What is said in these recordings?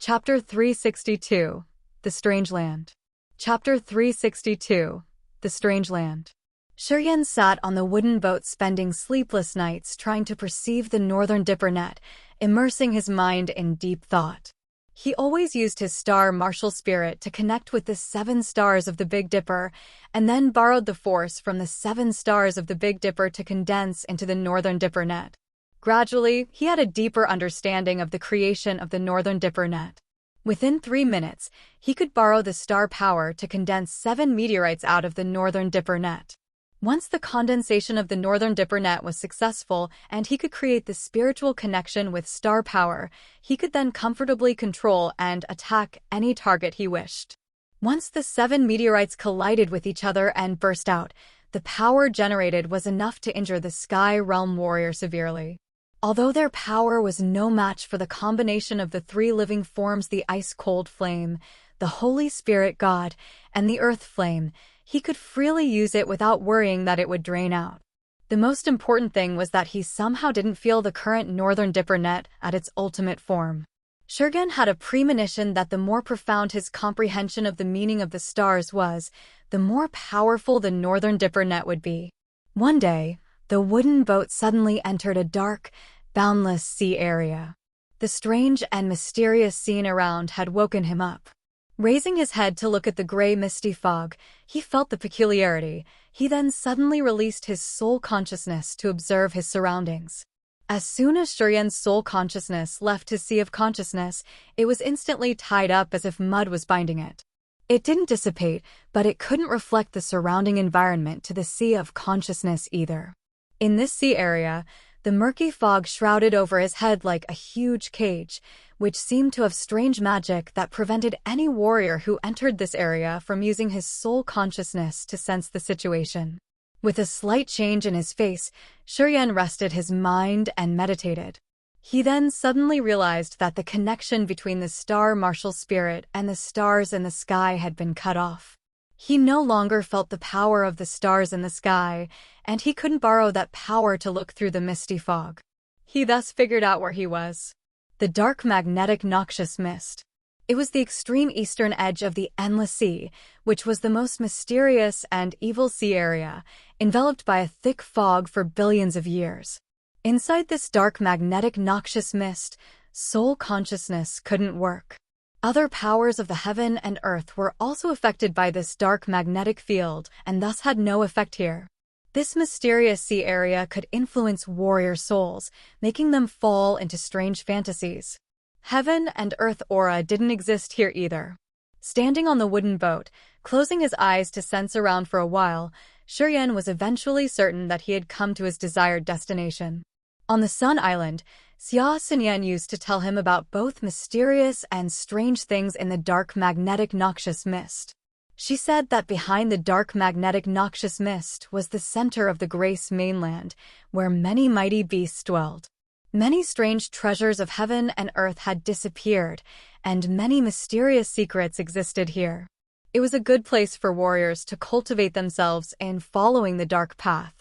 Chapter 362, The Strange Land. Chapter 362, The Strange Land. Shuryen sat on the wooden boat spending sleepless nights trying to perceive the northern dipper net, immersing his mind in deep thought. He always used his star martial spirit to connect with the 7 stars of the Big Dipper, and then borrowed the force from the 7 stars of the Big Dipper to condense into the northern dipper net. Gradually, he had a deeper understanding of the creation of the northern dipper net. Within 3 minutes, he could borrow the star power to condense 7 meteorites out of the northern dipper net. Once the condensation of the northern dipper net was successful and he could create the spiritual connection with star power, he could then comfortably control and attack any target he wished. Once the 7 meteorites collided with each other and burst out, the power generated was enough to injure the Sky Realm warrior severely. Although their power was no match for the combination of the 3 living forms, the ice-cold flame, the Holy Spirit God, and the earth flame, he could freely use it without worrying that it would drain out. The most important thing was that he somehow didn't feel the current northern dipper net at its ultimate form. Shuryen had a premonition that the more profound his comprehension of the meaning of the stars was, the more powerful the northern dipper net would be. One day, the wooden boat suddenly entered a dark, boundless sea area. The strange and mysterious scene around had woken him up. Raising his head to look at the gray misty fog, he felt the peculiarity. He then suddenly released his soul consciousness to observe his surroundings. As soon as Shuryen's soul consciousness left his sea of consciousness, it was instantly tied up as if mud was binding it. It didn't dissipate, but it couldn't reflect the surrounding environment to the sea of consciousness either. In this sea area, the murky fog shrouded over his head like a huge cage, which seemed to have strange magic that prevented any warrior who entered this area from using his soul consciousness to sense the situation. With a slight change in his face, Shuryen rested his mind and meditated. He then suddenly realized that the connection between the star martial spirit and the stars in the sky had been cut off. He no longer felt the power of the stars in the sky, and he couldn't borrow that power to look through the misty fog. He thus figured out where he was. The dark magnetic noxious mist. It was the extreme eastern edge of the endless sea, which was the most mysterious and evil sea area, enveloped by a thick fog for billions of years. Inside this dark magnetic noxious mist, soul consciousness couldn't work. Other powers of the heaven and earth were also affected by this dark magnetic field and thus had no effect here. This mysterious sea area could influence warrior souls, making them fall into strange fantasies. Heaven and earth aura didn't exist here either. Standing on the wooden boat, closing his eyes to sense around for a while, Shuryen was eventually certain that he had come to his desired destination. On the Sun Island, Xia Xinyan used to tell him about both mysterious and strange things in the dark magnetic noxious mist. She said that behind the dark magnetic noxious mist was the center of the Grace mainland, where many mighty beasts dwelled. Many strange treasures of heaven and earth had disappeared, and many mysterious secrets existed here. It was a good place for warriors to cultivate themselves in following the dark path.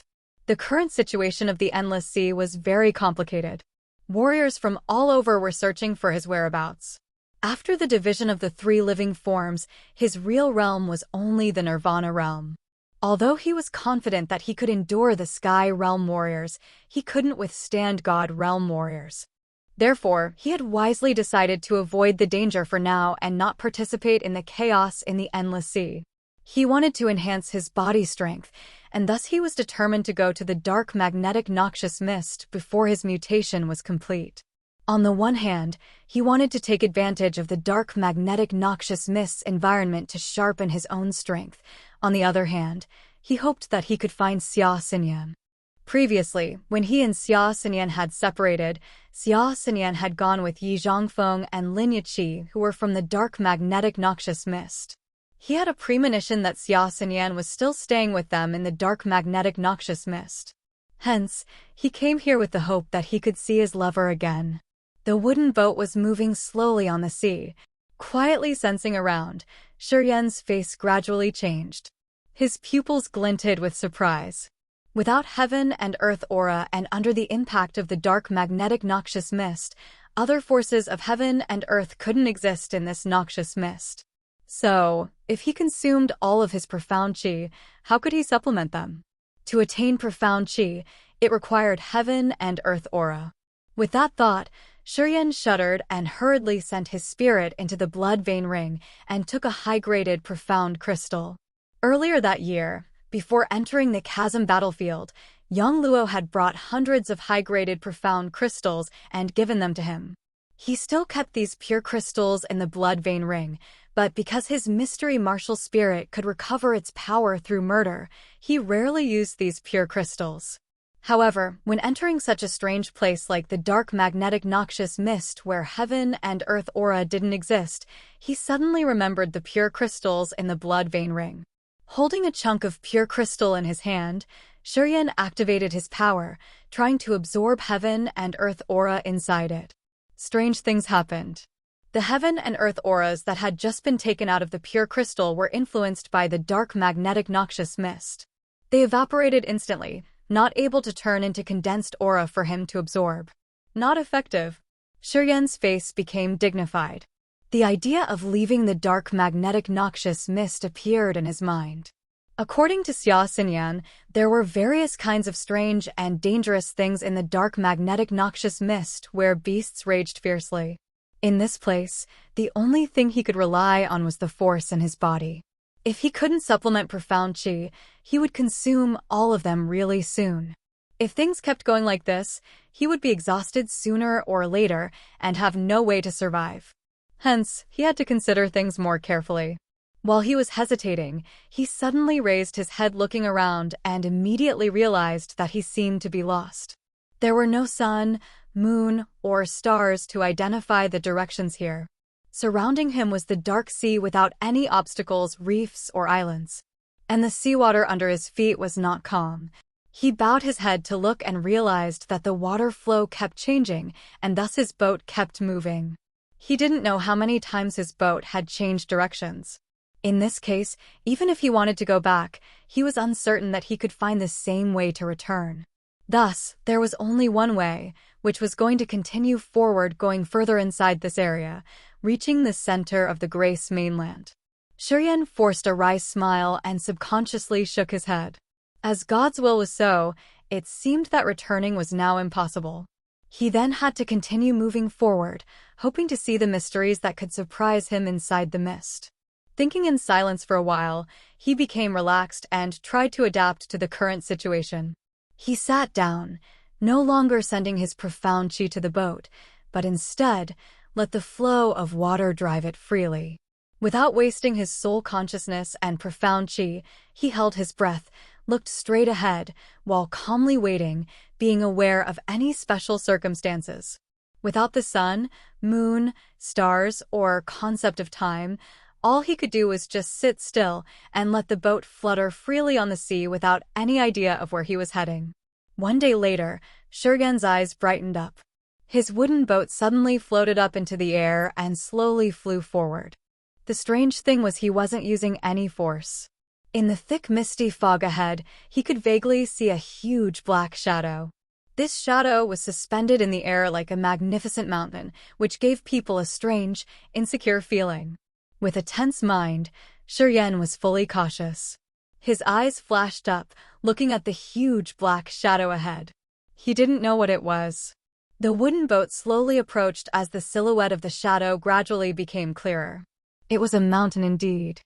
The current situation of the Endless Sea was very complicated. Warriors from all over were searching for his whereabouts. After the division of the 3 living forms, his real realm was only the Nirvana realm. Although he was confident that he could endure the Sky Realm warriors, he couldn't withstand God Realm warriors. Therefore, he had wisely decided to avoid the danger for now and not participate in the chaos in the Endless Sea. He wanted to enhance his body strength, and thus he was determined to go to the dark magnetic noxious mist before his mutation was complete. On the one hand, he wanted to take advantage of the dark magnetic noxious mist's environment to sharpen his own strength. On the other hand, he hoped that he could find Xia Xinyan. Previously, when he and Xia Xinyan had separated, Xia Xinyan had gone with Yi Zhongfeng and Lin Yiqi, who were from the dark magnetic noxious mist. He had a premonition that Xia Xinyan was still staying with them in the dark magnetic noxious mist. Hence, he came here with the hope that he could see his lover again. The wooden boat was moving slowly on the sea. Quietly sensing around, Shuryen's face gradually changed. His pupils glinted with surprise. Without heaven and earth aura and under the impact of the dark magnetic noxious mist, Other forces of heaven and earth couldn't exist in this noxious mist. So, if he consumed all of his profound qi, how could he supplement them? To attain profound qi, it required heaven and earth aura. With that thought, Shuryen shuddered and hurriedly sent his spirit into the blood vein ring and took a high-graded profound crystal. Earlier that year, before entering the chasm battlefield, young Luo had brought hundreds of high-graded profound crystals and given them to him. He still kept these pure crystals in the blood vein ring, but because his mystery martial spirit could recover its power through murder, he rarely used these pure crystals. However, when entering such a strange place like the dark magnetic noxious mist where heaven and earth aura didn't exist, he suddenly remembered the pure crystals in the blood vein ring. Holding a chunk of pure crystal in his hand, Shuryen activated his power, trying to absorb heaven and earth aura inside it. Strange things happened. The heaven and earth auras that had just been taken out of the pure crystal were influenced by the dark magnetic noxious mist. They evaporated instantly, not able to turn into condensed aura for him to absorb. Not effective. Shuryen's face became dignified. The idea of leaving the dark magnetic noxious mist appeared in his mind. According to Xia Xinyan, there were various kinds of strange and dangerous things in the dark magnetic noxious mist where beasts raged fiercely. In this place, the only thing he could rely on was the force in his body. If he couldn't supplement profound qi, he would consume all of them really soon. If things kept going like this, he would be exhausted sooner or later and have no way to survive. Hence, he had to consider things more carefully. While he was hesitating, he suddenly raised his head looking around and immediately realized that he seemed to be lost. There were no sun, moon, or stars to identify the directions here. Surrounding him was the dark sea without any obstacles, reefs, or islands. And the seawater under his feet was not calm. He bowed his head to look and realized that the water flow kept changing, and thus his boat kept moving. He didn't know how many times his boat had changed directions. In this case, even if he wanted to go back, he was uncertain that he could find the same way to return. Thus, there was only one way, which was going to continue forward going further inside this area, reaching the center of the Grace mainland. Shuryen forced a wry smile and subconsciously shook his head. As God's will was so, it seemed that returning was now impossible. He then had to continue moving forward, hoping to see the mysteries that could surprise him inside the mist. Thinking in silence for a while, he became relaxed and tried to adapt to the current situation. He sat down, no longer sending his profound qi to the boat, but instead let the flow of water drive it freely. Without wasting his soul consciousness and profound qi, he held his breath, looked straight ahead, while calmly waiting, being aware of any special circumstances. Without the sun, moon, stars, or concept of time, all he could do was just sit still and let the boat flutter freely on the sea without any idea of where he was heading. One day later, Shuryen's eyes brightened up. His wooden boat suddenly floated up into the air and slowly flew forward. The strange thing was he wasn't using any force. In the thick misty fog ahead, he could vaguely see a huge black shadow. This shadow was suspended in the air like a magnificent mountain, which gave people a strange, insecure feeling. With a tense mind, Shuryen was fully cautious. His eyes flashed up, looking at the huge black shadow ahead. He didn't know what it was. The wooden boat slowly approached as the silhouette of the shadow gradually became clearer. It was a mountain indeed.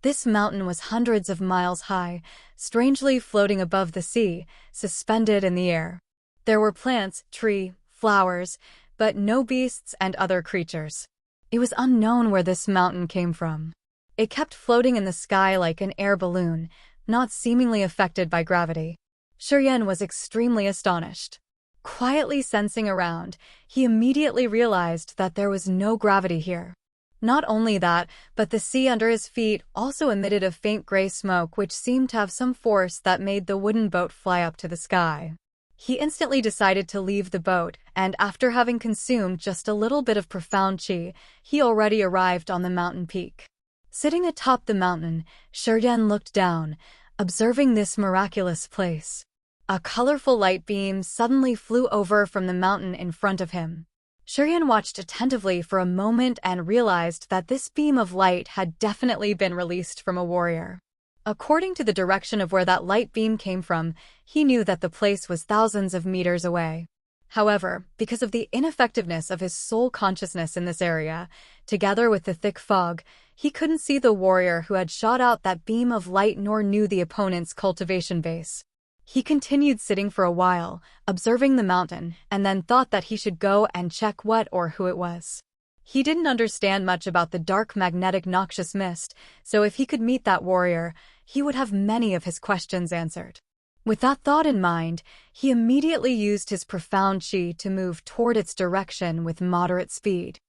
This mountain was hundreds of miles high, strangely floating above the sea, suspended in the air. There were plants, trees, flowers, but no beasts and other creatures. It was unknown where this mountain came from. It kept floating in the sky like an air balloon, not seemingly affected by gravity. Shuryen was extremely astonished. Quietly sensing around, he immediately realized that there was no gravity here. Not only that, but the sea under his feet also emitted a faint gray smoke which seemed to have some force that made the wooden boat fly up to the sky. He instantly decided to leave the boat, and after having consumed just a little bit of profound qi, he already arrived on the mountain peak. Sitting atop the mountain, Shuryen looked down, observing this miraculous place. A colorful light beam suddenly flew over from the mountain in front of him. Shurian watched attentively for a moment and realized that this beam of light had definitely been released from a warrior. According to the direction of where that light beam came from, he knew that the place was thousands of meters away. However, because of the ineffectiveness of his soul consciousness in this area, together with the thick fog, he couldn't see the warrior who had shot out that beam of light nor knew the opponent's cultivation base. He continued sitting for a while, observing the mountain, and then thought that he should go and check what or who it was. He didn't understand much about the dark magnetic noxious mist, so if he could meet that warrior, he would have many of his questions answered. With that thought in mind, he immediately used his profound chi to move toward its direction with moderate speed.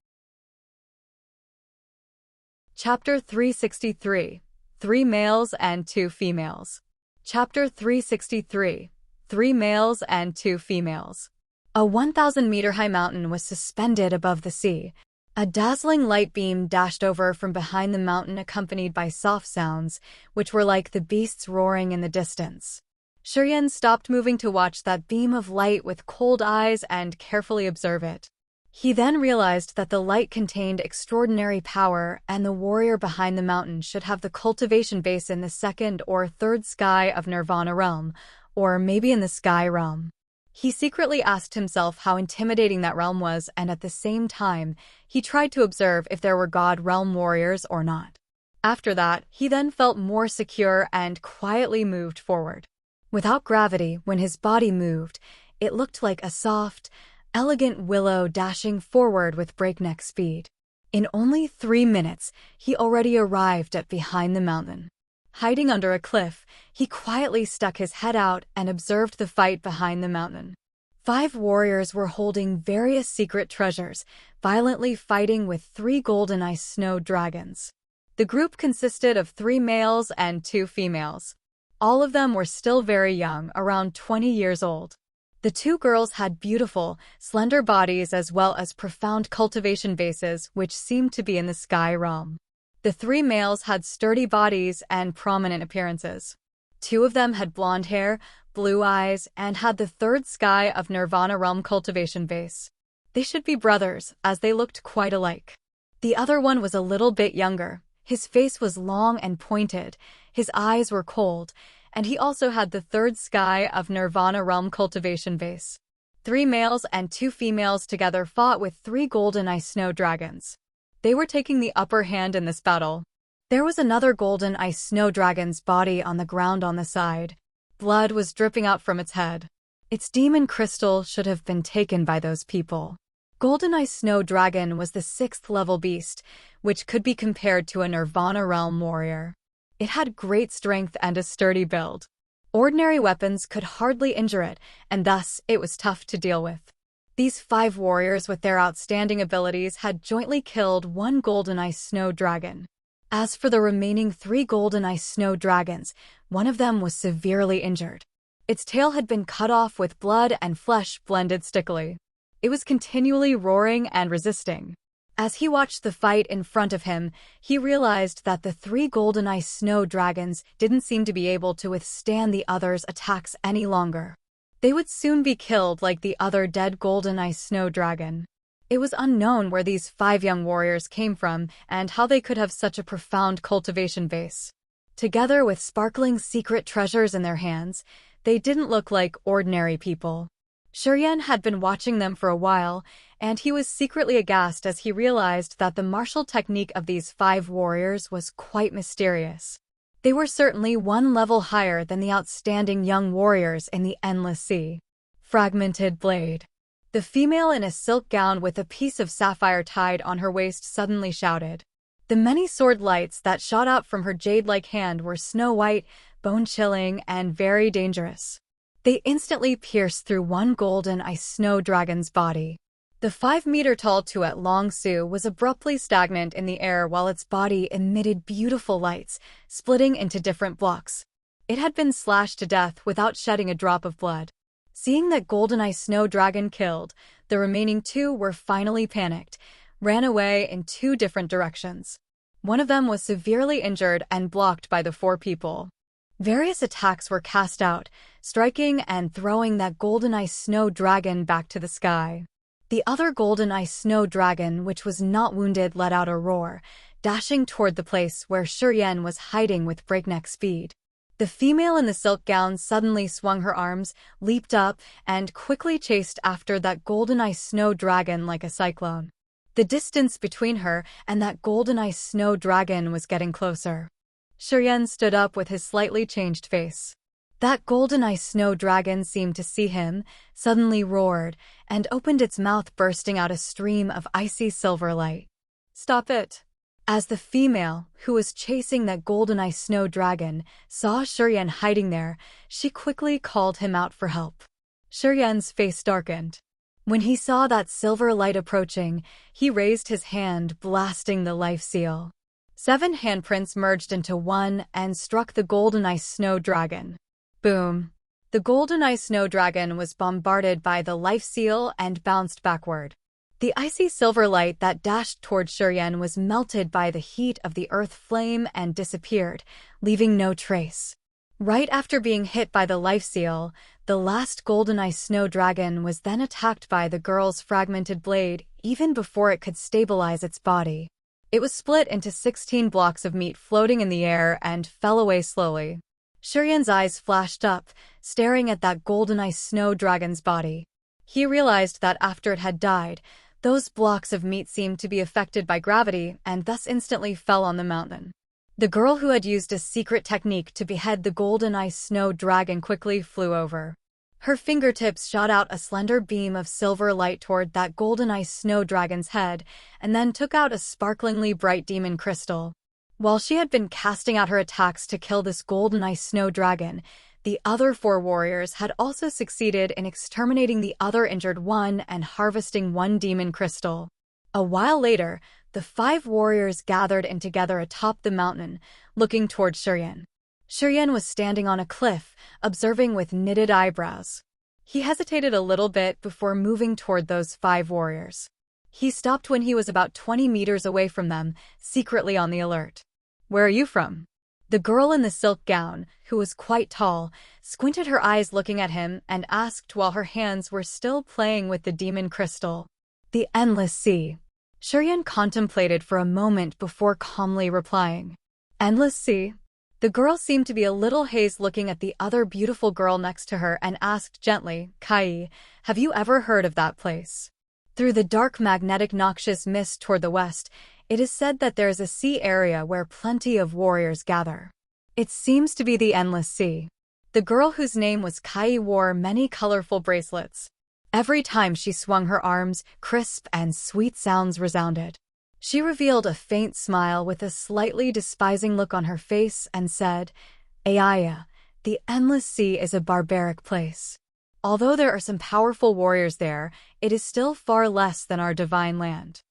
Chapter 363. 3 Males and 2 Females. Chapter 363. 3 Males and 2 Females. A 1,000-meter-high mountain was suspended above the sea. A dazzling light beam dashed over from behind the mountain accompanied by soft sounds, which were like the beasts roaring in the distance. Shurian stopped moving to watch that beam of light with cold eyes and carefully observe it. He then realized that the light contained extraordinary power and the warrior behind the mountain should have the cultivation base in the second or third sky of Nirvana realm, or maybe in the sky realm. He secretly asked himself how intimidating that realm was, and at the same time, he tried to observe if there were God realm warriors or not. After that, he then felt more secure and quietly moved forward. Without gravity, when his body moved, it looked like a soft, elegant willow dashing forward with breakneck speed. In only 3 minutes, he already arrived at behind the mountain. Hiding under a cliff, he quietly stuck his head out and observed the fight behind the mountain. 5 warriors were holding various secret treasures, violently fighting with 3 golden ice snow dragons. The group consisted of 3 males and 2 females. All of them were still very young, around 20 years old. The 2 girls had beautiful, slender bodies as well as profound cultivation bases which seemed to be in the sky realm. The 3 males had sturdy bodies and prominent appearances. 2 of them had blonde hair, blue eyes, and had the third sky of Nirvana realm cultivation base. They should be brothers, as they looked quite alike. The other one was a little bit younger. His face was long and pointed, his eyes were cold, and he also had the third sky of Nirvana realm cultivation base. 3 males and 2 females together fought with 3 golden ice snow dragons. They were taking the upper hand in this battle. There was another golden ice snow dragon's body on the ground on the side. Blood was dripping out from its head. Its demon crystal should have been taken by those people. Golden Ice Snow Dragon was the 6th level beast, which could be compared to a Nirvana realm warrior. It had great strength and a sturdy build. Ordinary weapons could hardly injure it, and thus it was tough to deal with. These 5 warriors with their outstanding abilities had jointly killed 1 Golden Ice Snow Dragon. As for the remaining 3 Golden Ice Snow Dragons, one of them was severely injured. Its tail had been cut off with blood and flesh blended stickily. It was continually roaring and resisting. As he watched the fight in front of him, he realized that the 3 Golden Ice Snow Dragons didn't seem to be able to withstand the others' attacks any longer. They would soon be killed like the other dead Golden Ice Snow Dragon. It was unknown where these 5 young warriors came from and how they could have such a profound cultivation base. Together with sparkling secret treasures in their hands, they didn't look like ordinary people. Shurian had been watching them for a while, and he was secretly aghast as he realized that the martial technique of these 5 warriors was quite mysterious. They were certainly 1 level higher than the outstanding young warriors in the Endless Sea. Fragmented Blade. The female in a silk gown with a piece of sapphire tied on her waist suddenly shouted. The many sword lights that shot out from her jade-like hand were snow-white, bone-chilling, and very dangerous. They instantly pierced through 1 Golden Ice Snow Dragon's body. The 5-meter-tall Tuat Long Su was abruptly stagnant in the air while its body emitted beautiful lights, splitting into different blocks. It had been slashed to death without shedding a drop of blood. Seeing that Golden Ice Snow Dragon killed, the remaining 2 were finally panicked, ran away in 2 different directions. One of them was severely injured and blocked by the 4 people. Various attacks were cast out, striking and throwing that Golden Ice Snow Dragon back to the sky. The other golden ice snow dragon, which was not wounded, let out a roar, dashing toward the place where Shiryen was hiding with breakneck speed. The female in the silk gown suddenly swung her arms, leaped up, and quickly chased after that golden ice snow dragon like a cyclone. The distance between her and that golden ice snow dragon was getting closer. Shiryen stood up with his slightly changed face. That golden ice snow dragon seemed to see him, suddenly roared, and opened its mouth, bursting out a stream of icy silver light. "Stop it!" As the female, who was chasing that golden ice snow dragon, saw Shiryen hiding there, she quickly called him out for help. Shiryen's face darkened. When he saw that silver light approaching, he raised his hand, blasting the life seal. 7 handprints merged into one and struck the golden ice snow dragon. Boom! The golden ice snow dragon was bombarded by the life seal and bounced backward. The icy silver light that dashed toward Shiryen was melted by the heat of the earth flame and disappeared, leaving no trace. Right after being hit by the life seal, the last golden ice snow dragon was then attacked by the girl's fragmented blade even before it could stabilize its body. It was split into 16 blocks of meat floating in the air and fell away slowly. Shiryen's eyes flashed up, staring at that golden ice snow dragon's body. He realized that after it had died, those blocks of meat seemed to be affected by gravity and thus instantly fell on the mountain. The girl who had used a secret technique to behead the golden ice snow dragon quickly flew over. Her fingertips shot out a slender beam of silver light toward that golden ice snow dragon's head, and then took out a sparklingly bright demon crystal. While she had been casting out her attacks to kill this golden ice snow dragon, the other 4 warriors had also succeeded in exterminating the other injured one and harvesting 1 demon crystal. A while later, the 5 warriors gathered in together atop the mountain, looking toward Shiryen. Shiryen was standing on a cliff, observing with knitted eyebrows. He hesitated a little bit before moving toward those 5 warriors. He stopped when he was about 20 meters away from them, secretly on the alert. "Where are you from?" The girl in the silk gown, who was quite tall, squinted her eyes looking at him and asked while her hands were still playing with the demon crystal. "The endless sea." Shiryen contemplated for a moment before calmly replying. "Endless sea?" The girl seemed to be a little hazed, looking at the other beautiful girl next to her, and asked gently, "Kai, have you ever heard of that place?" Through the dark magnetic noxious mist toward the west, it is said that there is a sea area where plenty of warriors gather. It seems to be the endless sea. The girl, whose name was Kai, wore many colorful bracelets. Every time she swung her arms, crisp and sweet sounds resounded. She revealed a faint smile with a slightly despising look on her face and said, "Aya, the endless sea is a barbaric place. Although there are some powerful warriors there, it is still far less than our divine land.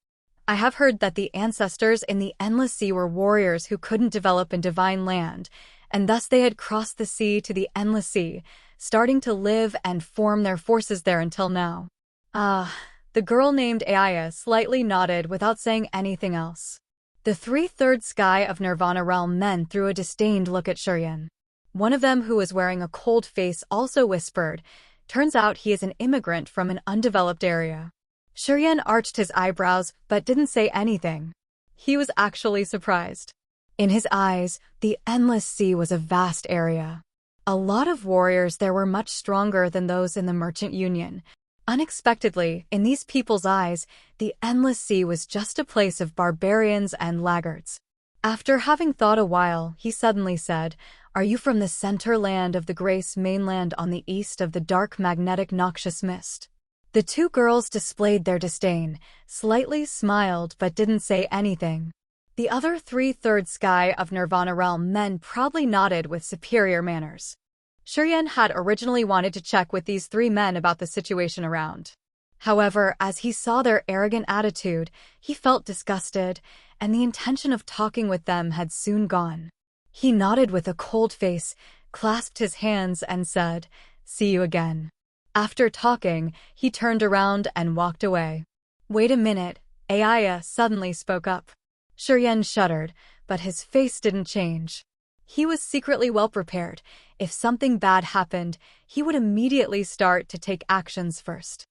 I have heard that the ancestors in the endless sea were warriors who couldn't develop in divine land, and thus they had crossed the sea to the endless sea, starting to live and form their forces there until now." The girl named Aya slightly nodded without saying anything else. The 3/3 sky of Nirvana realm men threw a disdained look at Shiryen. One of them, who was wearing a cold face, also whispered, "Turns out he is an immigrant from an undeveloped area." Shiryen arched his eyebrows but didn't say anything. He was actually surprised. In his eyes, the endless sea was a vast area. A lot of warriors there were much stronger than those in the Merchant Union. Unexpectedly, in these people's eyes, the endless sea was just a place of barbarians and laggards. After having thought a while, he suddenly said, "Are you from the center land of the Grace mainland on the east of the dark magnetic noxious mist?" The 2 girls displayed their disdain, slightly smiled but didn't say anything. The other 3/3 sky of Nirvana realm men proudly nodded with superior manners. Shiryen had originally wanted to check with these 3 men about the situation around. However, as he saw their arrogant attitude, he felt disgusted, and the intention of talking with them had soon gone. He nodded with a cold face, clasped his hands, and said, "See you again." After talking, he turned around and walked away. "Wait a minute," Aya suddenly spoke up. Shiryen shuddered, but his face didn't change. He was secretly well prepared. If something bad happened, he would immediately start to take actions first.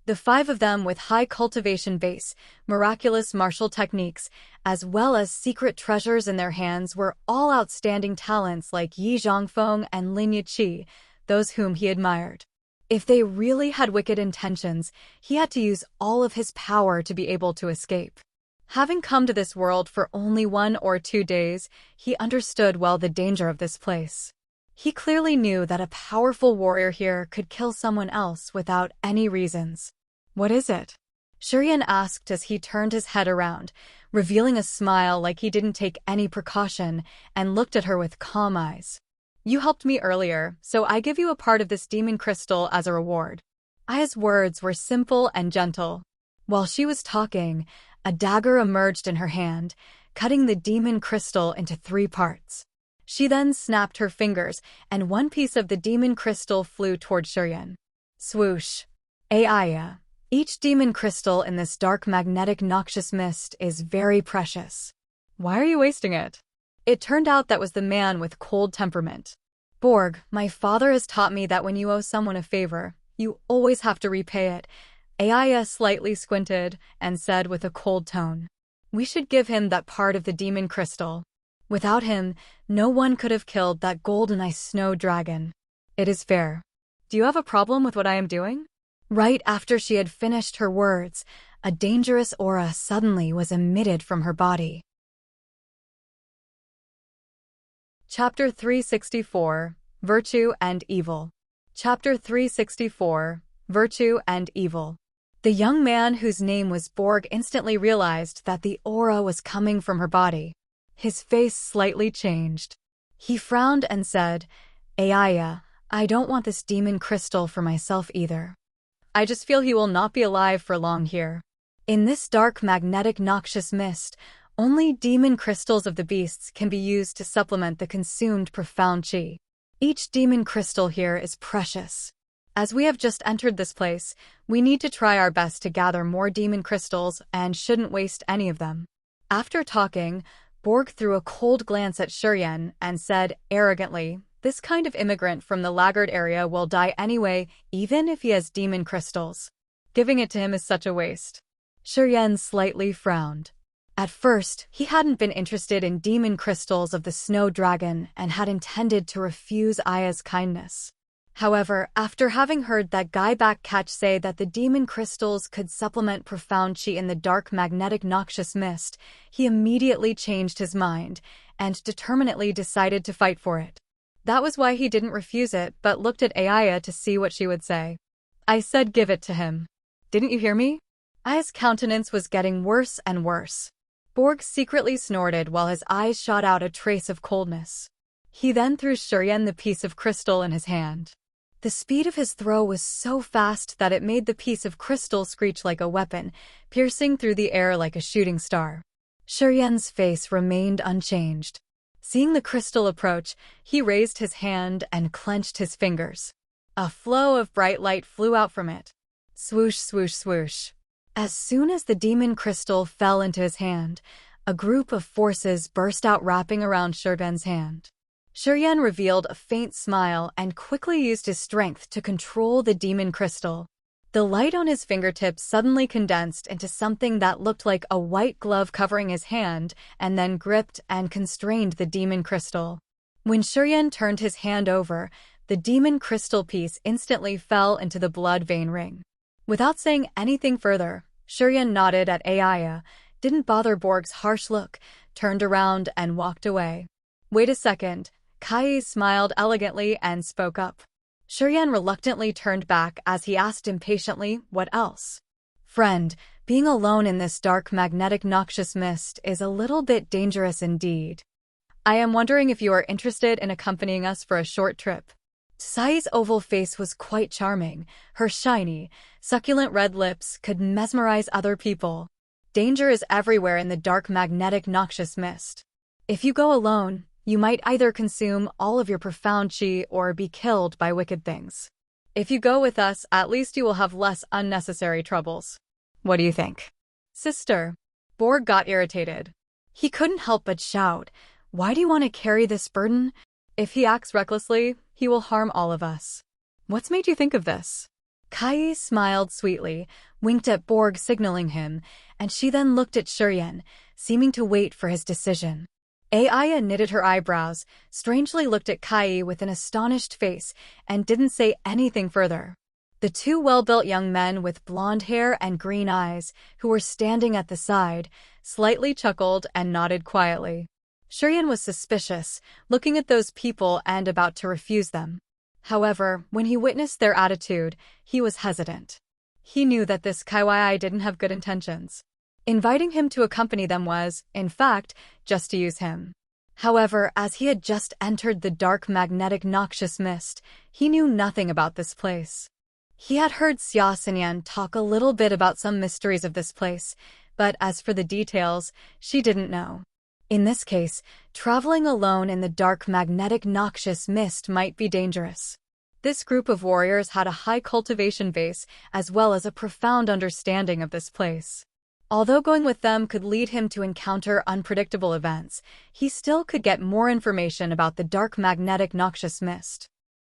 The 5 of them with high cultivation base, miraculous martial techniques, as well as secret treasures in their hands were all outstanding talents like Yi Zhongfeng and Lin Yiqi, those whom he admired. If they really had wicked intentions, he had to use all of his power to be able to escape. Having come to this world for only 1 or 2 days, he understood well the danger of this place. He clearly knew that a powerful warrior here could kill someone else without any reasons. What is it? Shurian asked as he turned his head around, revealing a smile like he didn't take any precaution, and looked at her with calm eyes. You helped me earlier, so I give you a part of this demon crystal as a reward. Aya's words were simple and gentle. While she was talking, a dagger emerged in her hand, cutting the demon crystal into 3 parts. She then snapped her fingers, and one piece of the demon crystal flew toward Shurian. Swoosh. Aya. Each demon crystal in this dark magnetic noxious mist is very precious. Why are you wasting it? It turned out that was the man with cold temperament. Borg, my father has taught me that when you owe someone a favor, you always have to repay it. Aya slightly squinted and said with a cold tone. We should give him that part of the demon crystal. Without him, no one could have killed that golden ice snow dragon. It is fair. Do you have a problem with what I am doing? Right after she had finished her words, a dangerous aura suddenly was emitted from her body. Chapter 364, Virtue and Evil. Chapter 364, Virtue and Evil. The young man whose name was Borg instantly realized that the aura was coming from her body. His face slightly changed. He frowned and said, Aya, I don't want this demon crystal for myself either. I just feel he will not be alive for long here. In this dark magnetic noxious mist, only demon crystals of the beasts can be used to supplement the consumed profound chi. Each demon crystal here is precious. As we have just entered this place, we need to try our best to gather more demon crystals and shouldn't waste any of them. After talking, Borg threw a cold glance at Shurian and said arrogantly, this kind of immigrant from the laggard area will die anyway, even if he has demon crystals. Giving it to him is such a waste. Shurian slightly frowned. At first, he hadn't been interested in demon crystals of the snow dragon and had intended to refuse Aya's kindness. However, after having heard that guy back catch say that the demon crystals could supplement profound chi in the dark magnetic noxious mist, he immediately changed his mind and determinedly decided to fight for it. That was why he didn't refuse it but looked at Aya to see what she would say. I said give it to him. Didn't you hear me? Aya's countenance was getting worse and worse. Borg secretly snorted while his eyes shot out a trace of coldness. He then threw Shurian the piece of crystal in his hand. The speed of his throw was so fast that it made the piece of crystal screech like a weapon, piercing through the air like a shooting star. Shurian's face remained unchanged. Seeing the crystal approach, he raised his hand and clenched his fingers. A flow of bright light flew out from it. Swoosh, swoosh, swoosh. As soon as the demon crystal fell into his hand, a group of forces burst out wrapping around Shurian's hand. Shurian revealed a faint smile and quickly used his strength to control the demon crystal. The light on his fingertips suddenly condensed into something that looked like a white glove covering his hand and then gripped and constrained the demon crystal. When Shurian turned his hand over, the demon crystal piece instantly fell into the blood vein ring. Without saying anything further, Shurian nodded at Aya, didn't bother Borg's harsh look, turned around and walked away. Wait a second. Kai smiled elegantly and spoke up. Shurian reluctantly turned back as he asked impatiently, what else? Friend, being alone in this dark magnetic noxious mist is a little bit dangerous indeed. I am wondering if you are interested in accompanying us for a short trip. Sai's oval face was quite charming. Her shiny, succulent red lips could mesmerize other people. Danger is everywhere in the dark magnetic noxious mist. If you go alone, you might either consume all of your profound chi or be killed by wicked things. If you go with us, at least you will have less unnecessary troubles. What do you think? Sister. Borg got irritated. He couldn't help but shout, why do you want to carry this burden? If he acts recklessly, he will harm all of us. What's made you think of this? Kai smiled sweetly, winked at Borg signaling him, and she then looked at Shurien, seeming to wait for his decision. Aya knitted her eyebrows, strangely looked at Kai with an astonished face, and didn't say anything further. The two well-built young men with blonde hair and green eyes, who were standing at the side, slightly chuckled and nodded quietly. Shurien was suspicious, looking at those people and about to refuse them. However, when he witnessed their attitude, he was hesitant. He knew that this Kaiwai didn't have good intentions. Inviting him to accompany them was, in fact, just to use him. However, as he had just entered the dark magnetic noxious mist, he knew nothing about this place. He had heard Xia Xinyan talk a little bit about some mysteries of this place, but as for the details, she didn't know. In this case, traveling alone in the dark magnetic noxious mist might be dangerous. This group of warriors had a high cultivation base as well as a profound understanding of this place. Although going with them could lead him to encounter unpredictable events, he still could get more information about the dark magnetic noxious mist.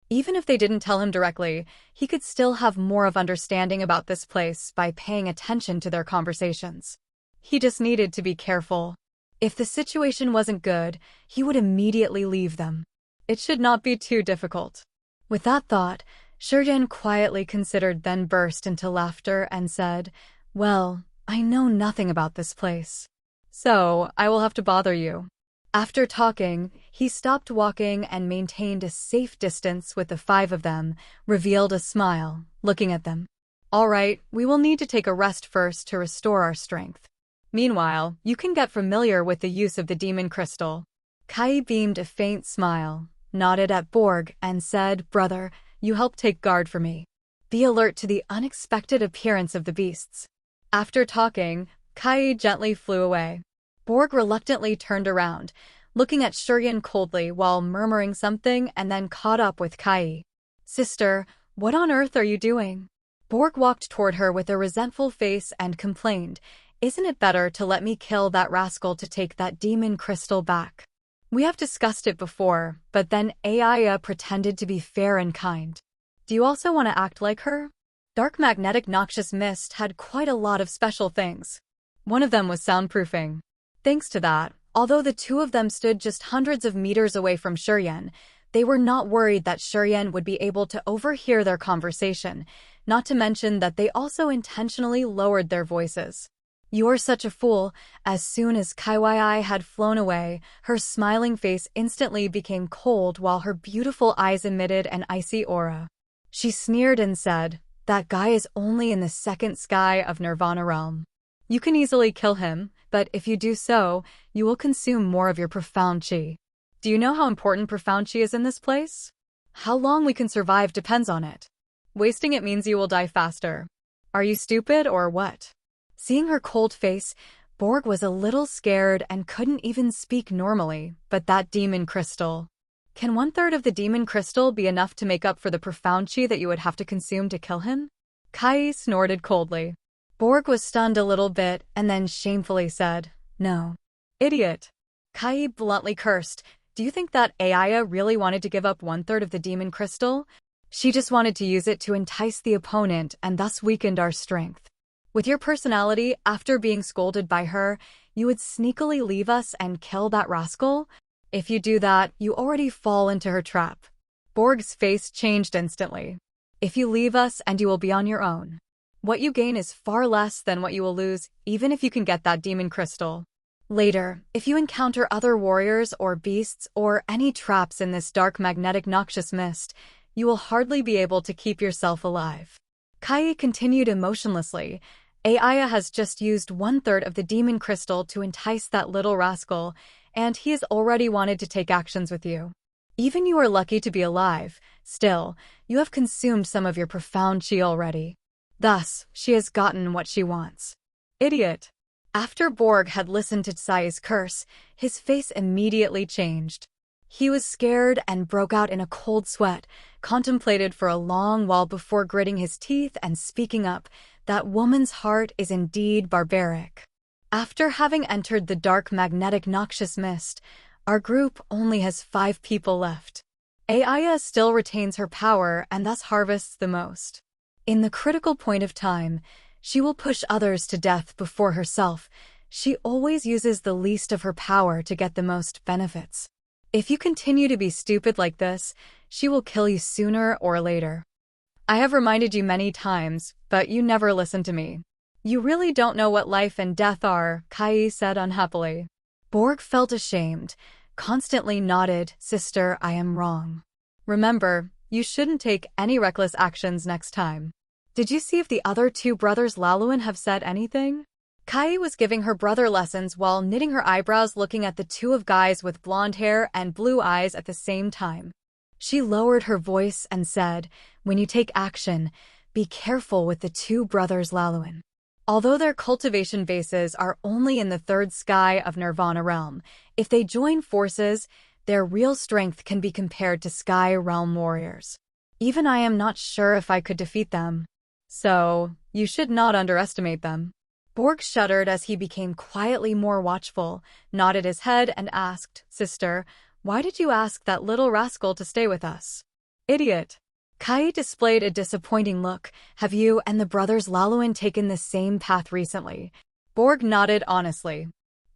Even if they didn't tell him directly, he could still have more of understanding about this place by paying attention to their conversations. He just needed to be careful. If the situation wasn't good, he would immediately leave them. It should not be too difficult. With that thought, Shurien quietly considered, then burst into laughter and said, "Well, I know nothing about this place. So, I will have to bother you." After talking, he stopped walking and maintained a safe distance with the five of them, revealed a smile, looking at them. "All right, we will need to take a rest first to restore our strength. Meanwhile, you can get familiar with the use of the demon crystal." Kai beamed a faint smile, nodded at Borg, and said, "Brother, you help take guard for me. Be alert to the unexpected appearance of the beasts." After talking, Kai gently flew away. Borg reluctantly turned around, looking at Shurien coldly while murmuring something, and then caught up with Kai. "Sister, what on earth are you doing?" Borg walked toward her with a resentful face and complained, "Isn't it better to let me kill that rascal to take that demon crystal back? We have discussed it before, but then Aya pretended to be fair and kind. Do you also want to act like her?" Dark magnetic noxious mist had quite a lot of special things. One of them was soundproofing. Thanks to that, although the two of them stood just hundreds of meters away from Shurien, they were not worried that Shurien would be able to overhear their conversation, not to mention that they also intentionally lowered their voices. "You're such a fool." As soon as Kaiwai had flown away, her smiling face instantly became cold while her beautiful eyes emitted an icy aura. She sneered and said, "That guy is only in the second sky of Nirvana realm. You can easily kill him, but if you do so, you will consume more of your profound chi. Do you know how important profound chi is in this place? How long we can survive depends on it. Wasting it means you will die faster. Are you stupid or what?" Seeing her cold face, Borg was a little scared and couldn't even speak normally. "But that demon crystal. Can 1/3 of the demon crystal be enough to make up for the profound chi that you would have to consume to kill him?" Kai snorted coldly. Borg was stunned a little bit and then shamefully said, "No." "Idiot." Kai bluntly cursed. "Do you think that Aya really wanted to give up 1/3 of the demon crystal? She just wanted to use it to entice the opponent and thus weakened our strength. With your personality, after being scolded by her, you would sneakily leave us and kill that rascal? If you do that, you already fall into her trap." Borg's face changed instantly. "If you leave us and you will be on your own. What you gain is far less than what you will lose, even if you can get that demon crystal. Later, if you encounter other warriors or beasts or any traps in this dark magnetic noxious mist, you will hardly be able to keep yourself alive." Kai continued emotionlessly. "Aya has just used 1/3 of the demon crystal to entice that little rascal, and he has already wanted to take actions with you. Even you are lucky to be alive. Still, you have consumed some of your profound chi already. Thus, she has gotten what she wants." "Idiot." After Borg had listened to Tsai's curse, his face immediately changed. He was scared and broke out in a cold sweat, contemplated for a long while before gritting his teeth and speaking up, "That woman's heart is indeed barbaric." After having entered the dark magnetic noxious mist, our group only has 5 people left. Aya still retains her power and thus harvests the most. In the critical point of time, she will push others to death before herself. She always uses the least of her power to get the most benefits. If you continue to be stupid like this, she will kill you sooner or later. I have reminded you many times, but you never listen to me. You really don't know what life and death are, Kai said unhappily. Borg felt ashamed, constantly nodded, Sister, I am wrong. Remember, you shouldn't take any reckless actions next time. Did you see if the other two brothers Laluan have said anything? Kai was giving her brother lessons while knitting her eyebrows, looking at the two of guys with blonde hair and blue eyes at the same time. She lowered her voice and said, when you take action, be careful with the two brothers Laluan. Although their cultivation bases are only in the third sky of Nirvana realm, if they join forces, their real strength can be compared to Sky Realm warriors. Even I am not sure if I could defeat them. So, you should not underestimate them. Borg shuddered as he became quietly more watchful, nodded his head and asked, Sister, why did you ask that little rascal to stay with us? Idiot. Kai displayed a disappointing look. Have you and the brothers Laluan taken the same path recently? Borg nodded honestly.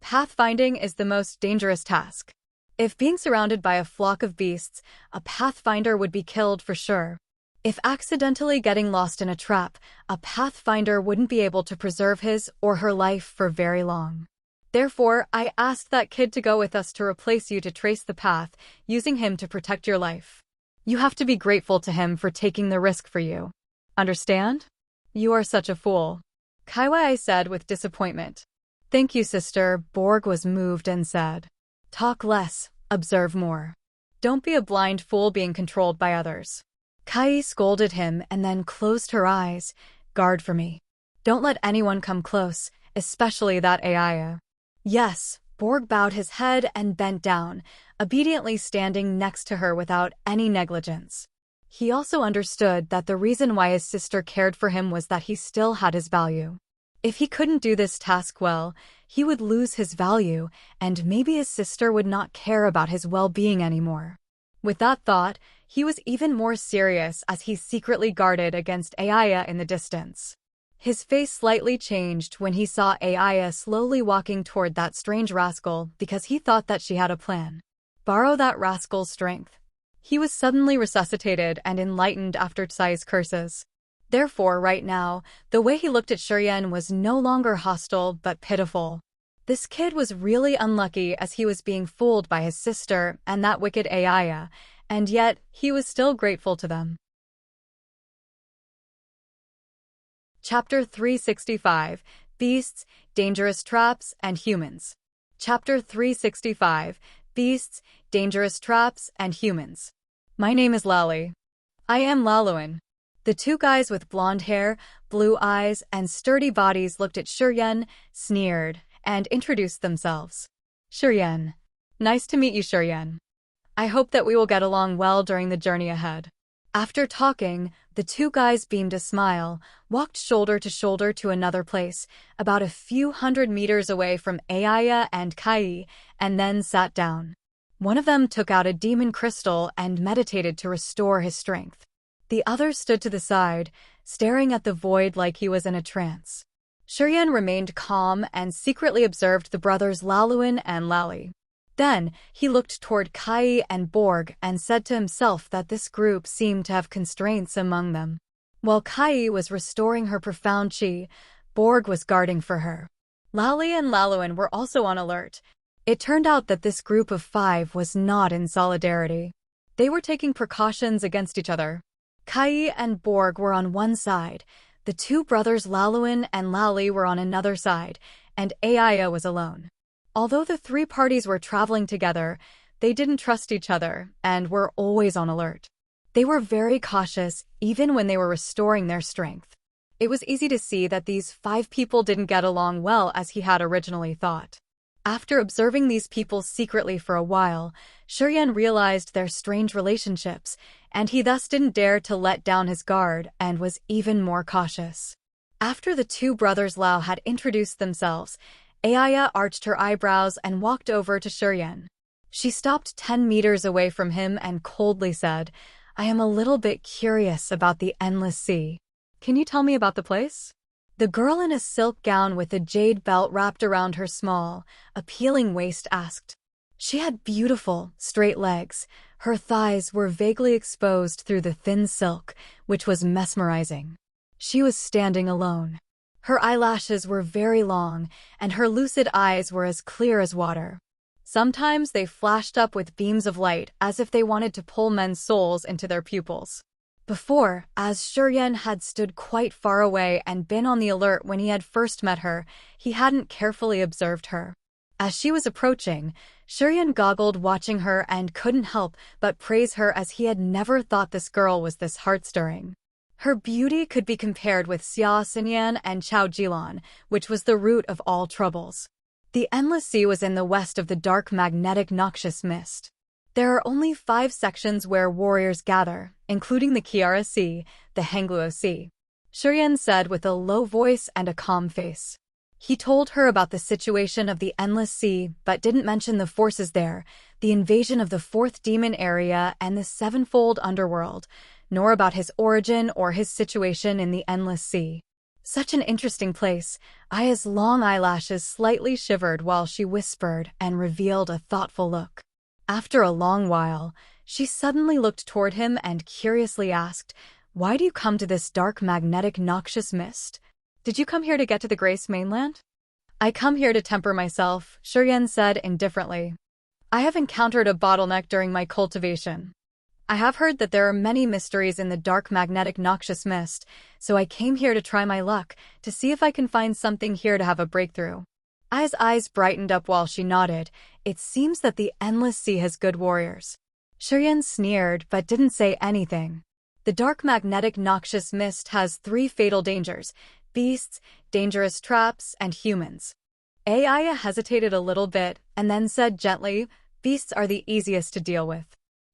Pathfinding is the most dangerous task. If being surrounded by a flock of beasts, a pathfinder would be killed for sure. If accidentally getting lost in a trap, a pathfinder wouldn't be able to preserve his or her life for very long. Therefore, I asked that kid to go with us to replace you to trace the path, using him to protect your life. You have to be grateful to him for taking the risk for you. Understand? You are such a fool. Kaiwai said with disappointment. Thank you, sister. Borg was moved and said. Talk less, observe more. Don't be a blind fool being controlled by others. Kai scolded him and then closed her eyes. Guard for me. Don't let anyone come close, especially that Aya. Yes, Borg bowed his head and bent down, obediently standing next to her without any negligence. He also understood that the reason why his sister cared for him was that he still had his value. If he couldn't do this task well, he would lose his value, and maybe his sister would not care about his well-being anymore. With that thought, he was even more serious as he secretly guarded against Aya in the distance. His face slightly changed when he saw Aya slowly walking toward that strange rascal because he thought that she had a plan. Borrow that rascal's strength. He was suddenly resuscitated and enlightened after Tsai's curses. Therefore, right now, the way he looked at Shurien was no longer hostile but pitiful. This kid was really unlucky as he was being fooled by his sister and that wicked Aya, and yet he was still grateful to them. Chapter 365, Beasts, Dangerous Traps, and Humans. Chapter 365, Beasts, Dangerous Traps, and Humans. My name is Lally. I am Laluan. The two guys with blonde hair, blue eyes, and sturdy bodies looked at Shurien, sneered, and introduced themselves. Shurien. Nice to meet you, Shurien. I hope that we will get along well during the journey ahead. After talking, the two guys beamed a smile, walked shoulder to shoulder to another place, about a few hundred meters away from Aya and Kai, and then sat down. One of them took out a demon crystal and meditated to restore his strength. The other stood to the side, staring at the void like he was in a trance. Shurien remained calm and secretly observed the brothers Laluan and Lally. Then, he looked toward Kai and Borg and said to himself that this group seemed to have constraints among them. While Kai was restoring her profound chi, Borg was guarding for her. Lally and Laluan were also on alert. It turned out that this group of 5 was not in solidarity. They were taking precautions against each other. Kai and Borg were on one side, the two brothers Laluan and Lally were on another side, and Aya was alone. Although the 3 parties were traveling together, they didn't trust each other and were always on alert. They were very cautious even when they were restoring their strength. It was easy to see that these 5 people didn't get along well as he had originally thought. After observing these people secretly for a while, Shurien realized their strange relationships, and he thus didn't dare to let down his guard and was even more cautious. After the 2 brothers Lao had introduced themselves, Aya arched her eyebrows and walked over to Shurien. She stopped 10 meters away from him and coldly said, I am a little bit curious about the endless sea. Can you tell me about the place? The girl in a silk gown with a jade belt wrapped around her small, appealing waist asked. She had beautiful, straight legs. Her thighs were vaguely exposed through the thin silk, which was mesmerizing. She was standing alone. Her eyelashes were very long, and her lucid eyes were as clear as water. Sometimes they flashed up with beams of light as if they wanted to pull men's souls into their pupils. Before, as Shuryen had stood quite far away and been on the alert when he had first met her, he hadn't carefully observed her. As she was approaching, Shuryen goggled watching her and couldn't help but praise her as he had never thought this girl was this heart-stirring. Her beauty could be compared with Xia Xinyan and Chao Jilan, which was the root of all troubles. The Endless Sea was in the west of the dark magnetic noxious mist. There are only 5 sections where warriors gather, including the Kiara Sea, the Hangluo Sea. Shuryen said with a low voice and a calm face. He told her about the situation of the Endless Sea, but didn't mention the forces there, the invasion of the 4th demon area and the 7-fold underworld, nor about his origin or his situation in the Endless Sea. Such an interesting place. Aya's long eyelashes slightly shivered while she whispered and revealed a thoughtful look. After a long while, she suddenly looked toward him and curiously asked, "Why do you come to this dark magnetic noxious mist? Did you come here to get to the Grace mainland?" "I come here to temper myself," Shuryen said indifferently. "I have encountered a bottleneck during my cultivation. I have heard that there are many mysteries in the dark magnetic noxious mist, so I came here to try my luck, to see if I can find something here to have a breakthrough." Aya's eyes brightened up while she nodded. "It seems that the Endless Sea has good warriors." Shuryen sneered but didn't say anything. The dark magnetic noxious mist has 3 fatal dangers: beasts, dangerous traps, and humans. Aya hesitated a little bit and then said gently, "Beasts are the easiest to deal with.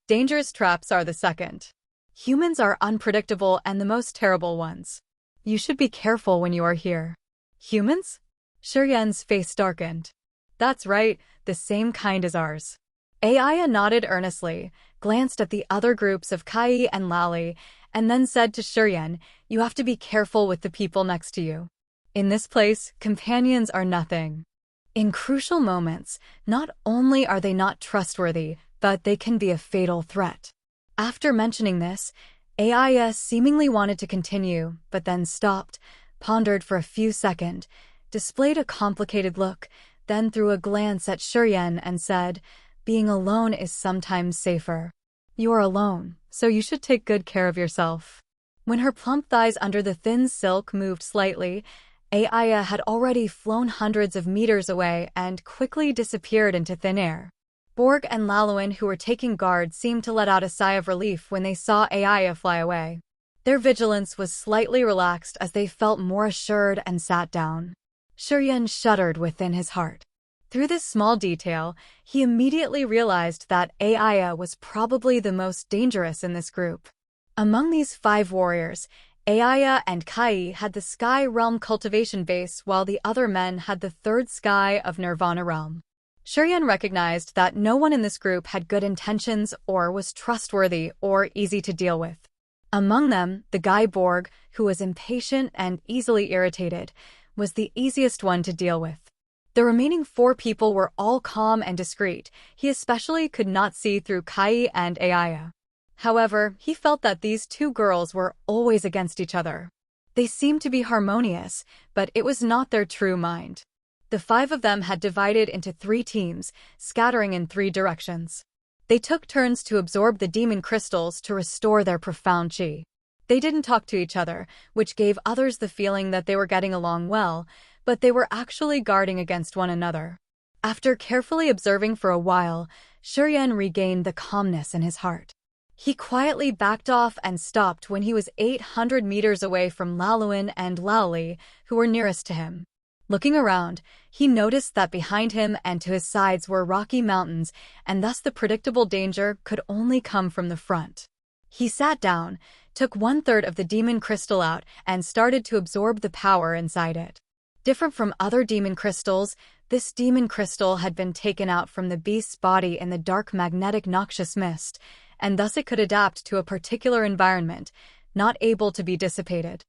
Dangerous traps are the second. Humans are unpredictable and the most terrible ones. You should be careful when you are here." "Humans?" Shuryen's face darkened. "That's right, the same kind as ours." Aya nodded earnestly, glanced at the other groups of Kai and Lali, and then said to Shuryen, "You have to be careful with the people next to you. In this place, companions are nothing. In crucial moments, not only are they not trustworthy, but they can be a fatal threat." After mentioning this, Aya seemingly wanted to continue, but then stopped, pondered for a few seconds, displayed a complicated look, then threw a glance at Shuryen and said, "Being alone is sometimes safer. You are alone, so you should take good care of yourself." When her plump thighs under the thin silk moved slightly, Aya had already flown hundreds of meters away and quickly disappeared into thin air. Borg and Laluan, who were taking guard, seemed to let out a sigh of relief when they saw Aya fly away. Their vigilance was slightly relaxed as they felt more assured and sat down. Shuryen shuddered within his heart. Through this small detail, he immediately realized that Aya was probably the most dangerous in this group. Among these 5 warriors, Aya and Kai had the Sky Realm cultivation base while the other men had the 3rd sky of Nirvana Realm. Shuryen recognized that no one in this group had good intentions or was trustworthy or easy to deal with. Among them, the guy Borg, who was impatient and easily irritated, was the easiest one to deal with. The remaining 4 people were all calm and discreet. He especially could not see through Kai and Aya. However, he felt that these 2 girls were always against each other. They seemed to be harmonious, but it was not their true mind. The 5 of them had divided into 3 teams, scattering in 3 directions. They took turns to absorb the demon crystals to restore their profound chi. They didn't talk to each other, which gave others the feeling that they were getting along well, but they were actually guarding against one another. After carefully observing for a while, Shuryen regained the calmness in his heart. He quietly backed off and stopped when he was 800 meters away from Laluan and Laoli, who were nearest to him. Looking around, he noticed that behind him and to his sides were rocky mountains, and thus the predictable danger could only come from the front. He sat down, took 1/3 of the demon crystal out, and started to absorb the power inside it. Different from other demon crystals, this demon crystal had been taken out from the beast's body in the dark magnetic noxious mist, and thus it could adapt to a particular environment, not able to be dissipated.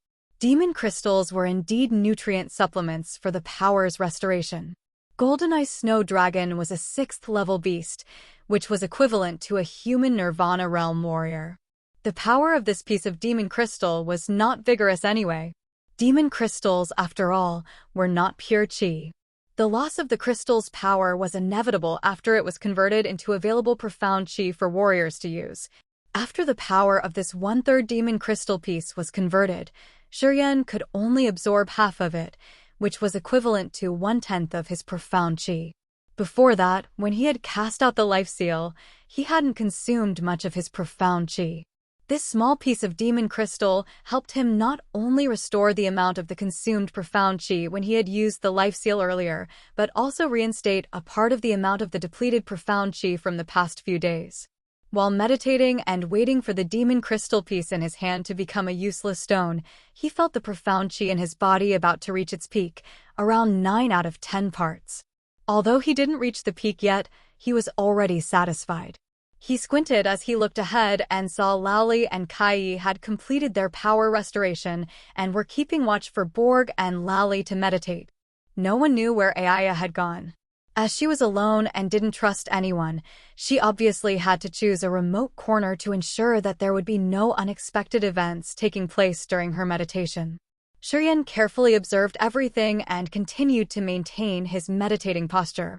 Demon crystals were indeed nutrient supplements for the power's restoration. Golden-Eye Snow Dragon was a 6th-level beast, which was equivalent to a human Nirvana realm warrior. The power of this piece of demon crystal was not vigorous anyway. Demon crystals, after all, were not pure chi. The loss of the crystal's power was inevitable after it was converted into available profound chi for warriors to use. After the power of this 1/3 demon crystal piece was converted, Shurien could only absorb half of it, which was equivalent to 1/10 of his profound chi. Before that, when he had cast out the life seal, he hadn't consumed much of his profound chi. This small piece of demon crystal helped him not only restore the amount of the consumed profound chi when he had used the life seal earlier, but also reinstate a part of the amount of the depleted profound chi from the past few days. While meditating and waiting for the demon crystal piece in his hand to become a useless stone, he felt the profound chi in his body about to reach its peak, around 9 out of 10 parts. Although he didn't reach the peak yet, he was already satisfied. He squinted as he looked ahead and saw Laoli and Kai had completed their power restoration and were keeping watch for Borg and Laoli to meditate. No one knew where Aya had gone. As she was alone and didn't trust anyone, she obviously had to choose a remote corner to ensure that there would be no unexpected events taking place during her meditation. Shurien carefully observed everything and continued to maintain his meditating posture.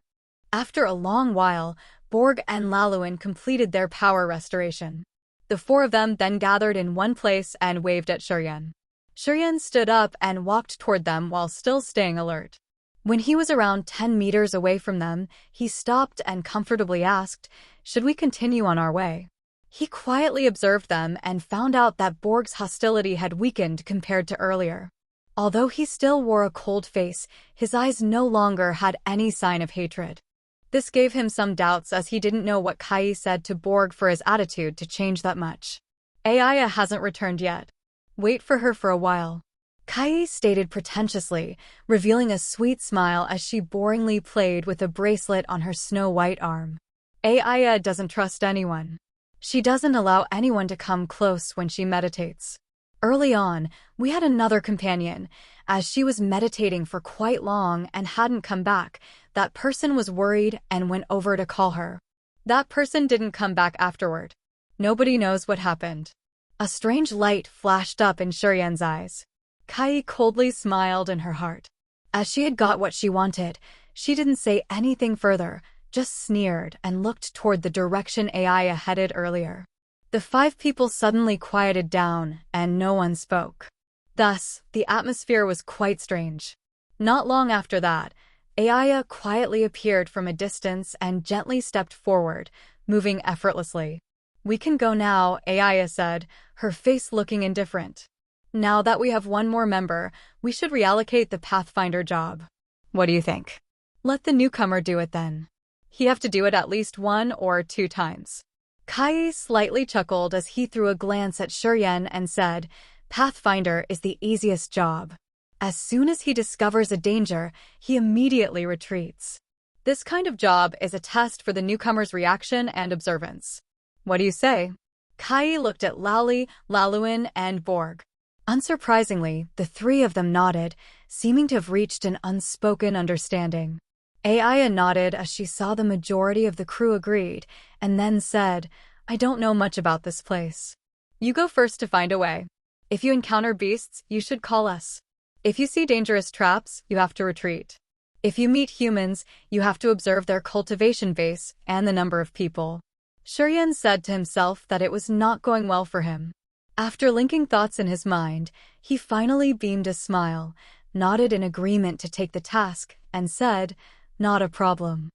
After a long while, Borg and Laluin completed their power restoration. The 4 of them then gathered in one place and waved at Shurien. Shurien stood up and walked toward them while still staying alert. When he was around 10 meters away from them, he stopped and comfortably asked, "Should we continue on our way?" He quietly observed them and found out that Borg's hostility had weakened compared to earlier. Although he still wore a cold face, his eyes no longer had any sign of hatred. This gave him some doubts as he didn't know what Kai said to Borg for his attitude to change that much. Aya hasn't returned yet. Wait for her for a while. Kai stated pretentiously, revealing a sweet smile as she boringly played with a bracelet on her snow-white arm. Aya doesn't trust anyone. She doesn't allow anyone to come close when she meditates. Early on, we had another companion. As she was meditating for quite long and hadn't come back, that person was worried and went over to call her. That person didn't come back afterward. Nobody knows what happened. A strange light flashed up in Shurien's eyes. Kai coldly smiled in her heart. As she had got what she wanted, she didn't say anything further, just sneered and looked toward the direction Aya headed earlier. The 5 people suddenly quieted down, and no one spoke. Thus, the atmosphere was quite strange. Not long after that, Aya quietly appeared from a distance and gently stepped forward, moving effortlessly. "We can go now," Aya said, her face looking indifferent. "Now that we have one more member, we should reallocate the Pathfinder job. What do you think? Let the newcomer do it then. He have to do it at least 1 or 2 times. Kai slightly chuckled as he threw a glance at Shurien and said, "Pathfinder is the easiest job. As soon as he discovers a danger, he immediately retreats. This kind of job is a test for the newcomer's reaction and observance. What do you say?" Kai looked at Laoli, Laluin, and Borg. Unsurprisingly, the 3 of them nodded, seeming to have reached an unspoken understanding. Aya nodded as she saw the majority of the crew agreed, and then said, "I don't know much about this place. You go first to find a way. If you encounter beasts, you should call us. If you see dangerous traps, you have to retreat. If you meet humans, you have to observe their cultivation base and the number of people." Shurien said to himself that it was not going well for him. After linking thoughts in his mind, he finally beamed a smile, nodded in agreement to take the task, and said, "Not a problem."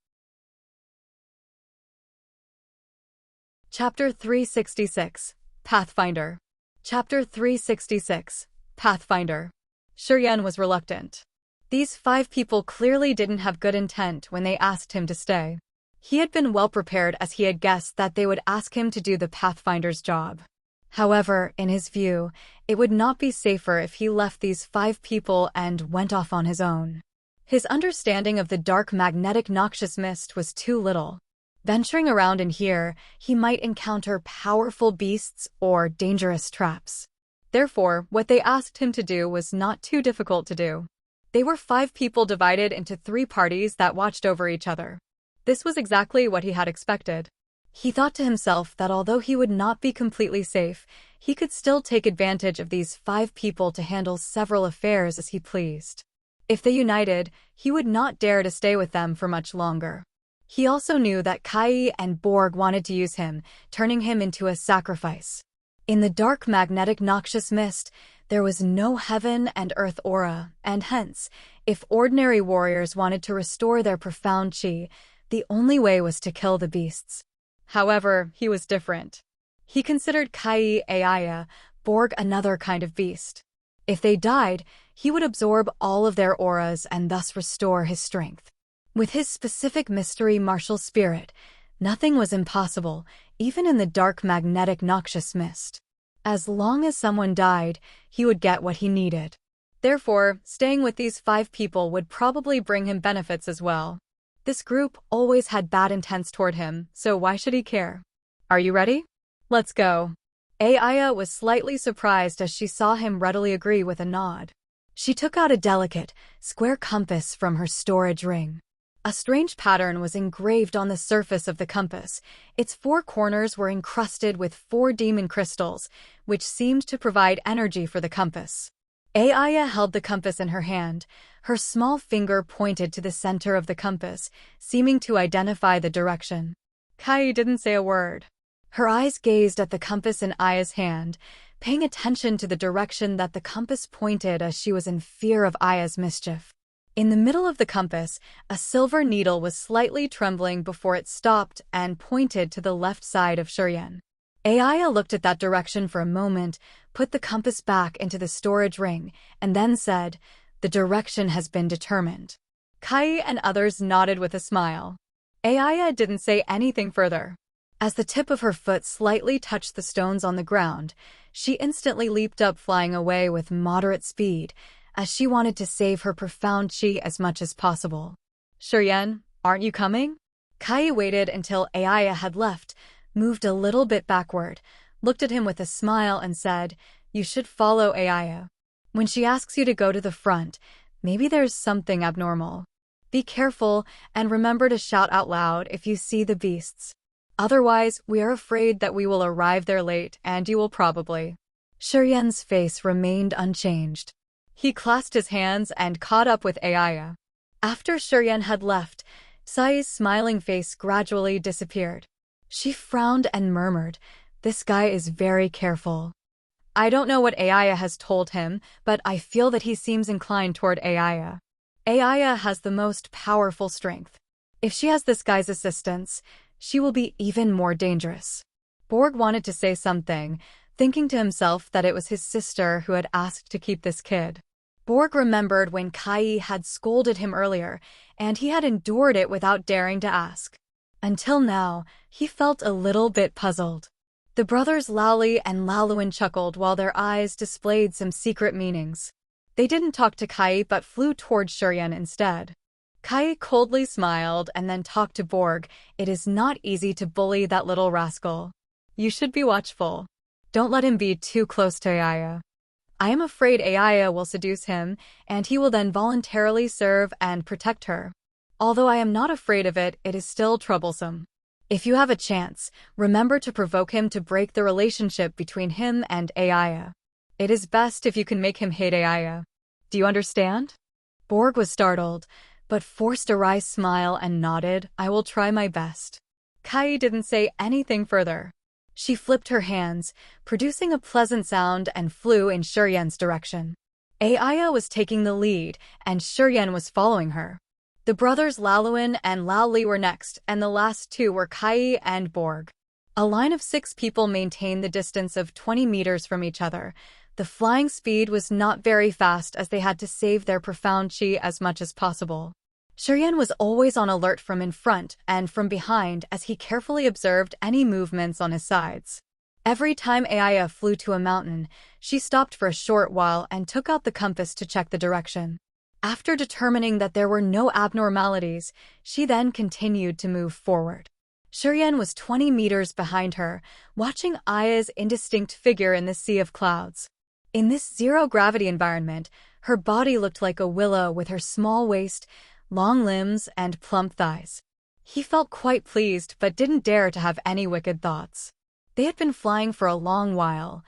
Chapter 366, Pathfinder. Chapter 366, Pathfinder. Shurien was reluctant. These 5 people clearly didn't have good intent when they asked him to stay. He had been well prepared as he had guessed that they would ask him to do the Pathfinder's job. However, in his view, it would not be safer if he left these 5 people and went off on his own. His understanding of the dark magnetic noxious mist was too little. Venturing around in here, he might encounter powerful beasts or dangerous traps. Therefore, what they asked him to do was not too difficult to do. They were 5 people divided into 3 parties that watched over each other. This was exactly what he had expected. He thought to himself that although he would not be completely safe, he could still take advantage of these 5 people to handle several affairs as he pleased. If they united, he would not dare to stay with them for much longer. He also knew that Kai and Borg wanted to use him, turning him into a sacrifice. In the dark magnetic noxious mist, there was no heaven and earth aura, and hence, if ordinary warriors wanted to restore their profound chi, the only way was to kill the beasts. However, he was different. He considered Kai Aya, Borg another kind of beast. If they died, he would absorb all of their auras and thus restore his strength. With his specific mystery martial spirit, nothing was impossible, even in the dark magnetic noxious mist. As long as someone died, he would get what he needed. Therefore, staying with these 5 people would probably bring him benefits as well. This group always had bad intents toward him, so why should he care? Are you ready? Let's go. Aya was slightly surprised as she saw him readily agree with a nod. She took out a delicate, square compass from her storage ring. A strange pattern was engraved on the surface of the compass. Its 4 corners were encrusted with 4 demon crystals, which seemed to provide energy for the compass. Aya held the compass in her hand. Her small finger pointed to the center of the compass, seeming to identify the direction. Kai didn't say a word. Her eyes gazed at the compass in Aya's hand, paying attention to the direction that the compass pointed as she was in fear of Aya's mischief. In the middle of the compass, a silver needle was slightly trembling before it stopped and pointed to the left side of Shuryen. Aya looked at that direction for a moment, put the compass back into the storage ring, and then said, "The direction has been determined." Kai and others nodded with a smile. Aya didn't say anything further. As the tip of her foot slightly touched the stones on the ground, she instantly leaped up, flying away with moderate speed, as she wanted to save her profound chi as much as possible. "Shuryen, aren't you coming?" Kai waited until Aya had left, moved a little bit backward, looked at him with a smile and said, "You should follow Aya. When she asks you to go to the front, maybe there's something abnormal. Be careful and remember to shout out loud if you see the beasts. Otherwise, we are afraid that we will arrive there late and you will probably." Shuryen's face remained unchanged. He clasped his hands and caught up with Aya. After Shuryen had left, Sai's smiling face gradually disappeared. She frowned and murmured, "This guy is very careful." I don't know what Aya has told him, but I feel that he seems inclined toward Aya. Aya has the most powerful strength. If she has this guy's assistance, she will be even more dangerous. Borg wanted to say something, thinking to himself that it was his sister who had asked to keep this kid. Borg remembered when Kai had scolded him earlier, and he had endured it without daring to ask. Until now, he felt a little bit puzzled. The brothers Laoli and Laoluin chuckled while their eyes displayed some secret meanings. They didn't talk to Kai but flew toward Shuryen instead. Kai coldly smiled and then talked to Borg. "It is not easy to bully that little rascal. You should be watchful. Don't let him be too close to Aya. I am afraid Aya will seduce him, and he will then voluntarily serve and protect her. Although I am not afraid of it, it is still troublesome. If you have a chance, remember to provoke him to break the relationship between him and Aya. It is best if you can make him hate Aya. Do you understand?" Borg was startled, but forced a wry smile and nodded, "I will try my best." Kai didn't say anything further. She flipped her hands, producing a pleasant sound, and flew in Shuryen's direction. Aya was taking the lead, and Shuryen was following her. The brothers Laoluin and Laoli were next, and the last 2 were Kai and Borg. A line of 6 people maintained the distance of 20 meters from each other. The flying speed was not very fast as they had to save their profound chi as much as possible. Shuryen was always on alert from in front and from behind as he carefully observed any movements on his sides. Every time Aya flew to a mountain, she stopped for a short while and took out the compass to check the direction. After determining that there were no abnormalities, she then continued to move forward. Shuryen was 20 meters behind her, watching Aya's indistinct figure in the sea of clouds. In this zero-gravity environment, her body looked like a willow with her small waist, long limbs, and plump thighs. He felt quite pleased but didn't dare to have any wicked thoughts. They had been flying for a long while.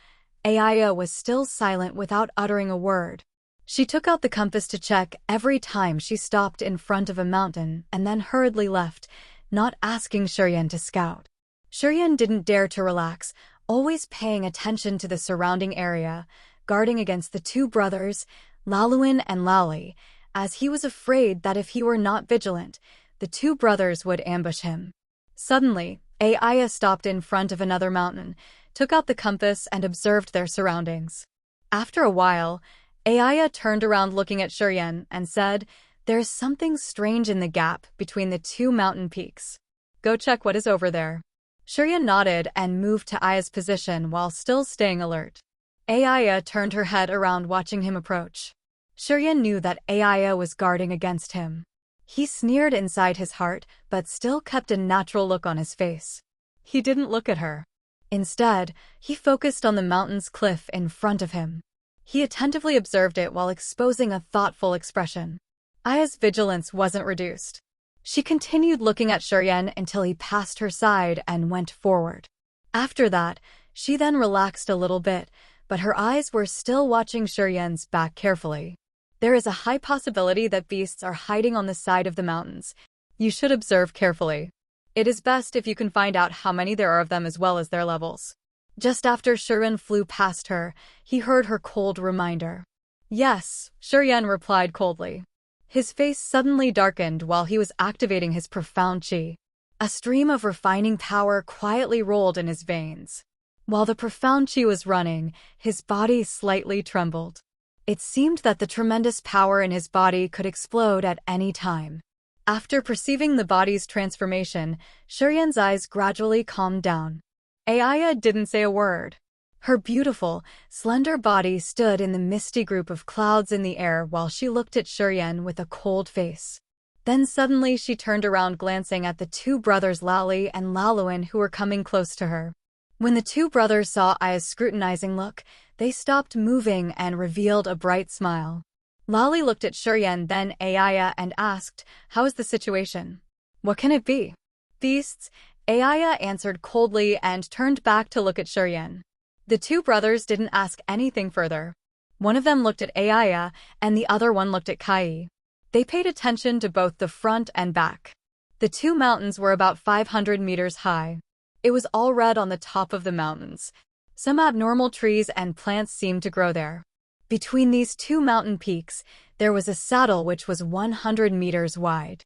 Aya was still silent without uttering a word. She took out the compass to check every time she stopped in front of a mountain and then hurriedly left, not asking Shuryen to scout. Shuryen didn't dare to relax, always paying attention to the surrounding area, guarding against the two brothers, Laluin and Lali, as he was afraid that if he were not vigilant, the two brothers would ambush him. Suddenly, Aya stopped in front of another mountain, took out the compass and observed their surroundings. After a while, Aya turned around looking at Shuryen and said, "There's something strange in the gap between the two mountain peaks. Go check what is over there." Shuryen nodded and moved to Aya's position while still staying alert. Aya turned her head around watching him approach. Shuryen knew that Aya was guarding against him. He sneered inside his heart, but still kept a natural look on his face. He didn't look at her. Instead, he focused on the mountain's cliff in front of him. He attentively observed it while exposing a thoughtful expression. Aya's vigilance wasn't reduced. She continued looking at Shuryen until he passed her side and went forward. After that, she then relaxed a little bit, but her eyes were still watching Shuryen's back carefully. There is a high possibility that beasts are hiding on the side of the mountains. You should observe carefully. It is best if you can find out how many there are of them as well as their levels. Just after Shuryen flew past her, he heard her cold reminder. "Yes," Shuryen replied coldly. His face suddenly darkened while he was activating his profound chi. A stream of refining power quietly rolled in his veins. While the profound chi was running, his body slightly trembled. It seemed that the tremendous power in his body could explode at any time. After perceiving the body's transformation, Shuryen's eyes gradually calmed down. Aya didn't say a word. Her beautiful, slender body stood in the misty group of clouds in the air while she looked at Shuryen with a cold face. Then suddenly she turned around glancing at the two brothers Lali and Laluin who were coming close to her. When the two brothers saw Aya's scrutinizing look, they stopped moving and revealed a bright smile. Lali looked at Shuryen then Aya and asked, "How is the situation? What can it be?" "Beasts," Aya answered coldly and turned back to look at Shuryen. The two brothers didn't ask anything further. One of them looked at Aya and the other one looked at Kai. They paid attention to both the front and back. The two mountains were about 500 meters high. It was all red on the top of the mountains. Some abnormal trees and plants seemed to grow there. Between these two mountain peaks, there was a saddle which was 100 meters wide.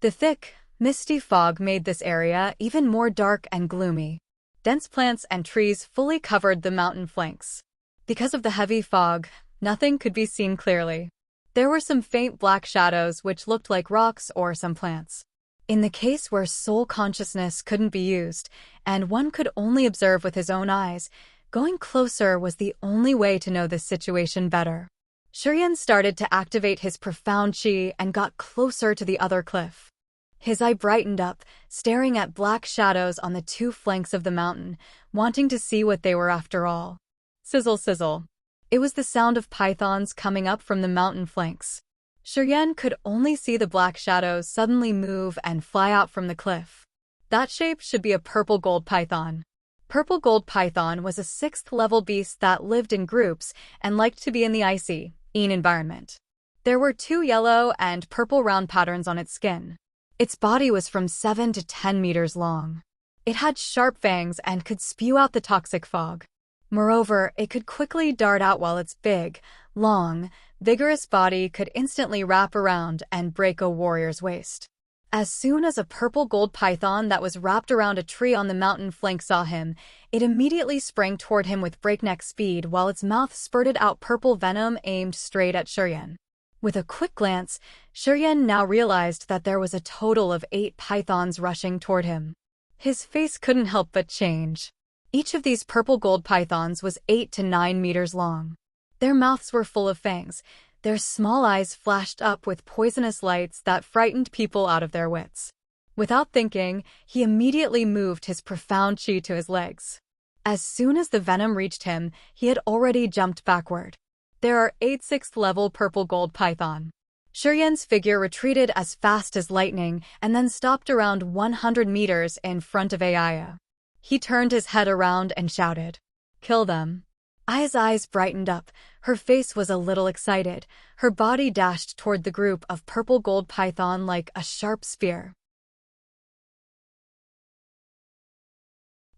The thick, misty fog made this area even more dark and gloomy. Dense plants and trees fully covered the mountain flanks. Because of the heavy fog, nothing could be seen clearly. There were some faint black shadows which looked like rocks or some plants. In the case where soul consciousness couldn't be used, and one could only observe with his own eyes, going closer was the only way to know this situation better. Shuryen started to activate his profound chi and got closer to the other cliff. His eye brightened up, staring at black shadows on the two flanks of the mountain, wanting to see what they were after all. Sizzle sizzle. It was the sound of pythons coming up from the mountain flanks. Shuryen could only see the black shadows suddenly move and fly out from the cliff. That shape should be a purple gold python. Purple gold python was a 6th-level beast that lived in groups and liked to be in the icy, environment. There were 2 yellow and purple round patterns on its skin. Its body was from 7 to 10 meters long. It had sharp fangs and could spew out the toxic fog. Moreover, it could quickly dart out while its big, long, vigorous body could instantly wrap around and break a warrior's waist. As soon as a purple gold python that was wrapped around a tree on the mountain flank saw him, it immediately sprang toward him with breakneck speed while its mouth spurted out purple venom aimed straight at Shuryen. With a quick glance, Shuryen now realized that there was a total of 8 pythons rushing toward him. His face couldn't help but change. Each of these purple gold pythons was 8 to 9 meters long. Their mouths were full of fangs. Their small eyes flashed up with poisonous lights that frightened people out of their wits. Without thinking, he immediately moved his profound chi to his legs. As soon as the venom reached him, he had already jumped backward. There are 8 6th-level purple gold python. Shurian's figure retreated as fast as lightning and then stopped around 100 meters in front of Aya. He turned his head around and shouted, "Kill them." Aya's eyes brightened up. Her face was a little excited. Her body dashed toward the group of purple gold python like a sharp spear.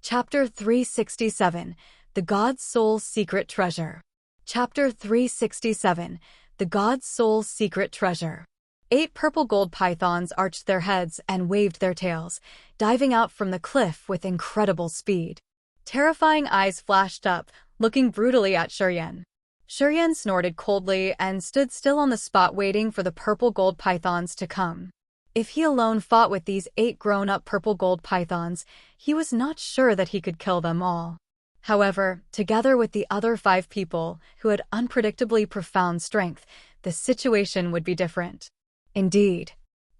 Chapter 367, The God's Soul's Secret Treasure. Chapter 367, The God's Soul's Secret Treasure. 8 purple gold pythons arched their heads and waved their tails, diving out from the cliff with incredible speed. Terrifying eyes flashed up, looking brutally at Shurian. Shurian snorted coldly and stood still on the spot waiting for the purple gold pythons to come. If he alone fought with these 8 grown-up purple gold pythons, he was not sure that he could kill them all. However, together with the other 5 people who had unpredictably profound strength, the situation would be different. Indeed,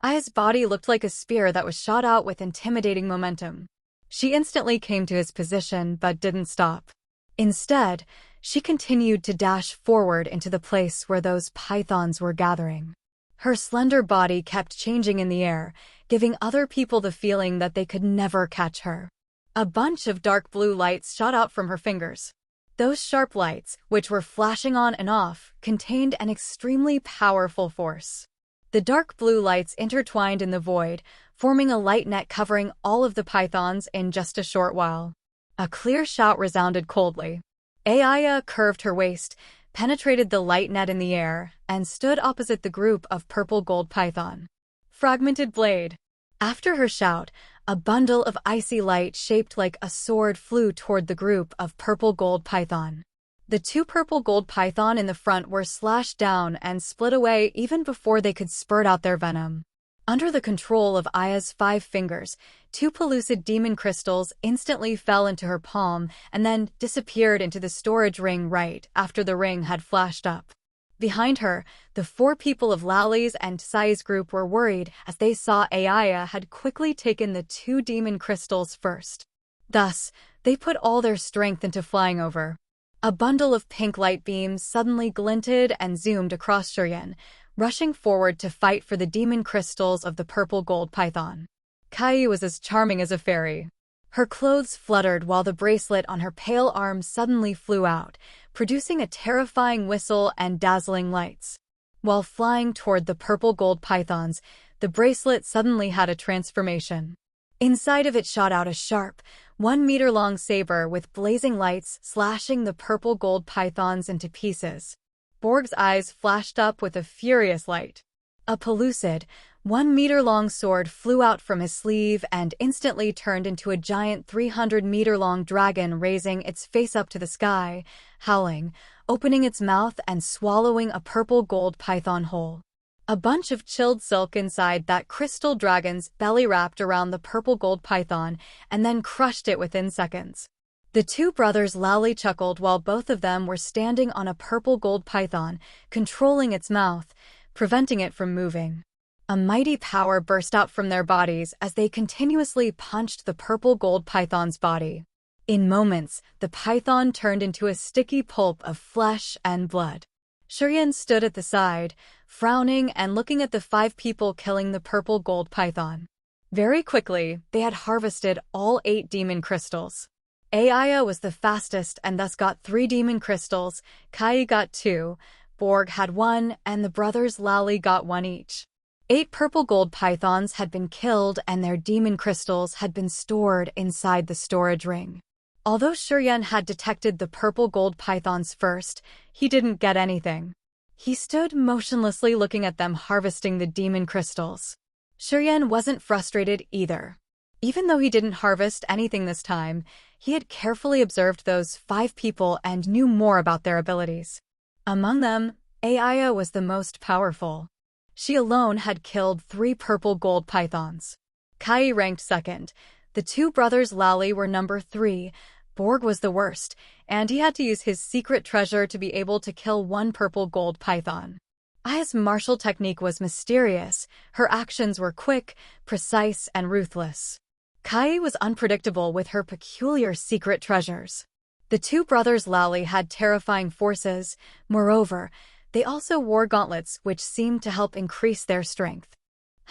Aya's body looked like a spear that was shot out with intimidating momentum. She instantly came to his position but didn't stop. Instead, she continued to dash forward into the place where those pythons were gathering. Her slender body kept changing in the air, giving other people the feeling that they could never catch her. A bunch of dark blue lights shot out from her fingers. Those sharp lights, which were flashing on and off, contained an extremely powerful force. The dark blue lights intertwined in the void, forming a light net covering all of the pythons in just a short while. A clear shout resounded coldly. Aya curved her waist, penetrated the light net in the air, and stood opposite the group of purple gold python. Fragmented blade. After her shout, a bundle of icy light shaped like a sword flew toward the group of purple gold python. The 2 purple gold python in the front were slashed down and split away even before they could spurt out their venom. Under the control of Aya's 5 fingers, 2 pellucid demon crystals instantly fell into her palm and then disappeared into the storage ring right after the ring had flashed up. Behind her, the 4 people of Lali's and Sai's group were worried as they saw Aya had quickly taken the 2 demon crystals first. Thus, they put all their strength into flying over. A bundle of pink light beams suddenly glinted and zoomed across Shurian, rushing forward to fight for the demon crystals of the purple gold python. Kai was as charming as a fairy. Her clothes fluttered while the bracelet on her pale arm suddenly flew out, producing a terrifying whistle and dazzling lights. While flying toward the purple gold pythons, the bracelet suddenly had a transformation. Inside of it shot out a sharp, 1-meter-long saber with blazing lights slashing the purple gold pythons into pieces. Borg's eyes flashed up with a furious light. A pellucid, 1-meter-long sword flew out from his sleeve and instantly turned into a giant 300-meter-long dragon, raising its face up to the sky, howling, opening its mouth and swallowing a purple gold python whole. A bunch of chilled silk inside that crystal dragon's belly wrapped around the purple gold python and then crushed it within seconds. The 2 brothers loudly chuckled while both of them were standing on a purple gold python, controlling its mouth, preventing it from moving. A mighty power burst out from their bodies as they continuously punched the purple gold python's body. In moments, the python turned into a sticky pulp of flesh and blood. Shurian stood at the side, frowning and looking at the 5 people killing the purple gold python. Very quickly, they had harvested all 8 demon crystals. Aya was the fastest and thus got 3 demon crystals, Kai got 2, Borg had 1, and the brothers Lali got 1 each. 8 purple gold pythons had been killed and their demon crystals had been stored inside the storage ring. Although Shurian had detected the purple gold pythons first, he didn't get anything. He stood motionlessly looking at them harvesting the demon crystals. Shurian wasn't frustrated either. Even though he didn't harvest anything this time, he had carefully observed those 5 people and knew more about their abilities. Among them, Aya was the most powerful. She alone had killed 3 purple gold pythons. Kai ranked second. The 2 brothers Lali were number 3. Borg was the worst, and he had to use his secret treasure to be able to kill 1 purple gold python. Aya's martial technique was mysterious. Her actions were quick, precise, and ruthless. Kai was unpredictable with her peculiar secret treasures. The two brothers Lally had terrifying forces. Moreover, they also wore gauntlets which seemed to help increase their strength.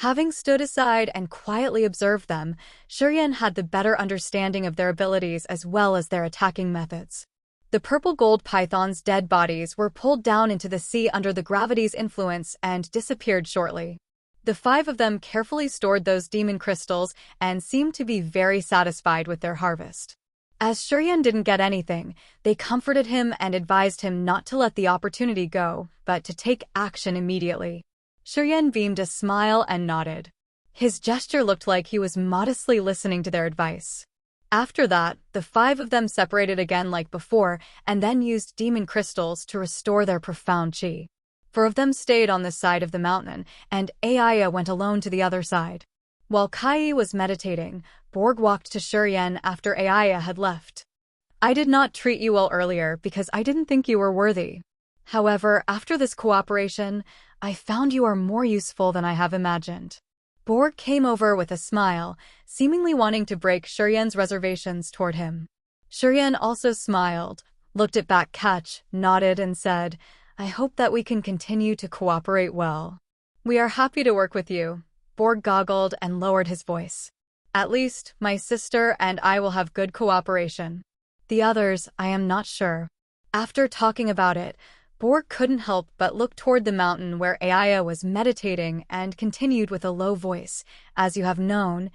Having stood aside and quietly observed them, Shurien had the better understanding of their abilities as well as their attacking methods. The purple gold python's dead bodies were pulled down into the sea under the gravity's influence and disappeared shortly. The five of them carefully stored those demon crystals and seemed to be very satisfied with their harvest. As Shurien didn't get anything, they comforted him and advised him not to let the opportunity go, but to take action immediately. Shurien beamed a smile and nodded. His gesture looked like he was modestly listening to their advice. After that, the five of them separated again like before and then used demon crystals to restore their profound chi. Four of them stayed on this side of the mountain, and Aya went alone to the other side. While Kai was meditating, Borg walked to Shurien after Aya had left. I did not treat you well earlier because I didn't think you were worthy. However, after this cooperation, I found you are more useful than I have imagined. Borg came over with a smile, seemingly wanting to break Shurien's reservations toward him. Shurien also smiled, looked at Back Catch, nodded and said, I hope that we can continue to cooperate well. We are happy to work with you. Borg goggled and lowered his voice. At least, my sister and I will have good cooperation. The others, I am not sure. After talking about it, Borg couldn't help but look toward the mountain where Aya was meditating and continued with a low voice. As you have known,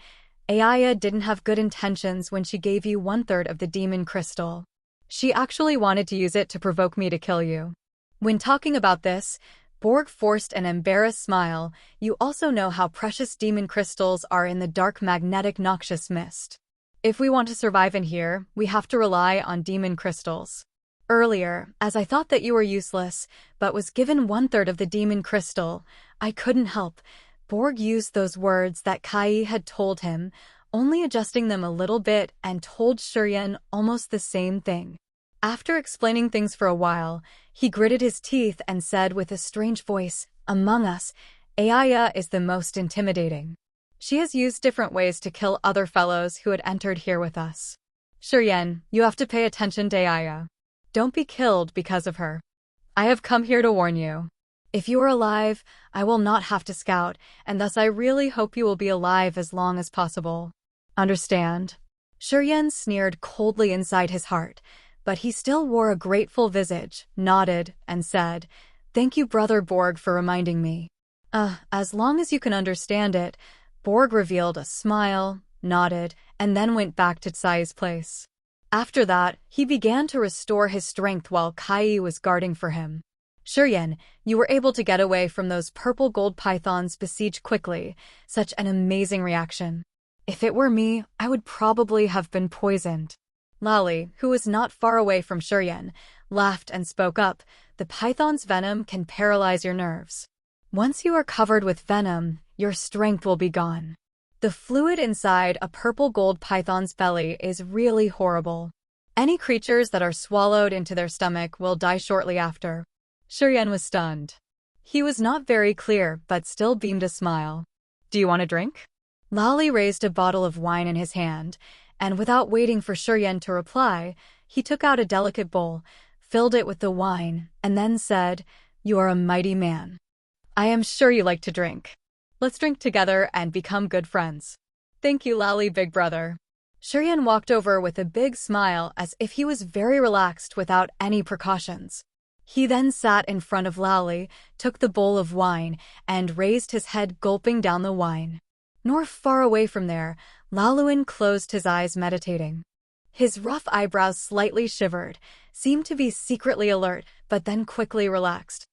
Aya didn't have good intentions when she gave you 1/3 of the demon crystal. She actually wanted to use it to provoke me to kill you. When talking about this, Borg forced an embarrassed smile. You also know how precious demon crystals are in the dark magnetic noxious mist. If we want to survive in here, we have to rely on demon crystals. Earlier, as I thought that you were useless, but was given 1/3 of the demon crystal, I couldn't help. Borg used those words that Kai had told him, only adjusting them a little bit, and told Shurien almost the same thing. After explaining things for a while, he gritted his teeth and said with a strange voice, Among us, Aya is the most intimidating. She has used different ways to kill other fellows who had entered here with us. Shurien, you have to pay attention to Aya. Don't be killed because of her. I have come here to warn you. If you are alive, I will not have to scout, and thus I really hope you will be alive as long as possible. Understand? Shurien sneered coldly inside his heart, but he still wore a grateful visage, nodded, and said, Thank you, Brother Borg, for reminding me. As long as you can understand it. Borg revealed a smile, nodded, and then went back to Tsai's place. After that, he began to restore his strength while Kai was guarding for him. Shurien, you were able to get away from those purple gold pythons besieged quickly. Such an amazing reaction. If it were me, I would probably have been poisoned. Lally, who was not far away from Shurien, laughed and spoke up, The python's venom can paralyze your nerves. Once you are covered with venom, your strength will be gone. The fluid inside a purple gold python's belly is really horrible. Any creatures that are swallowed into their stomach will die shortly after. Shurien was stunned. He was not very clear, but still beamed a smile. Do you want a drink? Lally raised a bottle of wine in his hand, and without waiting for Shurien to reply, he took out a delicate bowl, filled it with the wine, and then said, You are a mighty man. I am sure you like to drink. Let's drink together and become good friends. Thank you, Lally, big brother. Shurien walked over with a big smile as if he was very relaxed without any precautions. He then sat in front of Lally, took the bowl of wine, and raised his head gulping down the wine. Nor far away from there, Laluin closed his eyes meditating. His rough eyebrows slightly shivered, seemed to be secretly alert, but then quickly relaxed.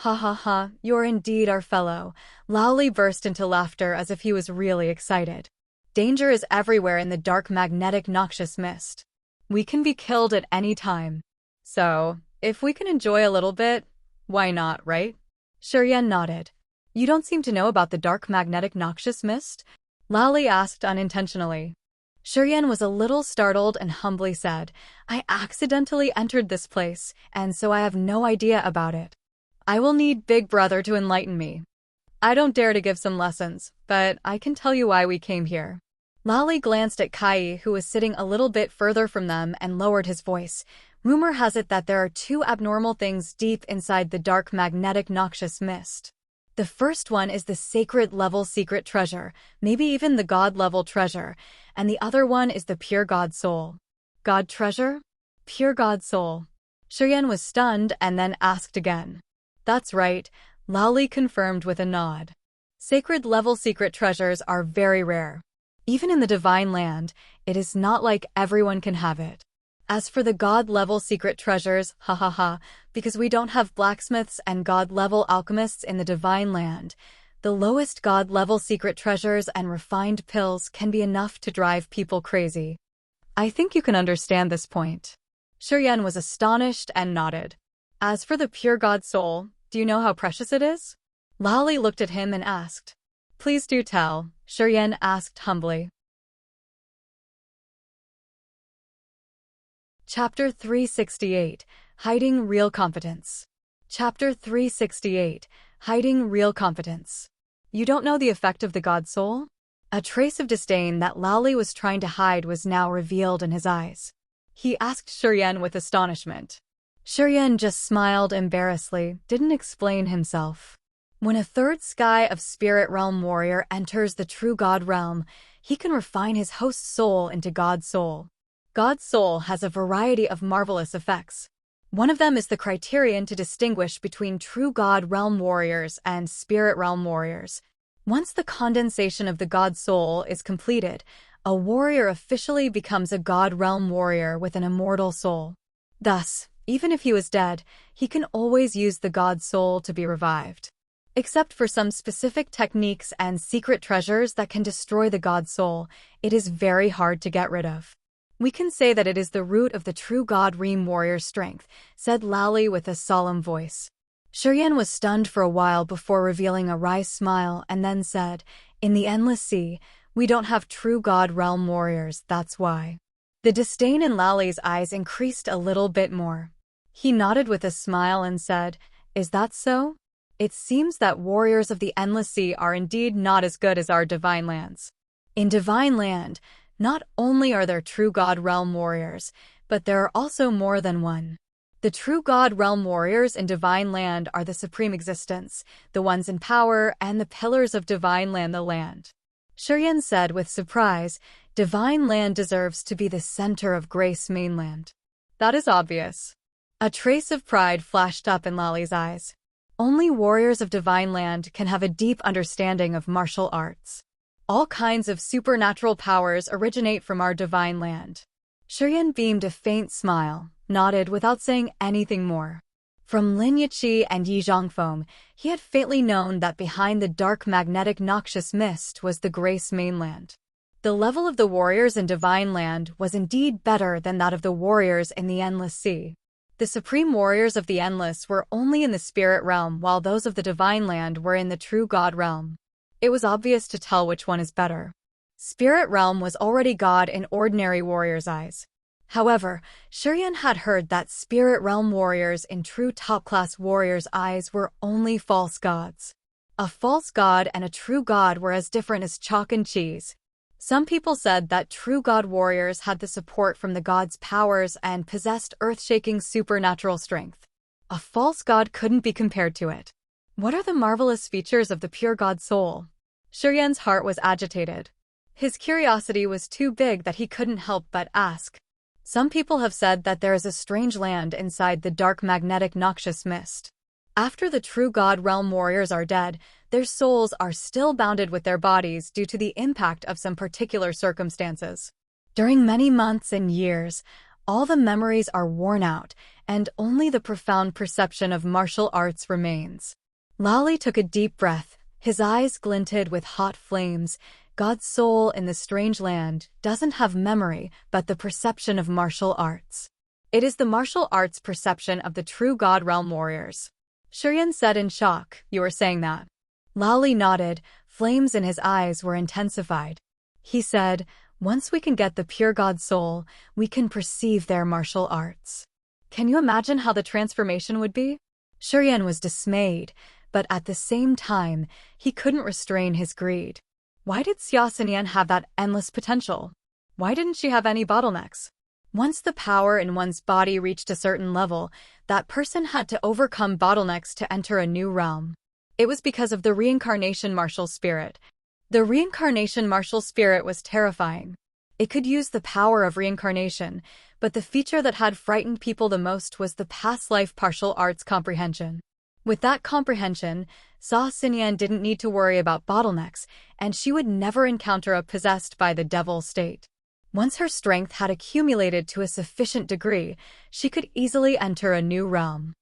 Ha ha ha, you're indeed our fellow. Lally burst into laughter as if he was really excited. Danger is everywhere in the dark magnetic noxious mist. We can be killed at any time. So, if we can enjoy a little bit, why not, right? Shurien nodded. You don't seem to know about the dark magnetic noxious mist? Lally asked unintentionally. Shurien was a little startled and humbly said, I accidentally entered this place, and so I have no idea about it. I will need Big Brother to enlighten me. I don't dare to give some lessons, but I can tell you why we came here. Lally glanced at Kai, who was sitting a little bit further from them, and lowered his voice. Rumor has it that there are two abnormal things deep inside the dark magnetic noxious mist. The first one is the sacred level secret treasure, maybe even the god level treasure, and the other one is the pure god soul. God treasure? Pure god soul. Shiryan was stunned and then asked again. That's right, Lally confirmed with a nod. Sacred level secret treasures are very rare. Even in the divine land, it is not like everyone can have it. As for the god-level secret treasures, because we don't have blacksmiths and god-level alchemists in the divine land, the lowest god-level secret treasures and refined pills can be enough to drive people crazy. I think you can understand this point. Shiryan was astonished and nodded. As for the pure god soul, do you know how precious it is? Lally looked at him and asked. Please do tell, Shiryan asked humbly. Chapter 368, Hiding Real Competence. Chapter 368, Hiding Real Competence. You don't know the effect of the god soul? A trace of disdain that Lally was trying to hide was now revealed in his eyes. He asked Shiryan with astonishment. Shiryan just smiled embarrassedly, didn't explain himself. When a third sky of spirit realm warrior enters the true god realm, he can refine his host's soul into god soul. God soul has a variety of marvelous effects. One of them is the criterion to distinguish between true god realm warriors and spirit realm warriors. Once the condensation of the god soul is completed, a warrior officially becomes a god realm warrior with an immortal soul. Thus, even if he was dead, he can always use the god soul to be revived. Except for some specific techniques and secret treasures that can destroy the god soul, it is very hard to get rid of. We can say that it is the root of the true god realm warrior strength, said Lally with a solemn voice. Shiryan was stunned for a while before revealing a wry smile and then said, In the endless sea, we don't have true god realm warriors, that's why. The disdain in Lally's eyes increased a little bit more. He nodded with a smile and said, Is that so? It seems that warriors of the endless sea are indeed not as good as our divine lands. In divine land, not only are there true god realm warriors, but there are also more than one. The true god realm warriors in divine land are the supreme existence, the ones in power, and the pillars of divine land, the land. Shiryan said with surprise, divine land deserves to be the center of Grace mainland. That is obvious. A trace of pride flashed up in Lally's eyes. Only warriors of divine land can have a deep understanding of martial arts. All kinds of supernatural powers originate from our divine land. Shiryan beamed a faint smile, nodded without saying anything more. From Lin Yiqi and Yi Zhongfeng, he had faintly known that behind the dark magnetic noxious mist was the Grace mainland. The level of the warriors in divine land was indeed better than that of the warriors in the endless sea. The supreme warriors of the endless were only in the spirit realm, while those of the divine land were in the true god realm. It was obvious to tell which one is better. Spirit realm was already god in ordinary warriors' eyes. However, Shiryan had heard that spirit realm warriors in true top-class warriors' eyes were only false gods. A false god and a true god were as different as chalk and cheese. Some people said that true god warriors had the support from the god's powers and possessed earth-shaking supernatural strength. A false god couldn't be compared to it. What are the marvelous features of the pure god soul? Shiryan's heart was agitated. His curiosity was too big that he couldn't help but ask. Some people have said that there is a strange land inside the dark magnetic noxious mist. After the true god realm warriors are dead, their souls are still bounded with their bodies due to the impact of some particular circumstances. During many months and years, all the memories are worn out, and only the profound perception of martial arts remains. Lally took a deep breath. His eyes glinted with hot flames. God's soul in the strange land doesn't have memory, but the perception of martial arts. It is the martial arts perception of the true god realm warriors. Shiryan said in shock, You were saying that? Lally nodded. Flames in his eyes were intensified. He said, Once we can get the pure god soul, we can perceive their martial arts. Can you imagine how the transformation would be? Shiryan was dismayed, but at the same time, he couldn't restrain his greed. Why did Xia Xinyan have that endless potential? Why didn't she have any bottlenecks? Once the power in one's body reached a certain level, that person had to overcome bottlenecks to enter a new realm. It was because of the reincarnation martial spirit. The reincarnation martial spirit was terrifying. It could use the power of reincarnation, but the feature that had frightened people the most was the past life martial arts comprehension. With that comprehension, Xia Xinyan didn't need to worry about bottlenecks, and she would never encounter a possessed by the devil state. Once her strength had accumulated to a sufficient degree, she could easily enter a new realm.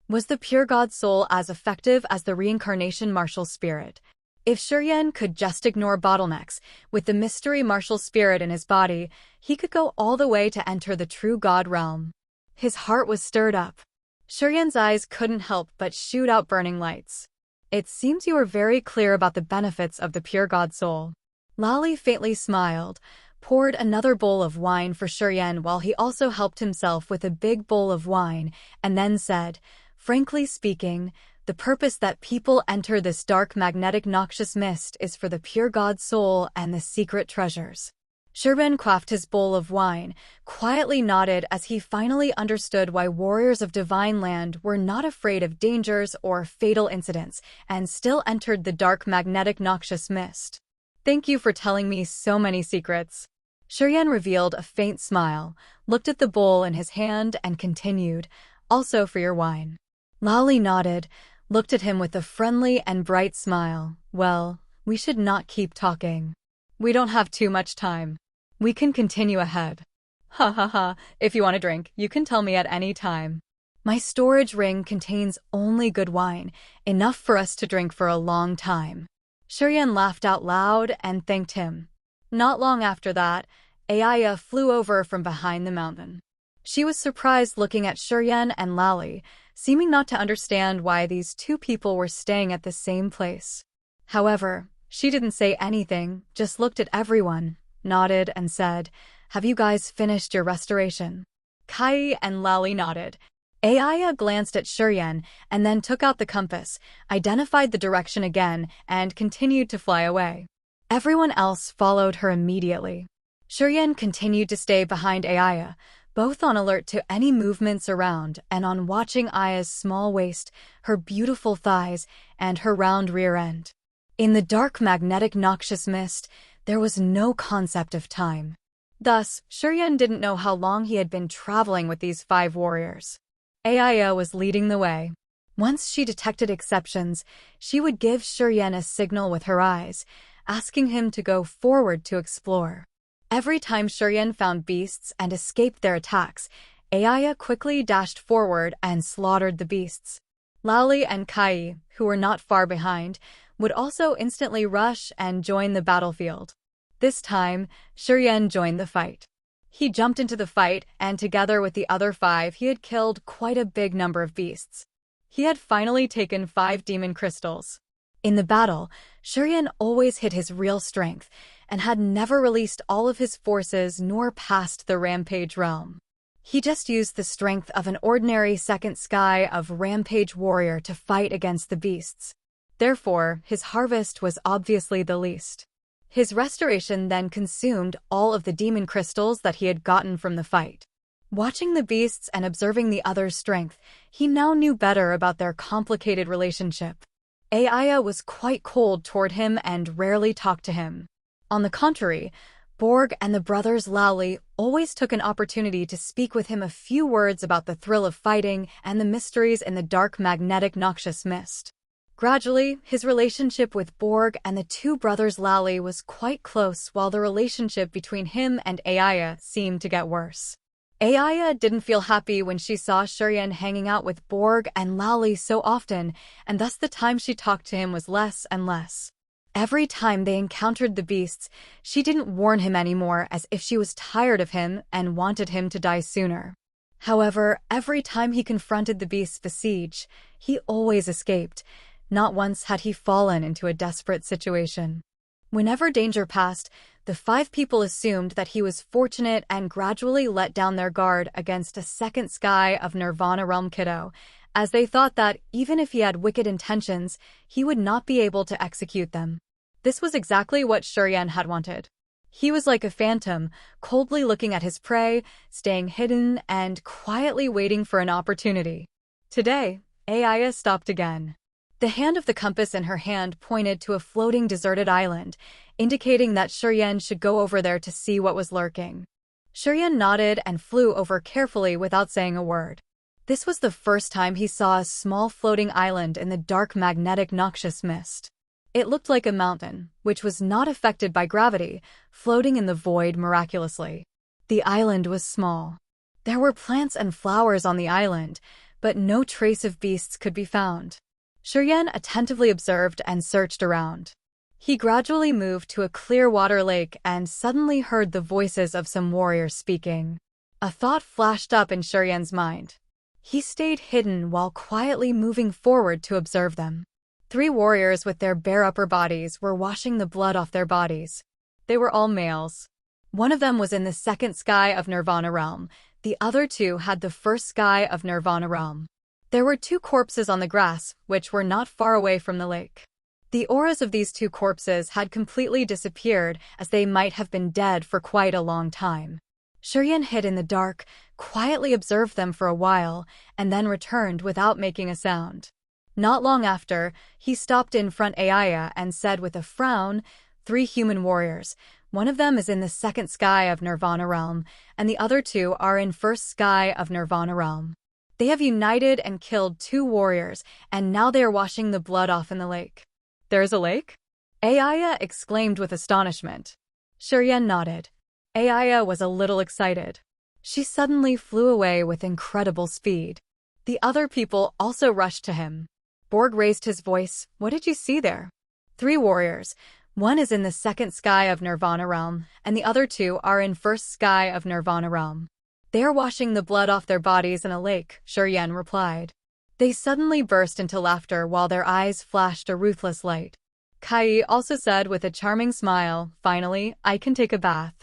Was the pure God soul as effective as the reincarnation martial spirit? If Shuryen could just ignore bottlenecks, with the mystery martial spirit in his body, he could go all the way to enter the true God realm. His heart was stirred up. Shuryen's eyes couldn't help but shoot out burning lights. It seems you are very clear about the benefits of the pure God soul. Lali faintly smiled, poured another bowl of wine for Shuryen while he also helped himself with a big bowl of wine, and then said, "Frankly speaking, the purpose that people enter this dark magnetic noxious mist is for the pure God soul and the secret treasures." Shuryen quaffed his bowl of wine, quietly nodded as he finally understood why warriors of divine land were not afraid of dangers or fatal incidents, and still entered the dark magnetic noxious mist. "Thank you for telling me so many secrets." Shuryen revealed a faint smile, looked at the bowl in his hand and continued, "Also for your wine." Lali nodded, looked at him with a friendly and bright smile. "Well, we should not keep talking. We don't have too much time. We can continue ahead." "Ha ha ha, if you want a drink, you can tell me at any time. My storage ring contains only good wine, enough for us to drink for a long time." Shuryen laughed out loud and thanked him. Not long after that, Ayaya flew over from behind the mountain. She was surprised looking at Shuryen and Lali, seeming not to understand why these two people were staying at the same place. However, she didn't say anything, just looked at everyone, nodded and said, "Have you guys finished your restoration?" Kai and Lali nodded. Ayaya glanced at Shuryen and then took out the compass, identified the direction again, and continued to fly away. Everyone else followed her immediately. Shuryen continued to stay behind Ayaya, both on alert to any movements around and on watching Aya's small waist, her beautiful thighs, and her round rear end. In the dark magnetic noxious mist, there was no concept of time. Thus, Shuryen didn't know how long he had been traveling with these 5 warriors. Ayaya was leading the way. Once she detected exceptions, she would give Shuryen a signal with her eyes, asking him to go forward to explore. Every time Shuryen found beasts and escaped their attacks, Ayaya quickly dashed forward and slaughtered the beasts. Lali and Kai, who were not far behind, would also instantly rush and join the battlefield. This time, Shuryen joined the fight. He jumped into the fight, and together with the other 5, he had killed quite a big number of beasts. He had finally taken 5 demon crystals. In the battle, Shuryen always hid his real strength, and had never released all of his forces nor passed the Rampage realm. He just used the strength of an ordinary second sky of Rampage warrior to fight against the beasts. Therefore, his harvest was obviously the least. His restoration then consumed all of the demon crystals that he had gotten from the fight. Watching the beasts and observing the others' strength, he now knew better about their complicated relationship. Ayaya was quite cold toward him and rarely talked to him. On the contrary, Borg and the brothers Lali always took an opportunity to speak with him a few words about the thrill of fighting and the mysteries in the dark magnetic noxious mist. Gradually, his relationship with Borg and the 2 brothers Lali was quite close, while the relationship between him and Ayaya seemed to get worse. Ayaya didn't feel happy when she saw Shuryen hanging out with Borg and Lali so often, and thus the time she talked to him was less and less. Every time they encountered the beasts, she didn't warn him anymore, as if she was tired of him and wanted him to die sooner. However, every time he confronted the beast's besiege, he always escaped. Not once had he fallen into a desperate situation. Whenever danger passed, the 5 people assumed that he was fortunate and gradually let down their guard against a second sky of Nirvana realm kiddo, as they thought that, even if he had wicked intentions, he would not be able to execute them. This was exactly what Shurien had wanted. He was like a phantom, coldly looking at his prey, staying hidden, and quietly waiting for an opportunity. Today, Aya stopped again. The hand of the compass in her hand pointed to a floating deserted island, indicating that Shurien should go over there to see what was lurking. Shurien nodded and flew over carefully without saying a word. This was the first time he saw a small floating island in the dark magnetic noxious mist. It looked like a mountain, which was not affected by gravity, floating in the void miraculously. The island was small. There were plants and flowers on the island, but no trace of beasts could be found. Shurien attentively observed and searched around. He gradually moved to a clear water lake and suddenly heard the voices of some warriors speaking. A thought flashed up in Shurien's mind. He stayed hidden while quietly moving forward to observe them. 3 warriors with their bare upper bodies were washing the blood off their bodies. They were all males. One of them was in the second sky of Nirvana realm. The other 2 had the first sky of Nirvana realm. There were 2 corpses on the grass, which were not far away from the lake. The auras of these 2 corpses had completely disappeared, as they might have been dead for quite a long time. Shurien hid in the dark, quietly observed them for a while, and then returned without making a sound. Not long after, he stopped in front of Aya and said with a frown, 3 human warriors. One of them is in the second sky of Nirvana realm, and the other 2 are in first sky of Nirvana realm. They have united and killed 2 warriors, and now they are washing the blood off in the lake. There is a lake? Aya exclaimed with astonishment. Shurien nodded. Aya was a little excited. She suddenly flew away with incredible speed. The other people also rushed to him. Borg raised his voice. What did you see there? 3 warriors. One is in the second sky of Nirvana realm, and the other 2 are in first sky of Nirvana realm. They are washing the blood off their bodies in a lake, Shurien replied. They suddenly burst into laughter while their eyes flashed a ruthless light. Kai also said with a charming smile, finally, I can take a bath.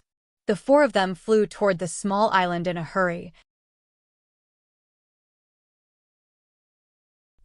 The 4 of them flew toward the small island in a hurry.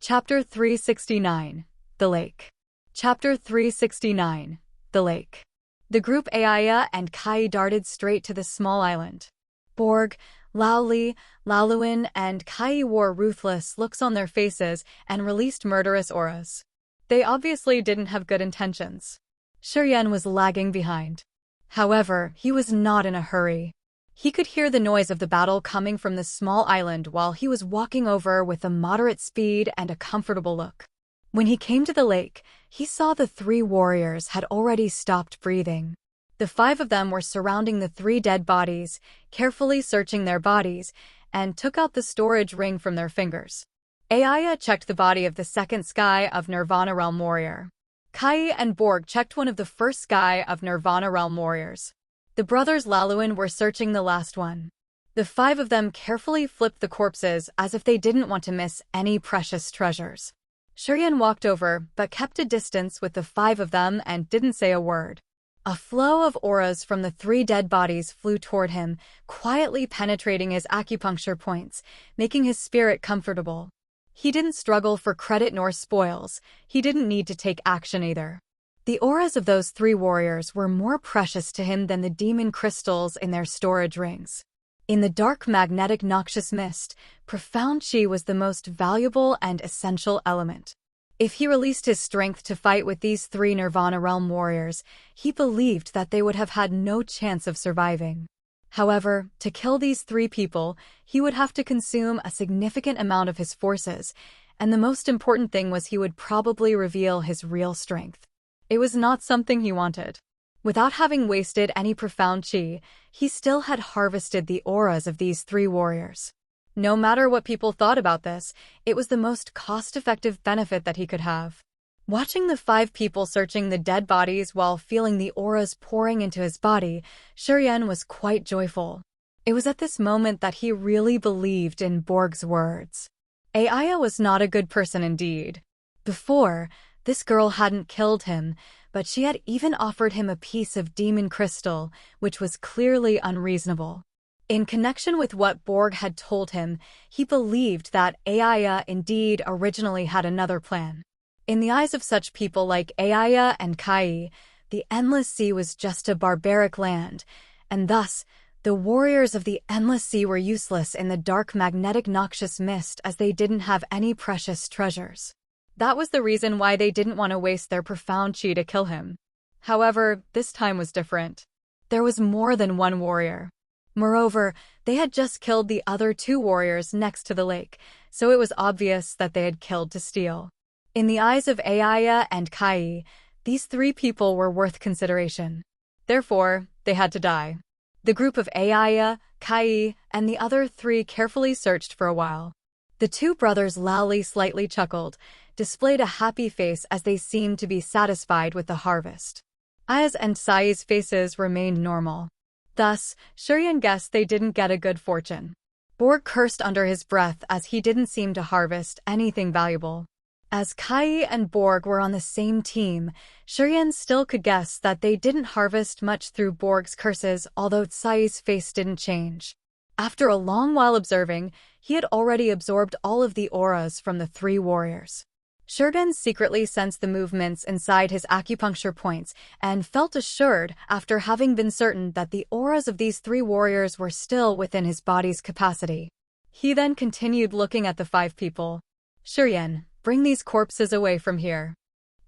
Chapter 369. The Lake. Chapter 369. The Lake. The group Aya and Kai darted straight to the small island. Borg, Laoli, Laluin, and Kai wore ruthless looks on their faces and released murderous auras. They obviously didn't have good intentions. Shurien was lagging behind. However, he was not in a hurry. He could hear the noise of the battle coming from the small island while he was walking over with a moderate speed and a comfortable look. When he came to the lake, he saw the 3 warriors had already stopped breathing. The 5 of them were surrounding the 3 dead bodies, carefully searching their bodies, and took out the storage ring from their fingers. Aya checked the body of the second sky of Nirvana realm warrior. Kai and Borg checked one of the first sky of Nirvana realm warriors. The brothers Laluin were searching the last one. The 5 of them carefully flipped the corpses as if they didn't want to miss any precious treasures. Shurien walked over, but kept a distance with the 5 of them and didn't say a word. A flow of auras from the 3 dead bodies flew toward him, quietly penetrating his acupuncture points, making his spirit comfortable. He didn't struggle for credit nor spoils. He didn't need to take action either. The auras of those 3 warriors were more precious to him than the demon crystals in their storage rings. In the dark magnetic noxious mist, profound chi was the most valuable and essential element. If he released his strength to fight with these 3 Nirvana realm warriors, he believed that they would have had no chance of surviving. However, to kill these 3 people, he would have to consume a significant amount of his forces, and the most important thing was he would probably reveal his real strength. It was not something he wanted. Without having wasted any profound chi, he still had harvested the auras of these 3 warriors. No matter what people thought about this, it was the most cost-effective benefit that he could have. Watching the 5 people searching the dead bodies while feeling the auras pouring into his body, Shurien was quite joyful. It was at this moment that he really believed in Borg's words. Aya was not a good person indeed. Before, this girl hadn't killed him, but she had even offered him a piece of demon crystal, which was clearly unreasonable. In connection with what Borg had told him, he believed that Aya indeed originally had another plan. In the eyes of such people like Aya and Kai, the Endless Sea was just a barbaric land, and thus, the warriors of the Endless Sea were useless in the dark magnetic noxious mist as they didn't have any precious treasures. That was the reason why they didn't want to waste their profound chi to kill him. However, this time was different. There was more than one warrior. Moreover, they had just killed the other two warriors next to the lake, so it was obvious that they had killed to steal. In the eyes of Aya and Kai, these three people were worth consideration. Therefore, they had to die. The group of Aya, Kai, and the other three carefully searched for a while. The two brothers loudly slightly chuckled, displayed a happy face as they seemed to be satisfied with the harvest. Aya's and Sai's faces remained normal. Thus, Shurian guessed they didn't get a good fortune. Borg cursed under his breath as he didn't seem to harvest anything valuable. As Kai and Borg were on the same team, Shurian still could guess that they didn't harvest much through Borg's curses, although Sai's face didn't change. After a long while observing, he had already absorbed all of the auras from the three warriors. Shurian secretly sensed the movements inside his acupuncture points and felt assured after having been certain that the auras of these three warriors were still within his body's capacity. He then continued looking at the five people. Shurian, bring these corpses away from here.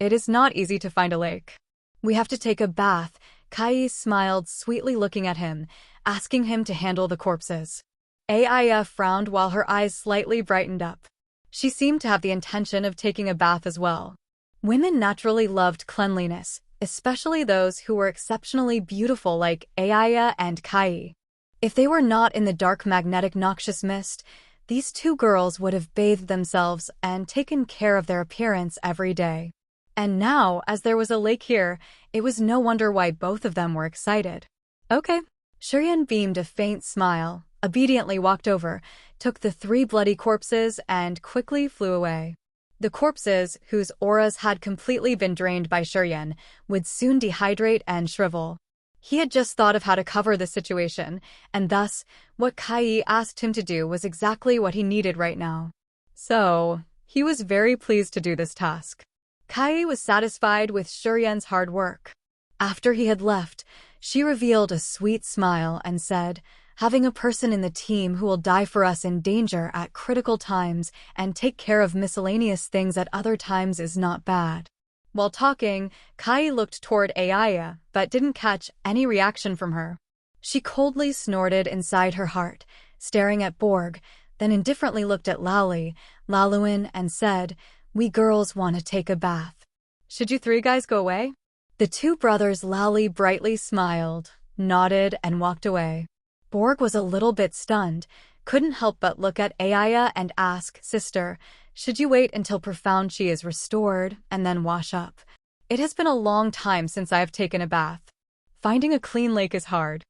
It is not easy to find a lake. We have to take a bath. Kai smiled sweetly looking at him, asking him to handle the corpses. Aya frowned while her eyes slightly brightened up. She seemed to have the intention of taking a bath as well. Women naturally loved cleanliness, especially those who were exceptionally beautiful like Aya and Kai. If they were not in the dark magnetic noxious mist, these two girls would have bathed themselves and taken care of their appearance every day. And now, as there was a lake here, it was no wonder why both of them were excited. Okay. Shurian beamed a faint smile, obediently walked over, took the three bloody corpses, and quickly flew away. The corpses, whose auras had completely been drained by Shurian, would soon dehydrate and shrivel. He had just thought of how to cover the situation, and thus, what Kai asked him to do was exactly what he needed right now. So, he was very pleased to do this task. Kai was satisfied with Shurian's hard work. After he had left, she revealed a sweet smile and said, "Having a person in the team who will die for us in danger at critical times and take care of miscellaneous things at other times is not bad." While talking, Kai looked toward Aya, but didn't catch any reaction from her. She coldly snorted inside her heart, staring at Borg, then indifferently looked at Laluin, and said, "We girls want to take a bath. Should you three guys go away?" The two brothers brightly smiled, nodded, and walked away. Borg was a little bit stunned, couldn't help but look at Aya and ask, "Sister, should you wait until profound chi is restored and then wash up? It has been a long time since I have taken a bath. Finding a clean lake is hard.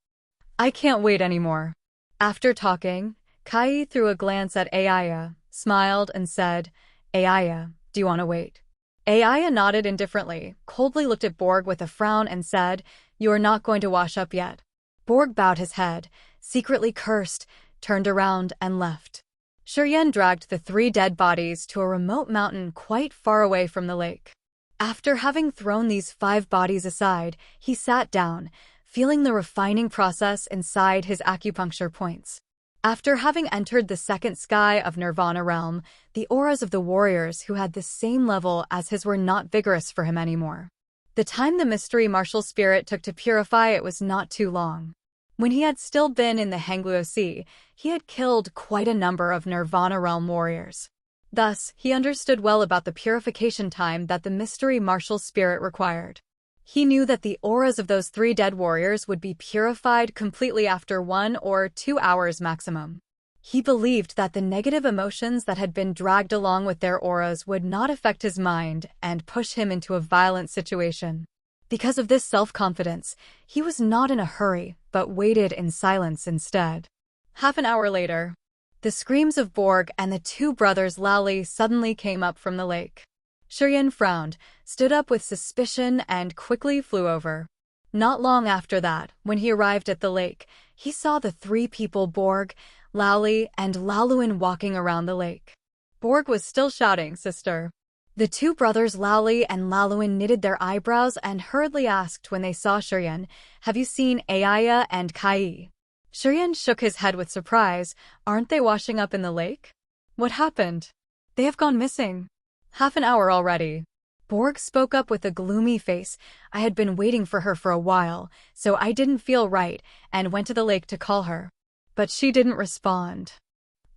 I can't wait anymore." After talking, Kai threw a glance at Aya, smiled, and said, "Aya, do you want to wait?" Aya nodded indifferently, coldly looked at Borg with a frown and said, "You are not going to wash up yet." Borg bowed his head, secretly cursed, turned around, and left. Shurian dragged the three dead bodies to a remote mountain quite far away from the lake. After having thrown these 5 bodies aside, he sat down, feeling the refining process inside his acupuncture points. After having entered the second sky of Nirvana realm, the auras of the warriors who had the same level as his were not vigorous for him anymore. The time the mystery martial spirit took to purify it was not too long. When he had still been in the Hangluo Sea, he had killed quite a number of Nirvana realm warriors. Thus, he understood well about the purification time that the mystery martial spirit required. He knew that the auras of those 3 dead warriors would be purified completely after 1 or 2 hours maximum. He believed that the negative emotions that had been dragged along with their auras would not affect his mind and push him into a violent situation. Because of this self-confidence, he was not in a hurry, but waited in silence instead. Half an hour later, the screams of Borg and the 2 brothers Lally suddenly came up from the lake. Shurian frowned, stood up with suspicion, and quickly flew over. Not long after that, when he arrived at the lake, he saw the 3 people Borg, Lally, and Laluin walking around the lake. Borg was still shouting, "Sister, The two brothers Laoli and Laluin knitted their eyebrows and hurriedly asked when they saw Shuryen, "Have you seen Aya and Kai?" Shuryen shook his head with surprise. "Aren't they washing up in the lake? What happened? They have gone missing. Half an hour already." Borg spoke up with a gloomy face. "I had been waiting for her for a while, so I didn't feel right and went to the lake to call her. But she didn't respond.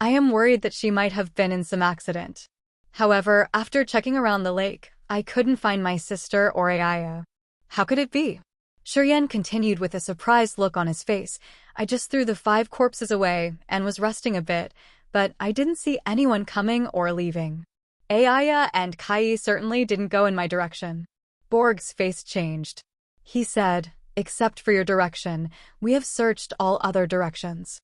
I am worried that she might have been in some accident. However, after checking around the lake, I couldn't find my sister or Aya." "How could it be?" Shuryen continued with a surprised look on his face. "I just threw the 5 corpses away and was resting a bit, but I didn't see anyone coming or leaving. Aya and Kai certainly didn't go in my direction." Borg's face changed. He said, "Except for your direction, we have searched all other directions.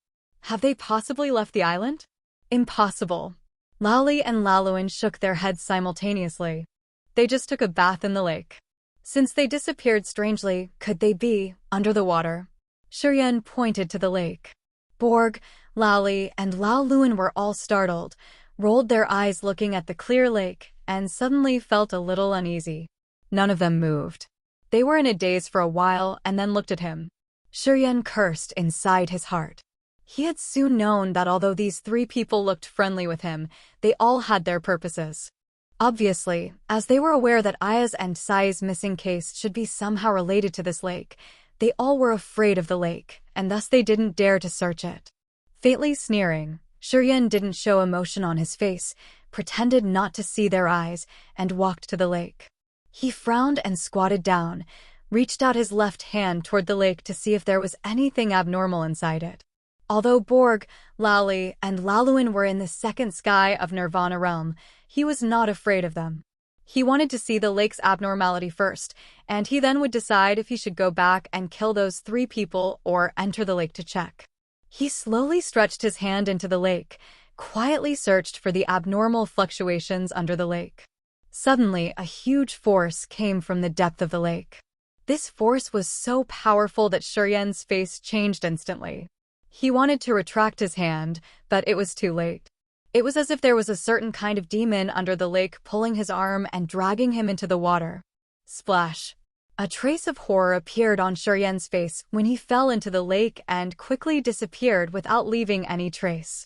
Have they possibly left the island?" "Impossible." Laoli and Laluin shook their heads simultaneously. "They just took a bath in the lake. Since they disappeared strangely, could they be under the water?" Shuryen pointed to the lake. Borg, Laoli, and Laoluin were all startled, rolled their eyes looking at the clear lake, and suddenly felt a little uneasy. None of them moved. They were in a daze for a while and then looked at him. Shuryen cursed inside his heart. He had soon known that although these 3 people looked friendly with him, they all had their purposes. Obviously, as they were aware that Aya's and Sai's missing case should be somehow related to this lake, they all were afraid of the lake, and thus they didn't dare to search it. Faintly sneering, Shuryen didn't show emotion on his face, pretended not to see their eyes, and walked to the lake. He frowned and squatted down, reached out his left hand toward the lake to see if there was anything abnormal inside it. Although Borg, Laoli, and Laluin were in the second sky of Nirvana realm, he was not afraid of them. He wanted to see the lake's abnormality first, and he then would decide if he should go back and kill those 3 people or enter the lake to check. He slowly stretched his hand into the lake, quietly searched for the abnormal fluctuations under the lake. Suddenly, a huge force came from the depth of the lake. This force was so powerful that Shuryen's face changed instantly. He wanted to retract his hand, but it was too late. It was as if there was a certain kind of demon under the lake pulling his arm and dragging him into the water. Splash! A trace of horror appeared on Shuryen's face when he fell into the lake and quickly disappeared without leaving any trace.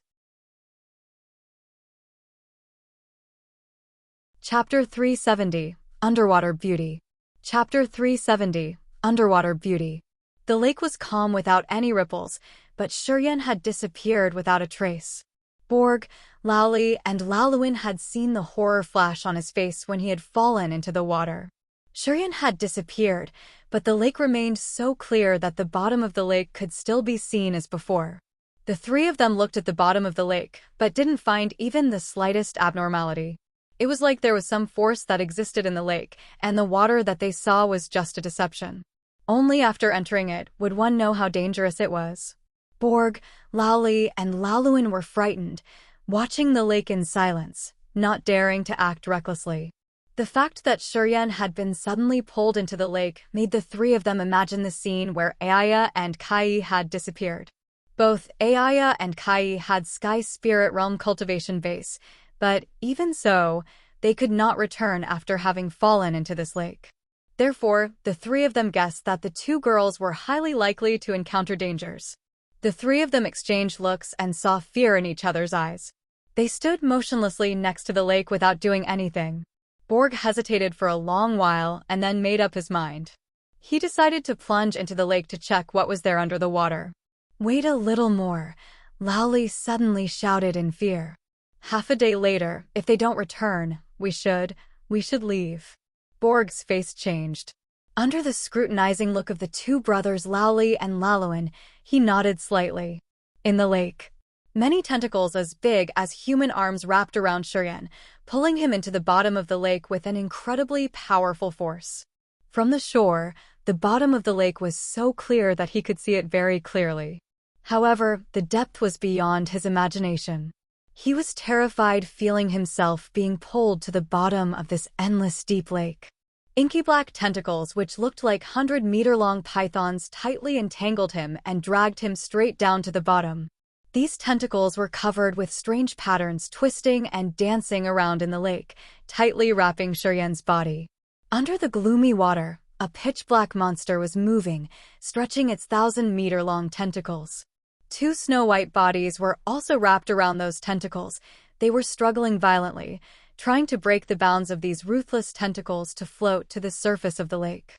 Chapter 370, Underwater Beauty. Chapter 370, Underwater Beauty. The lake was calm without any ripples, but Shuryen had disappeared without a trace. Borg, Laoli, and Laluin had seen the horror flash on his face when he had fallen into the water. Shuryen had disappeared, but the lake remained so clear that the bottom of the lake could still be seen as before. The 3 of them looked at the bottom of the lake, but didn't find even the slightest abnormality. It was like there was some force that existed in the lake, and the water that they saw was just a deception. Only after entering it would one know how dangerous it was. Borg, Laoli, and Laluin were frightened, watching the lake in silence, not daring to act recklessly. The fact that Shuryen had been suddenly pulled into the lake made the 3 of them imagine the scene where Aya and Kai had disappeared. Both Aya and Kai had Sky Spirit Realm cultivation base, but even so, they could not return after having fallen into this lake. Therefore, the 3 of them guessed that the 2 girls were highly likely to encounter dangers. The 3 of them exchanged looks and saw fear in each other's eyes. They stood motionlessly next to the lake without doing anything. Borg hesitated for a long while and then made up his mind. He decided to plunge into the lake to check what was there under the water. "Wait a little more," Laoli suddenly shouted in fear. "Half a day later, if they don't return, we should leave." Borg's face changed. Under the scrutinizing look of the 2 brothers Laoli and Laluin, he nodded slightly. In the lake, many tentacles as big as human arms wrapped around Shuryen, pulling him into the bottom of the lake with an incredibly powerful force. From the shore, the bottom of the lake was so clear that he could see it very clearly. However, the depth was beyond his imagination. He was terrified, feeling himself being pulled to the bottom of this endless deep lake. Inky black tentacles which looked like 100-meter-long pythons tightly entangled him and dragged him straight down to the bottom. These tentacles were covered with strange patterns twisting and dancing around in the lake, tightly wrapping Shurian's body. Under the gloomy water, a pitch-black monster was moving, stretching its 1,000-meter-long tentacles. Two snow-white bodies were also wrapped around those tentacles. They were struggling violently, trying to break the bounds of these ruthless tentacles to float to the surface of the lake.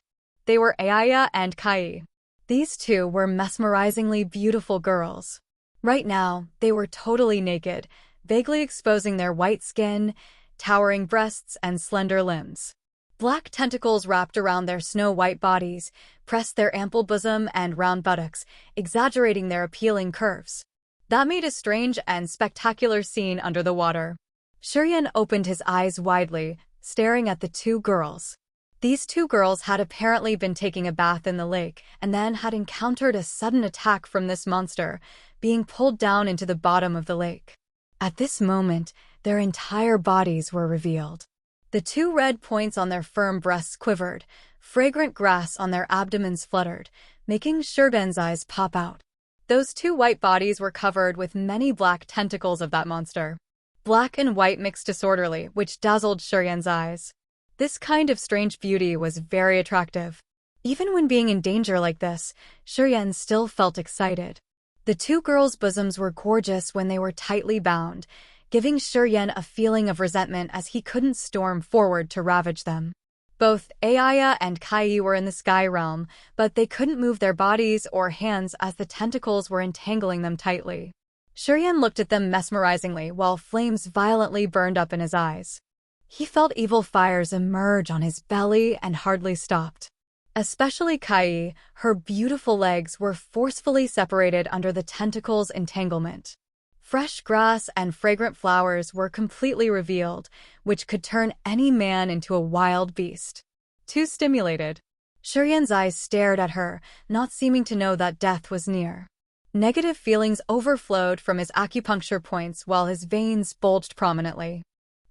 They were Aya and Kai. These two were mesmerizingly beautiful girls. Right now, they were totally naked, vaguely exposing their white skin, towering breasts, and slender limbs. Black tentacles wrapped around their snow-white bodies, pressed their ample bosom and round buttocks, exaggerating their appealing curves. That made a strange and spectacular scene under the water. Shurian opened his eyes widely, staring at the two girls. These two girls had apparently been taking a bath in the lake and then had encountered a sudden attack from this monster, being pulled down into the bottom of the lake. At this moment, their entire bodies were revealed. The two red points on their firm breasts quivered, fragrant grass on their abdomens fluttered, making Shurian's eyes pop out. Those two white bodies were covered with many black tentacles of that monster. Black and white mixed disorderly, which dazzled Shurian's eyes. This kind of strange beauty was very attractive. Even when being in danger like this, Shurian still felt excited. The two girls' bosoms were gorgeous when they were tightly bound, giving Shurian a feeling of resentment as he couldn't storm forward to ravage them. Both Aya and Kai were in the sky realm, but they couldn't move their bodies or hands as the tentacles were entangling them tightly. Shurian looked at them mesmerizingly while flames violently burned up in his eyes. He felt evil fires emerge on his belly and hardly stopped. Especially Kai, her beautiful legs were forcefully separated under the tentacles' entanglement. Fresh grass and fragrant flowers were completely revealed, which could turn any man into a wild beast. Too stimulated. Shurian's eyes stared at her, not seeming to know that death was near. Negative feelings overflowed from his acupuncture points while his veins bulged prominently.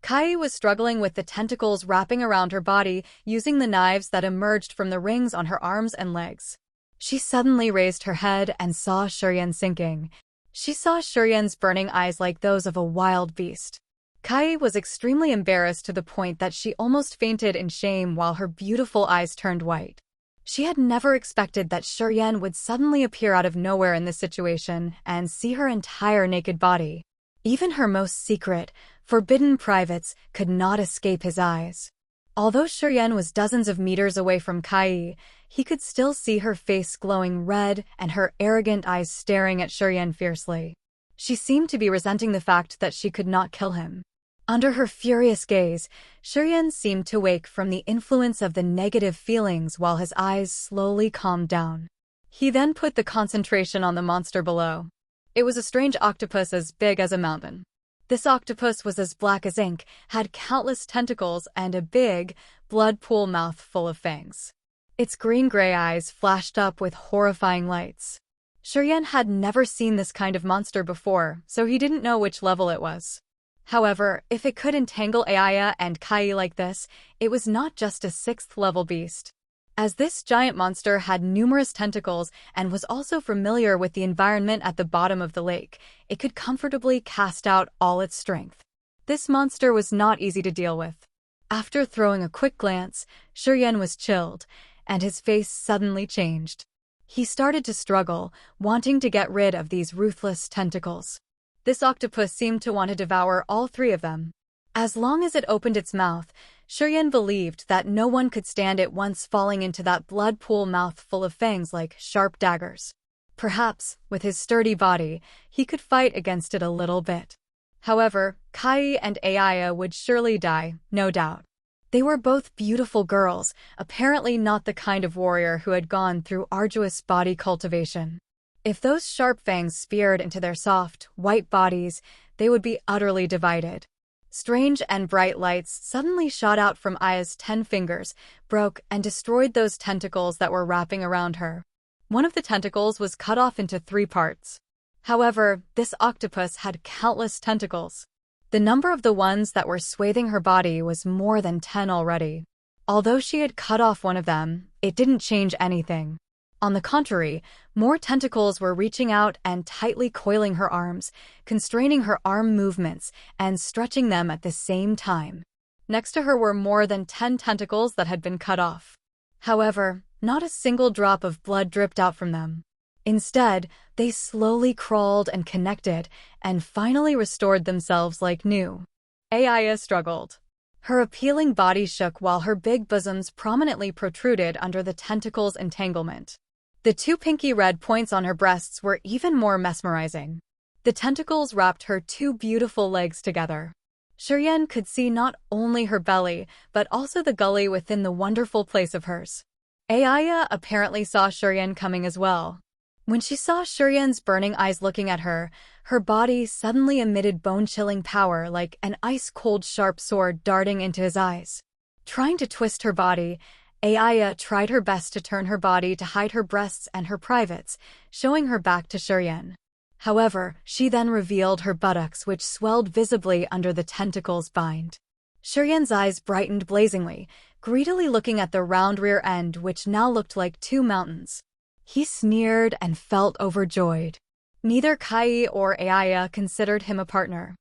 Kai was struggling with the tentacles wrapping around her body, using the knives that emerged from the rings on her arms and legs. She suddenly raised her head and saw Shurian sinking. She saw Shurian's burning eyes like those of a wild beast. Kai was extremely embarrassed to the point that she almost fainted in shame while her beautiful eyes turned white. She had never expected that Shurian would suddenly appear out of nowhere in this situation and see her entire naked body. Even her most secret, forbidden privates could not escape his eyes. Although Shurian was dozens of meters away from Kai, he could still see her face glowing red and her arrogant eyes staring at Shurian fiercely. She seemed to be resenting the fact that she could not kill him. Under her furious gaze, Shurian seemed to wake from the influence of the negative feelings while his eyes slowly calmed down. He then put the concentration on the monster below. It was a strange octopus as big as a mountain. This octopus was as black as ink, had countless tentacles, and a big, blood pool mouth full of fangs. Its green-gray eyes flashed up with horrifying lights. Shurian had never seen this kind of monster before, so he didn't know which level it was. However, if it could entangle Aya and Kai like this, it was not just a 6th-level beast. As this giant monster had numerous tentacles and was also familiar with the environment at the bottom of the lake, it could comfortably cast out all its strength. This monster was not easy to deal with. After throwing a quick glance, Shurian was chilled, and his face suddenly changed. He started to struggle, wanting to get rid of these ruthless tentacles. This octopus seemed to want to devour all three of them. As long as it opened its mouth, Shurian believed that no one could stand it once falling into that blood pool mouth full of fangs like sharp daggers. Perhaps, with his sturdy body, he could fight against it a little bit. However, Kai and Aya would surely die, no doubt. They were both beautiful girls, apparently not the kind of warrior who had gone through arduous body cultivation. If those sharp fangs speared into their soft, white bodies, they would be utterly divided. Strange and bright lights suddenly shot out from Aya's 10 fingers, broke and destroyed those tentacles that were wrapping around her. One of the tentacles was cut off into 3 parts. However, this octopus had countless tentacles. The number of the ones that were swathing her body was more than 10 already. Although she had cut off one of them, it didn't change anything. On the contrary, more tentacles were reaching out and tightly coiling her arms, constraining her arm movements and stretching them at the same time. Next to her were more than 10 tentacles that had been cut off. However, not a single drop of blood dripped out from them. Instead, they slowly crawled and connected and finally restored themselves like new. Aya struggled. Her appealing body shook while her big bosoms prominently protruded under the tentacles' entanglement. The two pinky red points on her breasts were even more mesmerizing. The tentacles wrapped her two beautiful legs together. Shiryen could see not only her belly, but also the gully within the wonderful place of hers. Aya apparently saw Shiryen coming as well. When she saw Shiryen's burning eyes looking at her, her body suddenly emitted bone-chilling power like an ice-cold sharp sword darting into his eyes. Trying to twist her body, Aya tried her best to turn her body to hide her breasts and her privates, showing her back to Shiryen. However, she then revealed her buttocks which swelled visibly under the tentacles' bind. Shiryen's eyes brightened blazingly, greedily looking at the round rear end which now looked like two mountains. He sneered and felt overjoyed. Neither Kai or Aya considered him a partner.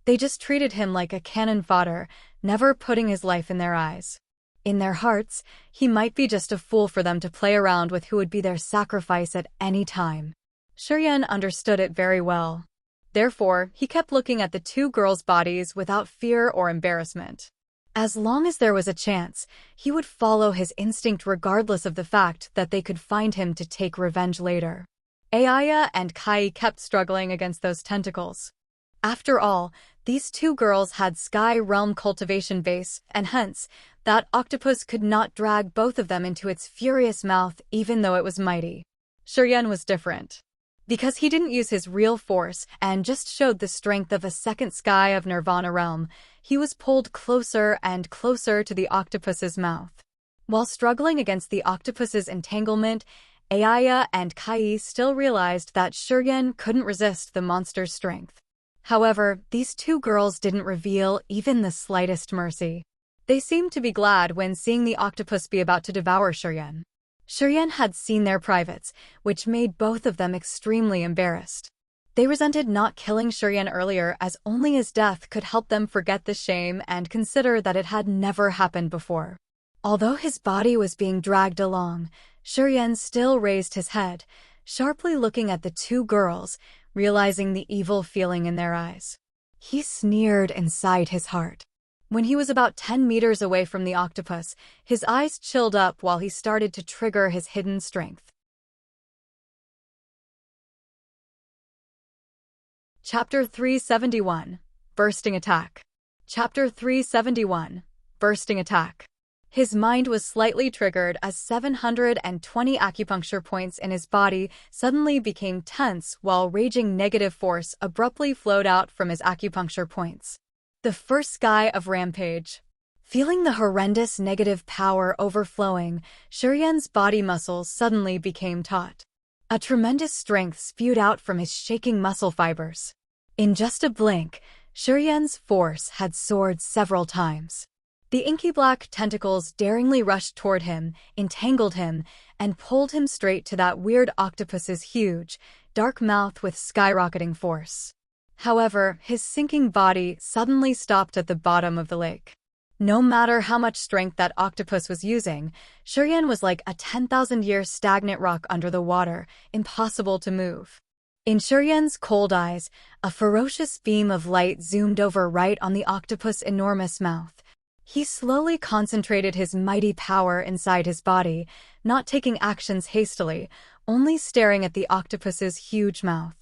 They just treated him like a cannon fodder, never putting his life in their eyes. In their hearts, he might be just a fool for them to play around with who would be their sacrifice at any time. Shiryen understood it very well. Therefore, he kept looking at the two girls' bodies without fear or embarrassment. As long as there was a chance, he would follow his instinct regardless of the fact that they could find him to take revenge later. Aya and Kai kept struggling against those tentacles. After all, these two girls had Sky Realm cultivation base, and hence, that octopus could not drag both of them into its furious mouth even though it was mighty. Shiryen was different. Because he didn't use his real force and just showed the strength of a second sky of Nirvana realm, he was pulled closer and closer to the octopus's mouth. While struggling against the octopus's entanglement, Aya and Kai still realized that Shiryen couldn't resist the monster's strength. However, these two girls didn't reveal even the slightest mercy. They seemed to be glad when seeing the octopus be about to devour Shiryen. Shiryen had seen their privates, which made both of them extremely embarrassed. They resented not killing Shiryen earlier as only his death could help them forget the shame and consider that it had never happened before. Although his body was being dragged along, Shiryen still raised his head, sharply looking at the two girls, realizing the evil feeling in their eyes. He sneered inside his heart. When he was about 10 meters away from the octopus, his eyes chilled up while he started to trigger his hidden strength. Chapter 371. Bursting Attack. Chapter 371. Bursting Attack. His mind was slightly triggered as 720 acupuncture points in his body suddenly became tense while raging negative force abruptly flowed out from his acupuncture points. The first sky of rampage. Feeling the horrendous negative power overflowing, Shiryen's body muscles suddenly became taut. A tremendous strength spewed out from his shaking muscle fibers. In just a blink, Shiryen's force had soared several times. The inky black tentacles daringly rushed toward him, entangled him, and pulled him straight to that weird octopus's huge, dark mouth with skyrocketing force. However, his sinking body suddenly stopped at the bottom of the lake. No matter how much strength that octopus was using, Shiryen was like a 10,000-year stagnant rock under the water, impossible to move. In Shiryen's cold eyes, a ferocious beam of light zoomed over right on the octopus' enormous mouth. He slowly concentrated his mighty power inside his body, not taking actions hastily, only staring at the octopus's huge mouth.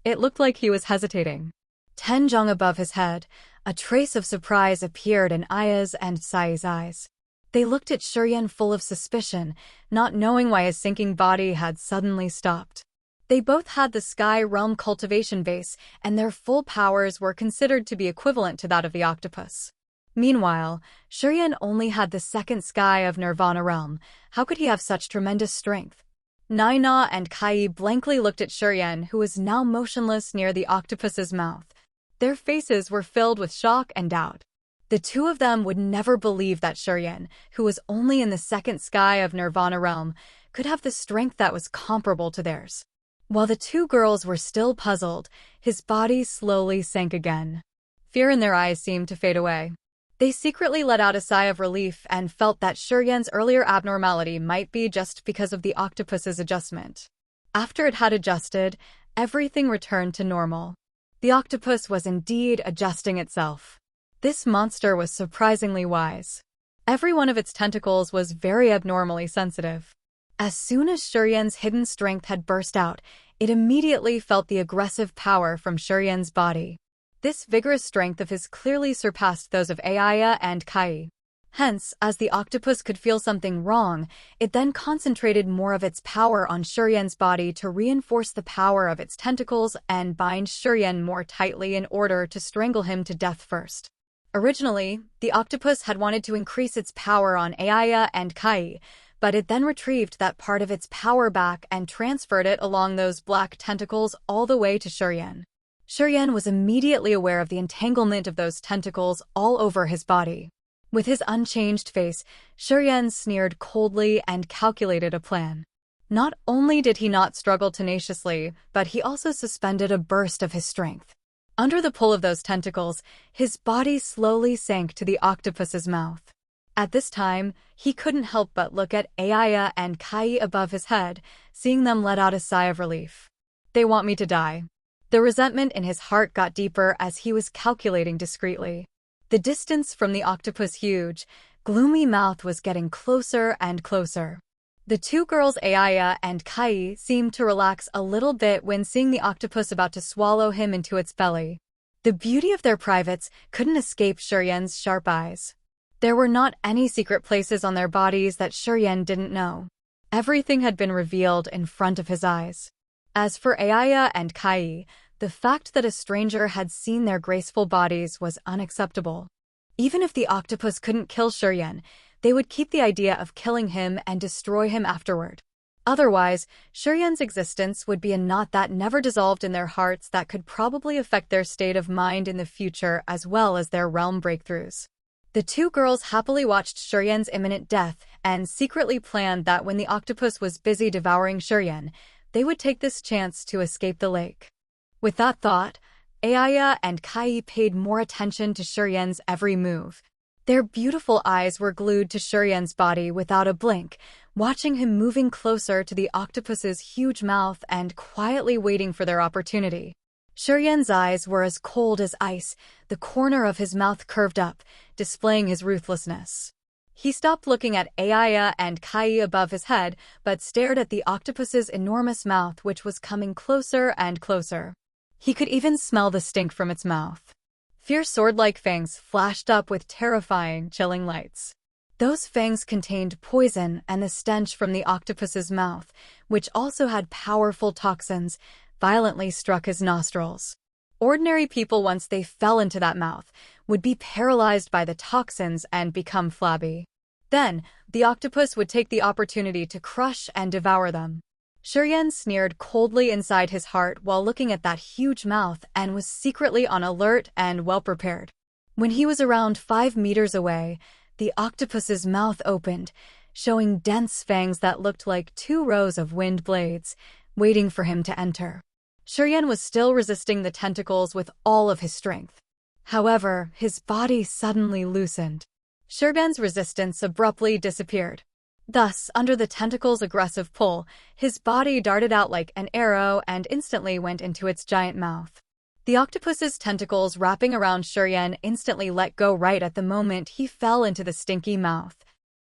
It looked like he was hesitating. Tenjong above his head, a trace of surprise appeared in Aya's and Sai's eyes. They looked at Shiryen full of suspicion, not knowing why his sinking body had suddenly stopped. They both had the Sky Realm cultivation base, and their full powers were considered to be equivalent to that of the octopus. Meanwhile, Shiryen only had the second sky of Nirvana realm. How could he have such tremendous strength? Naina and Kai blankly looked at Shiryen, who was now motionless near the octopus's mouth. Their faces were filled with shock and doubt. The two of them would never believe that Shiryen, who was only in the second sky of Nirvana realm, could have the strength that was comparable to theirs. While the two girls were still puzzled, his body slowly sank again. Fear in their eyes seemed to fade away. They secretly let out a sigh of relief and felt that Shurian's earlier abnormality might be just because of the octopus's adjustment. After it had adjusted, everything returned to normal. The octopus was indeed adjusting itself. This monster was surprisingly wise. Every one of its tentacles was very abnormally sensitive. As soon as Shurian's hidden strength had burst out, it immediately felt the aggressive power from Shurian's body. This vigorous strength of his clearly surpassed those of Aya and Kai. Hence, as the octopus could feel something wrong, it then concentrated more of its power on Shurian's body to reinforce the power of its tentacles and bind Shurian more tightly in order to strangle him to death first. Originally, the octopus had wanted to increase its power on Aya and Kai, but it then retrieved that part of its power back and transferred it along those black tentacles all the way to Shurian. Shurian was immediately aware of the entanglement of those tentacles all over his body. With his unchanged face, Shurian sneered coldly and calculated a plan. Not only did he not struggle tenaciously, but he also suspended a burst of his strength. Under the pull of those tentacles, his body slowly sank to the octopus's mouth. At this time, he couldn't help but look at Aya and Kai above his head, seeing them let out a sigh of relief. They want me to die. The resentment in his heart got deeper as he was calculating discreetly. The distance from the octopus' huge, gloomy mouth was getting closer and closer. The two girls Aya and Kai seemed to relax a little bit when seeing the octopus about to swallow him into its belly. The beauty of their privates couldn't escape Shurian's sharp eyes. There were not any secret places on their bodies that Shurian didn't know. Everything had been revealed in front of his eyes. As for Aya and Kai, the fact that a stranger had seen their graceful bodies was unacceptable. Even if the octopus couldn't kill Shurian, they would keep the idea of killing him and destroy him afterward. Otherwise, Shurian's existence would be a knot that never dissolved in their hearts that could probably affect their state of mind in the future as well as their realm breakthroughs. The two girls happily watched Shurian's imminent death and secretly planned that when the octopus was busy devouring Shurian, they would take this chance to escape the lake. With that thought, Aya and Kai paid more attention to Shurian's every move. Their beautiful eyes were glued to Shurian's body without a blink, watching him moving closer to the octopus's huge mouth and quietly waiting for their opportunity. Shurian's eyes were as cold as ice, the corner of his mouth curved up, displaying his ruthlessness. He stopped looking at Aya and Kai above his head, but stared at the octopus's enormous mouth which was coming closer and closer. He could even smell the stink from its mouth. Fierce sword-like fangs flashed up with terrifying, chilling lights. Those fangs contained poison and the stench from the octopus's mouth, which also had powerful toxins, violently struck his nostrils. Ordinary people, once they fell into that mouth, would be paralyzed by the toxins and become flabby. Then, the octopus would take the opportunity to crush and devour them. Shurian sneered coldly inside his heart while looking at that huge mouth and was secretly on alert and well-prepared. When he was around 5 meters away, the octopus's mouth opened, showing dense fangs that looked like 2 rows of wind blades, waiting for him to enter. Shurian was still resisting the tentacles with all of his strength. However, his body suddenly loosened. Shurian's resistance abruptly disappeared. Thus, under the tentacle's aggressive pull, his body darted out like an arrow and instantly went into its giant mouth. The octopus's tentacles wrapping around Shurian instantly let go right at the moment he fell into the stinky mouth.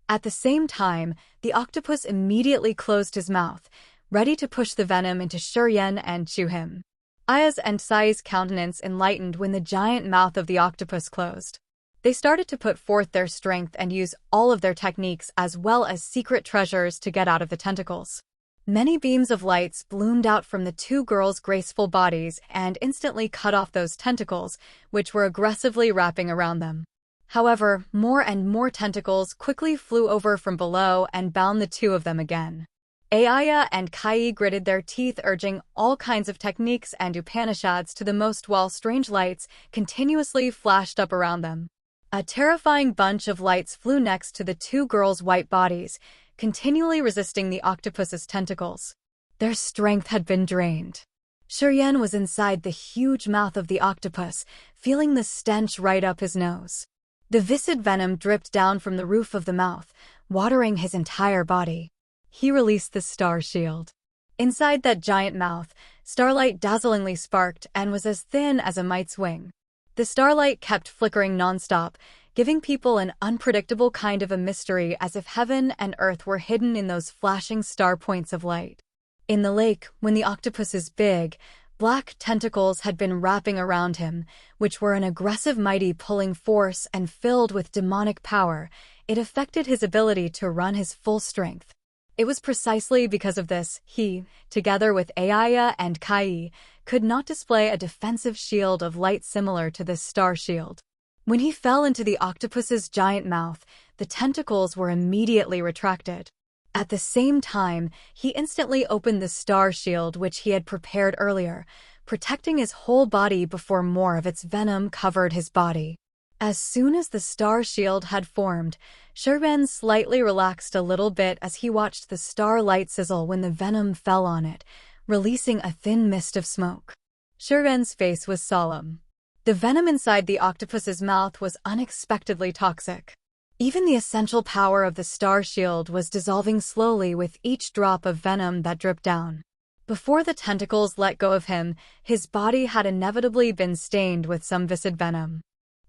At the same time, the octopus immediately closed his mouth, ready to push the venom into Shurian and chew him. Aya's and Sai's countenance enlightened when the giant mouth of the octopus closed. They started to put forth their strength and use all of their techniques as well as secret treasures to get out of the tentacles. Many beams of lights bloomed out from the two girls' graceful bodies and instantly cut off those tentacles, which were aggressively wrapping around them. However, more and more tentacles quickly flew over from below and bound the two of them again. Aya and Kai gritted their teeth, urging all kinds of techniques and Upanishads to the most while strange lights continuously flashed up around them. A terrifying bunch of lights flew next to the two girls' white bodies, continually resisting the octopus's tentacles. Their strength had been drained. Shiryan was inside the huge mouth of the octopus, feeling the stench right up his nose. The viscid venom dripped down from the roof of the mouth, watering his entire body. He released the star shield. Inside that giant mouth, starlight dazzlingly sparked and was as thin as a mite's wing. The starlight kept flickering nonstop, giving people an unpredictable kind of a mystery, as if heaven and earth were hidden in those flashing star points of light. In the lake, when the octopus's big, black tentacles had been wrapping around him, which were an aggressive mighty pulling force and filled with demonic power, it affected his ability to run his full strength. It was precisely because of this he, together with Aya and Kai, could not display a defensive shield of light similar to this star shield. When he fell into the octopus's giant mouth, the tentacles were immediately retracted. At the same time, he instantly opened the star shield which he had prepared earlier, protecting his whole body before more of its venom covered his body. As soon as the star shield had formed, Shiryan slightly relaxed a little bit as he watched the starlight sizzle when the venom fell on it, releasing a thin mist of smoke. Shiryan's face was solemn. The venom inside the octopus's mouth was unexpectedly toxic. Even the essential power of the star shield was dissolving slowly with each drop of venom that dripped down. Before the tentacles let go of him, his body had inevitably been stained with some viscid venom.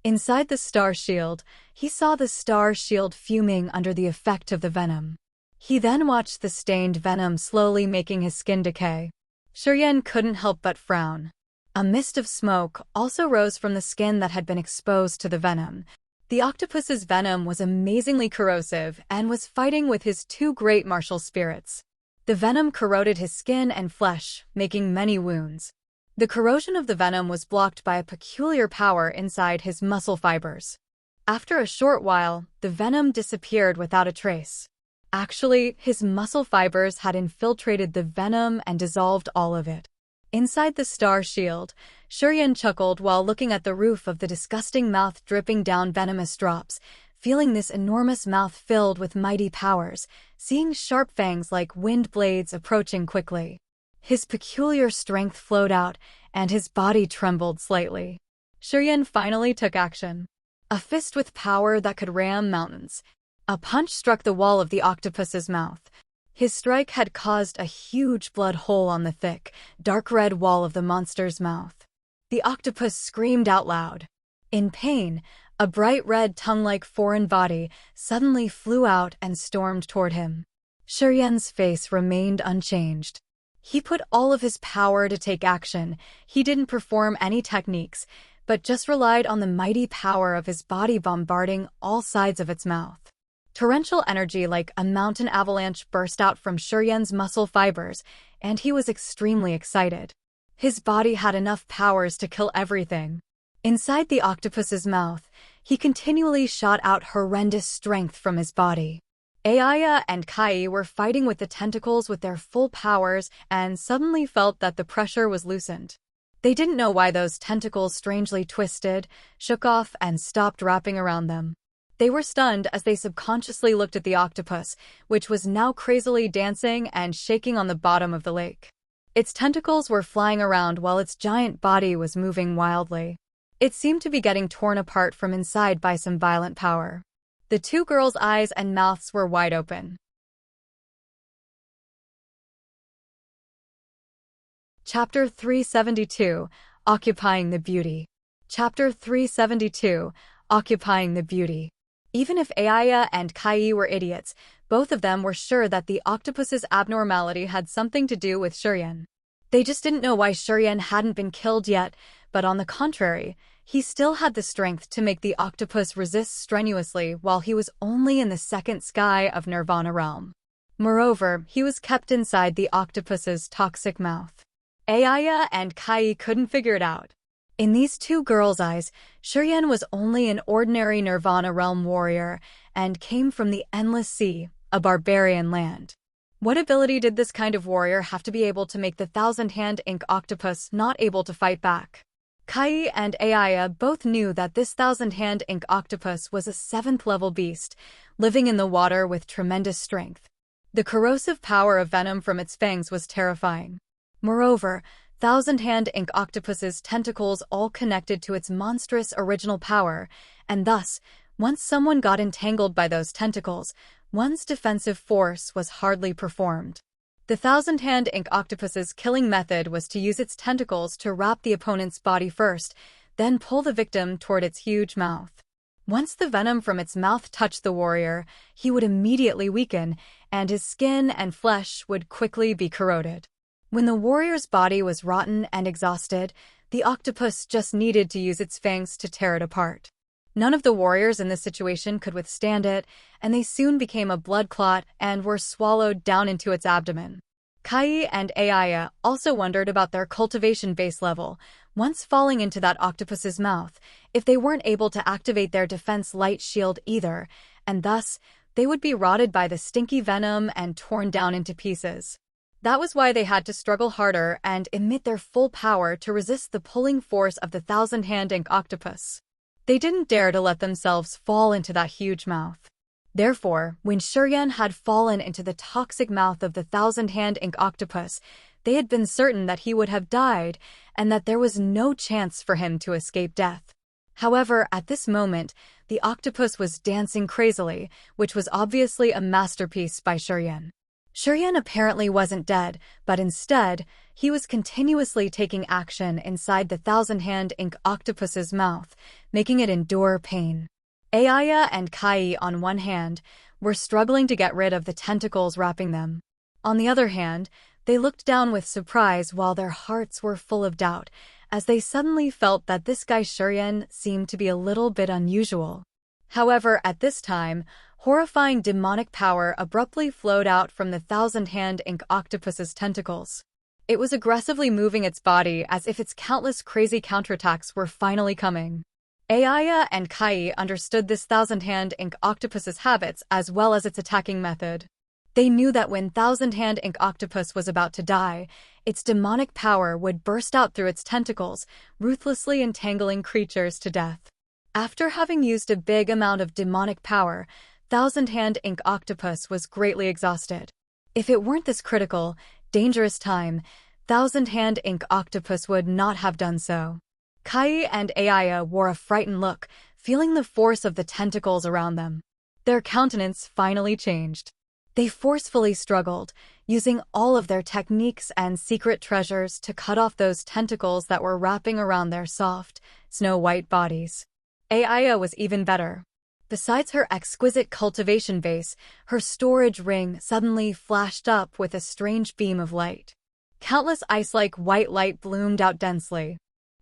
Inside the star shield, he saw the star shield fuming under the effect of the venom. He then watched the stained venom slowly making his skin decay. Shiryan couldn't help but frown. A mist of smoke also rose from the skin that had been exposed to the venom. The octopus's venom was amazingly corrosive and was fighting with his two great martial spirits. The venom corroded his skin and flesh, making many wounds. The corrosion of the venom was blocked by a peculiar power inside his muscle fibers. After a short while, the venom disappeared without a trace. Actually, his muscle fibers had infiltrated the venom and dissolved all of it. Inside the star shield, Shiryan chuckled while looking at the roof of the disgusting mouth dripping down venomous drops, feeling this enormous mouth filled with mighty powers, seeing sharp fangs like wind blades approaching quickly. His peculiar strength flowed out, and his body trembled slightly. Shiryan finally took action. A fist with power that could ram mountains. A punch struck the wall of the octopus's mouth. His strike had caused a huge blood hole on the thick, dark red wall of the monster's mouth. The octopus screamed out loud. In pain, a bright red tongue-like foreign body suddenly flew out and stormed toward him. Shiryan's face remained unchanged. He put all of his power to take action. He didn't perform any techniques, but just relied on the mighty power of his body bombarding all sides of its mouth. Torrential energy like a mountain avalanche burst out from Shiryan's muscle fibers, and he was extremely excited. His body had enough powers to kill everything. Inside the octopus's mouth, he continually shot out horrendous strength from his body. Aya and Kai were fighting with the tentacles with their full powers and suddenly felt that the pressure was loosened. They didn't know why those tentacles strangely twisted, shook off, and stopped wrapping around them. They were stunned as they subconsciously looked at the octopus, which was now crazily dancing and shaking on the bottom of the lake. Its tentacles were flying around while its giant body was moving wildly. It seemed to be getting torn apart from inside by some violent power. The two girls' eyes and mouths were wide open. Chapter 372, Occupying the Beauty. Chapter 372, Occupying the Beauty. Even if Aya and Kai were idiots, both of them were sure that the octopus's abnormality had something to do with Shiryan. They just didn't know why Shiryan hadn't been killed yet, but on the contrary, he still had the strength to make the octopus resist strenuously while he was only in the second sky of Nirvana realm. Moreover, he was kept inside the octopus's toxic mouth. Aya and Kai couldn't figure it out. In these two girls' eyes, Shiryan was only an ordinary Nirvana realm warrior and came from the Endless Sea, a barbarian land. What ability did this kind of warrior have to be able to make the thousand-hand ink octopus not able to fight back? Kai and Aya both knew that this thousand-hand ink octopus was a 7th-level beast, living in the water with tremendous strength. The corrosive power of venom from its fangs was terrifying. Moreover, thousand-hand ink octopus's tentacles all connected to its monstrous original power, and thus, once someone got entangled by those tentacles, one's defensive force was hardly performed. The thousand-hand ink octopus's killing method was to use its tentacles to wrap the opponent's body first, then pull the victim toward its huge mouth. Once the venom from its mouth touched the warrior, he would immediately weaken, and his skin and flesh would quickly be corroded. When the warrior's body was rotten and exhausted, the octopus just needed to use its fangs to tear it apart. None of the warriors in this situation could withstand it, and they soon became a blood clot and were swallowed down into its abdomen. Kai and Aya also wondered about their cultivation base level. Once falling into that octopus's mouth, if they weren't able to activate their defense light shield either, and thus, they would be rotted by the stinky venom and torn down into pieces. That was why they had to struggle harder and emit their full power to resist the pulling force of the thousand-hand ink octopus. They didn't dare to let themselves fall into that huge mouth. Therefore, when Shuryen had fallen into the toxic mouth of the thousand-hand ink octopus, they had been certain that he would have died and that there was no chance for him to escape death. However, at this moment, the octopus was dancing crazily, which was obviously a masterpiece by Shuryen. Shuryen apparently wasn't dead, but instead, he was continuously taking action inside the thousand-hand ink octopus's mouth, making it endure pain. Aya and Kai, on one hand, were struggling to get rid of the tentacles wrapping them. On the other hand, they looked down with surprise while their hearts were full of doubt, as they suddenly felt that this guy Shuryen seemed to be a little bit unusual. However, at this time, horrifying demonic power abruptly flowed out from the thousand-hand ink octopus's tentacles. It was aggressively moving its body as if its countless crazy counterattacks were finally coming. Aya and Kai understood this thousand-hand ink octopus's habits as well as its attacking method. They knew that when thousand-hand ink octopus was about to die, its demonic power would burst out through its tentacles, ruthlessly entangling creatures to death. After having used a big amount of demonic power, thousand-hand ink octopus was greatly exhausted. If it weren't this critical, dangerous time, thousand-hand ink octopus would not have done so. Kai and Aya wore a frightened look, feeling the force of the tentacles around them. Their countenance finally changed. They forcefully struggled, using all of their techniques and secret treasures to cut off those tentacles that were wrapping around their soft, snow-white bodies. Aya was even better. Besides her exquisite cultivation base, her storage ring suddenly flashed up with a strange beam of light. Countless ice-like white light bloomed out densely.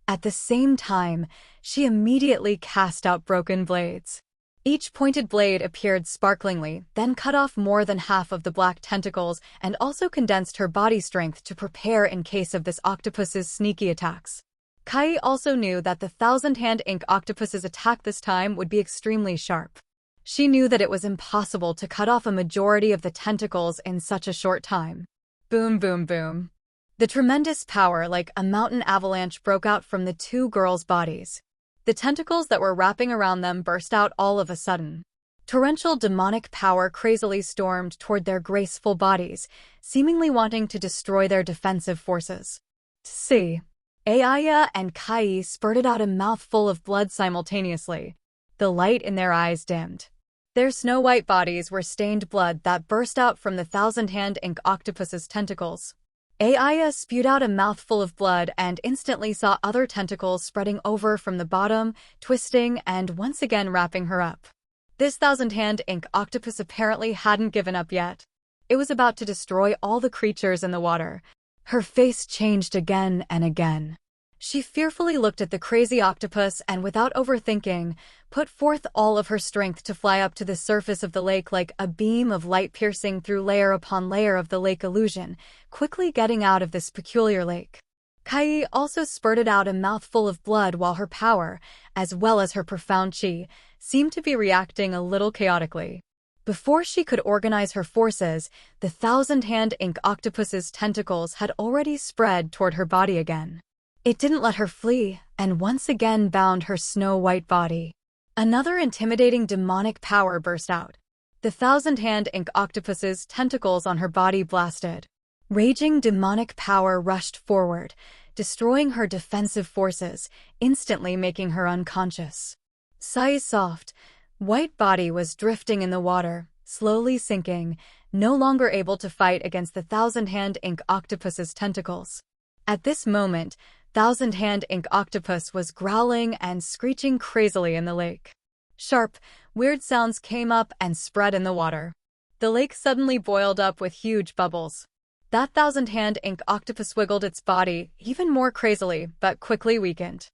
At the same time, she immediately cast out broken blades. Each pointed blade appeared sparklingly, then cut off more than half of the black tentacles and also condensed her body strength to prepare in case of this octopus's sneaky attacks. Kai also knew that the thousand-hand ink octopus's attack this time would be extremely sharp. She knew that it was impossible to cut off a majority of the tentacles in such a short time. Boom, boom, boom. The tremendous power like a mountain avalanche broke out from the two girls' bodies. The tentacles that were wrapping around them burst out all of a sudden. Torrential demonic power crazily stormed toward their graceful bodies, seemingly wanting to destroy their defensive forces. See. Aya and Kai spurted out a mouthful of blood simultaneously. The light in their eyes dimmed. Their snow-white bodies were stained blood that burst out from the thousand-hand ink octopus's tentacles. Aya spewed out a mouthful of blood and instantly saw other tentacles spreading over from the bottom, twisting and once again wrapping her up. This thousand-hand ink octopus apparently hadn't given up yet. It was about to destroy all the creatures in the water. Her face changed again and again. She fearfully looked at the crazy octopus and without overthinking, put forth all of her strength to fly up to the surface of the lake like a beam of light piercing through layer upon layer of the lake illusion, quickly getting out of this peculiar lake. Kai also spurted out a mouthful of blood while her power, as well as her profound chi, seemed to be reacting a little chaotically. Before she could organize her forces, the thousand-hand ink octopus's tentacles had already spread toward her body again. It didn't let her flee, and once again bound her snow-white body. Another intimidating demonic power burst out. The thousand-hand ink octopus's tentacles on her body blasted. Raging demonic power rushed forward, destroying her defensive forces, instantly making her unconscious. Sai's soft, white body was drifting in the water, slowly sinking, no longer able to fight against the thousand-hand ink octopus's tentacles. At this moment, thousand-hand ink octopus was growling and screeching crazily in the lake. Sharp, weird sounds came up and spread in the water. The lake suddenly boiled up with huge bubbles. That thousand-hand ink octopus wiggled its body even more crazily, but quickly weakened.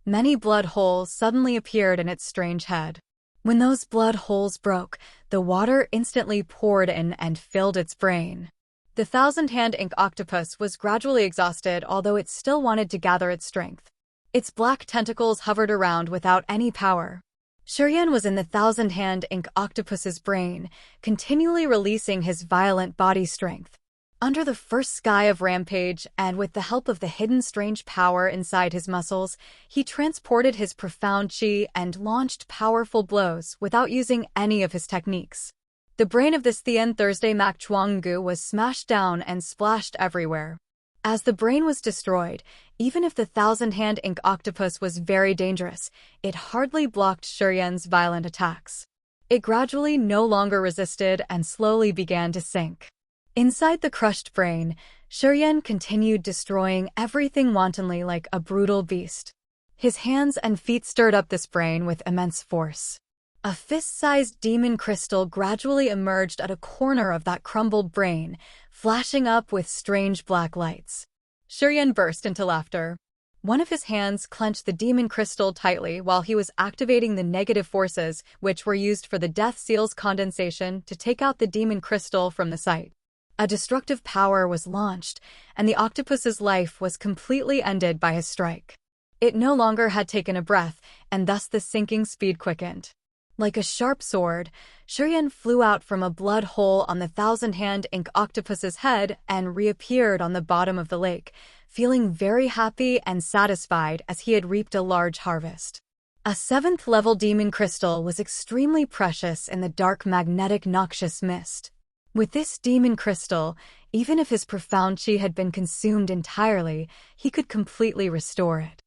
Many blood holes suddenly appeared in its strange head. When those blood holes broke, the water instantly poured in and filled its brain. The thousand-hand ink octopus was gradually exhausted, although it still wanted to gather its strength. Its black tentacles hovered around without any power. Shurian was in the thousand-hand ink octopus's brain, continually releasing his violent body strength. Under the first sky of rampage, and with the help of the hidden strange power inside his muscles, he transported his profound chi and launched powerful blows without using any of his techniques. The brain of this Thien Thursday Mak Chuanggu was smashed down and splashed everywhere. As the brain was destroyed, even if the thousand-hand ink octopus was very dangerous, it hardly blocked Shurian's violent attacks. It gradually no longer resisted and slowly began to sink. Inside the crushed brain, Shurian continued destroying everything wantonly like a brutal beast. His hands and feet stirred up this brain with immense force. A fist-sized demon crystal gradually emerged at a corner of that crumbled brain, flashing up with strange black lights. Shurian burst into laughter. One of his hands clenched the demon crystal tightly while he was activating the negative forces which were used for the Death Seal's condensation to take out the demon crystal from the site. A destructive power was launched, and the octopus's life was completely ended by his strike. It no longer had taken a breath, and thus the sinking speed quickened. Like a sharp sword, Shurian flew out from a blood hole on the thousand-hand ink octopus's head and reappeared on the bottom of the lake, feeling very happy and satisfied as he had reaped a large harvest. A 7th-level demon crystal was extremely precious in the dark magnetic noxious mist. With this demon crystal, even if his profound chi had been consumed entirely, he could completely restore it.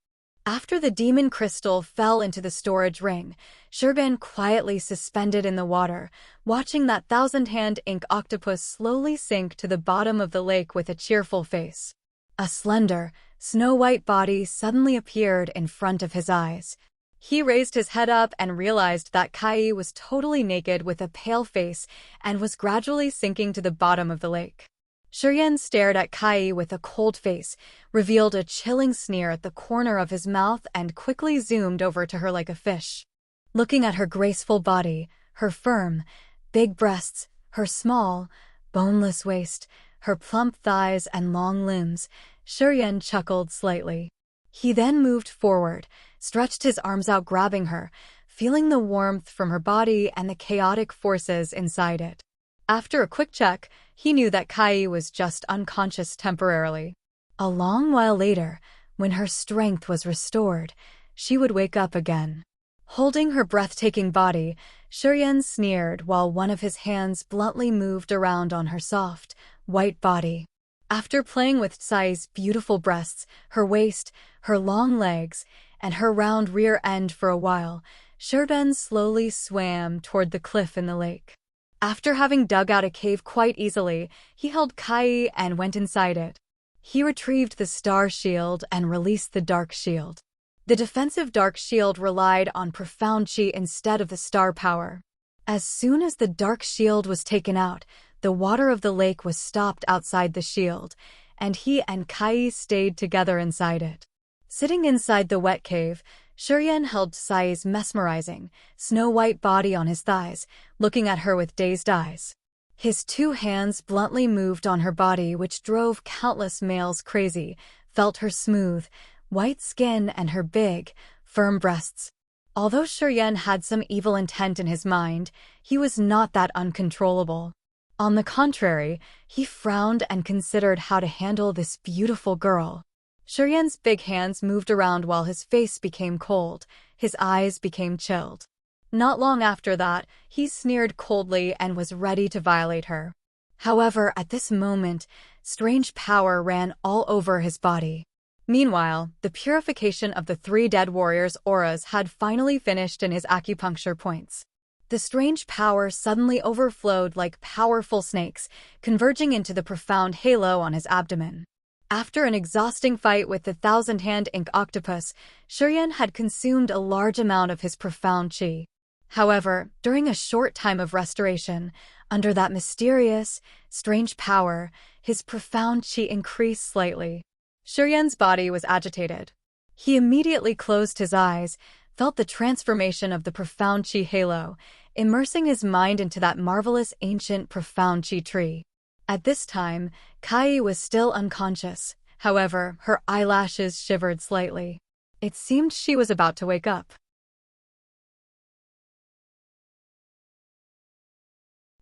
After the demon crystal fell into the storage ring, Shurian quietly suspended in the water, watching that thousand-hand ink octopus slowly sink to the bottom of the lake with a cheerful face. A slender, snow-white body suddenly appeared in front of his eyes. He raised his head up and realized that Kai was totally naked with a pale face and was gradually sinking to the bottom of the lake. Shurian stared at Kai with a cold face, revealed a chilling sneer at the corner of his mouth and quickly zoomed over to her like a fish. Looking at her graceful body, her firm, big breasts, her small, boneless waist, her plump thighs and long limbs, Shurian chuckled slightly. He then moved forward, stretched his arms out grabbing her, feeling the warmth from her body and the chaotic forces inside it. After a quick check, he knew that Kai was just unconscious temporarily. A long while later, when her strength was restored, she would wake up again. Holding her breathtaking body, Shurian sneered while one of his hands bluntly moved around on her soft, white body. After playing with Sai's beautiful breasts, her waist, her long legs, and her round rear end for a while, Shurian slowly swam toward the cliff in the lake. After having dug out a cave quite easily, he held Kai and went inside it. He retrieved the star shield and released the dark shield. The defensive dark shield relied on profound chi instead of the star power. As soon as the dark shield was taken out, the water of the lake was stopped outside the shield, and he and Kai stayed together inside it. Sitting inside the wet cave, Shurian held Sai's mesmerizing, snow-white body on his thighs, looking at her with dazed eyes. His two hands bluntly moved on her body, which drove countless males crazy, felt her smooth, white skin and her big, firm breasts. Although Shurian had some evil intent in his mind, he was not that uncontrollable. On the contrary, he frowned and considered how to handle this beautiful girl. Shurian's big hands moved around while his face became cold, his eyes became chilled. Not long after that, he sneered coldly and was ready to violate her. However, at this moment, strange power ran all over his body. Meanwhile, the purification of the three dead warriors' auras had finally finished in his acupuncture points. The strange power suddenly overflowed like powerful snakes, converging into the profound halo on his abdomen. After an exhausting fight with the thousand-hand ink octopus, Shuryen had consumed a large amount of his profound qi. However, during a short time of restoration, under that mysterious, strange power, his profound qi increased slightly. Shuryen's body was agitated. He immediately closed his eyes, felt the transformation of the profound qi halo, immersing his mind into that marvelous ancient profound qi tree. At this time, Kai was still unconscious. However, her eyelashes shivered slightly. It seemed she was about to wake up.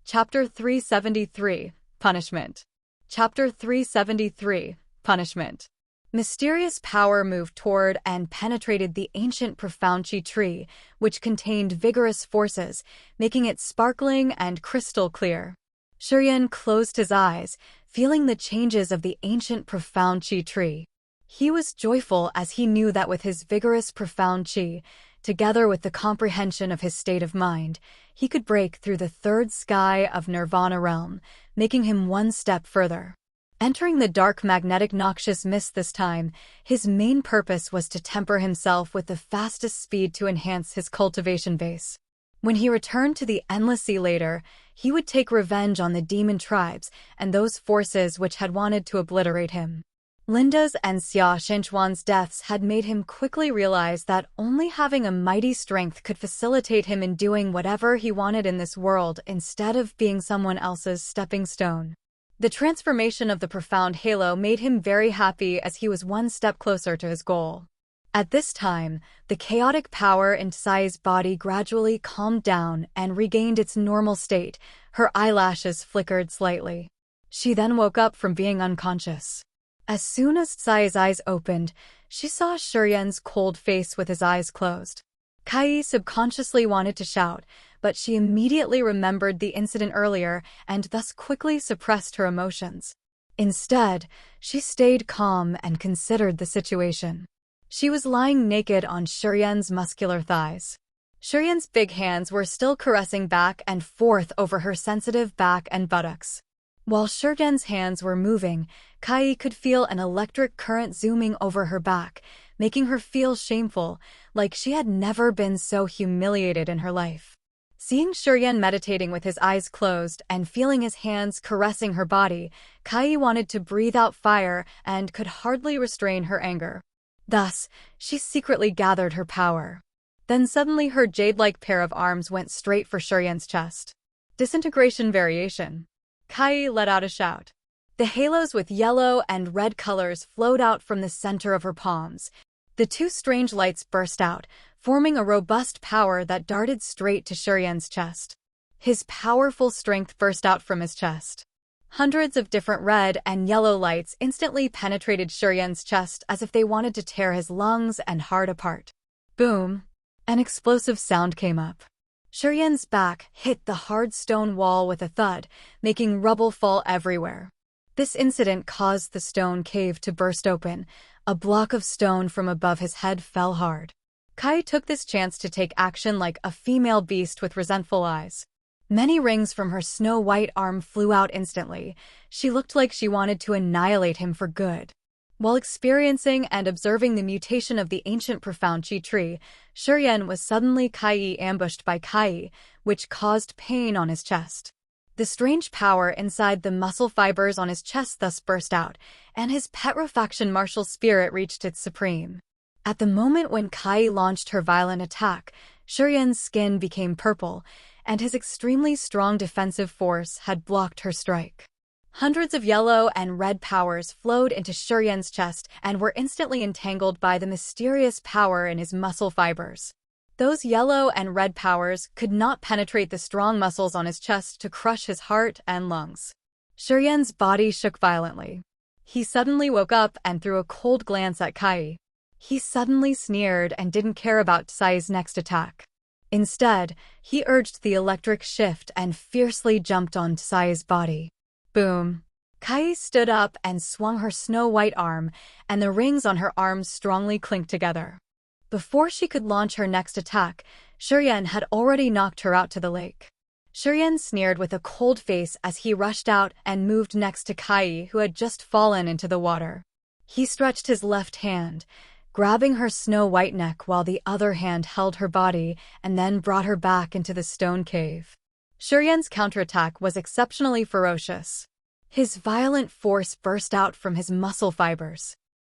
Chapter 373, Punishment. Chapter 373, Punishment. Mysterious power moved toward and penetrated the ancient profound qi tree, which contained vigorous forces, making it sparkling and crystal clear. Shuryen closed his eyes, feeling the changes of the ancient profound qi tree. He was joyful as he knew that with his vigorous profound qi, together with the comprehension of his state of mind, he could break through the third sky of Nirvana realm, making him one step further. Entering the dark magnetic noxious mist this time, his main purpose was to temper himself with the fastest speed to enhance his cultivation base. When he returned to the Endless Sea later, he would take revenge on the demon tribes and those forces which had wanted to obliterate him. Linda's and Xia Xinchuan's deaths had made him quickly realize that only having a mighty strength could facilitate him in doing whatever he wanted in this world instead of being someone else's stepping stone. The transformation of the profound halo made him very happy as he was one step closer to his goal. At this time, the chaotic power in Tsai's body gradually calmed down and regained its normal state. Her eyelashes flickered slightly. She then woke up from being unconscious. As soon as Tsai's eyes opened, she saw Shuryen's cold face with his eyes closed. Kai subconsciously wanted to shout, but she immediately remembered the incident earlier and thus quickly suppressed her emotions. Instead, she stayed calm and considered the situation. She was lying naked on Shuryen's muscular thighs. Shuryen's big hands were still caressing back and forth over her sensitive back and buttocks. While Shuryen's hands were moving, Kai could feel an electric current zooming over her back, making her feel shameful, like she had never been so humiliated in her life. Seeing Shuryen meditating with his eyes closed and feeling his hands caressing her body, Kai wanted to breathe out fire and could hardly restrain her anger. Thus, she secretly gathered her power. Then suddenly her jade-like pair of arms went straight for Shuryen's chest. Disintegration variation. Kai let out a shout. The halos with yellow and red colors flowed out from the center of her palms. The two strange lights burst out, forming a robust power that darted straight to Shuryen's chest. His powerful strength burst out from his chest. Hundreds of different red and yellow lights instantly penetrated Shuryen's chest as if they wanted to tear his lungs and heart apart. Boom! An explosive sound came up. Shuryen's back hit the hard stone wall with a thud, making rubble fall everywhere. This incident caused the stone cave to burst open. A block of stone from above his head fell hard. Kai took this chance to take action like a female beast with resentful eyes. Many rings from her snow-white arm flew out instantly. She looked like she wanted to annihilate him for good. While experiencing and observing the mutation of the ancient profound qi tree, Shuryen was suddenly ambushed by Kai, which caused pain on his chest. The strange power inside the muscle fibers on his chest thus burst out, and his petrifaction martial spirit reached its supreme. At the moment when Kai launched her violent attack, Shuryen's skin became purple, and his extremely strong defensive force had blocked her strike. Hundreds of yellow and red powers flowed into Shuryen's chest and were instantly entangled by the mysterious power in his muscle fibers. Those yellow and red powers could not penetrate the strong muscles on his chest to crush his heart and lungs. Shuryen's body shook violently. He suddenly woke up and threw a cold glance at Kai. He suddenly sneered and didn't care about Tsai's next attack. Instead, he urged the electric shift and fiercely jumped on Tsai's body. Boom! Kai stood up and swung her snow-white arm, and the rings on her arms strongly clinked together. Before she could launch her next attack, Shuryen had already knocked her out to the lake. Shuryen sneered with a cold face as he rushed out and moved next to Kai, who had just fallen into the water. He stretched his left hand, grabbing her snow-white neck while the other hand held her body and then brought her back into the stone cave. Shuryen's counterattack was exceptionally ferocious. His violent force burst out from his muscle fibers.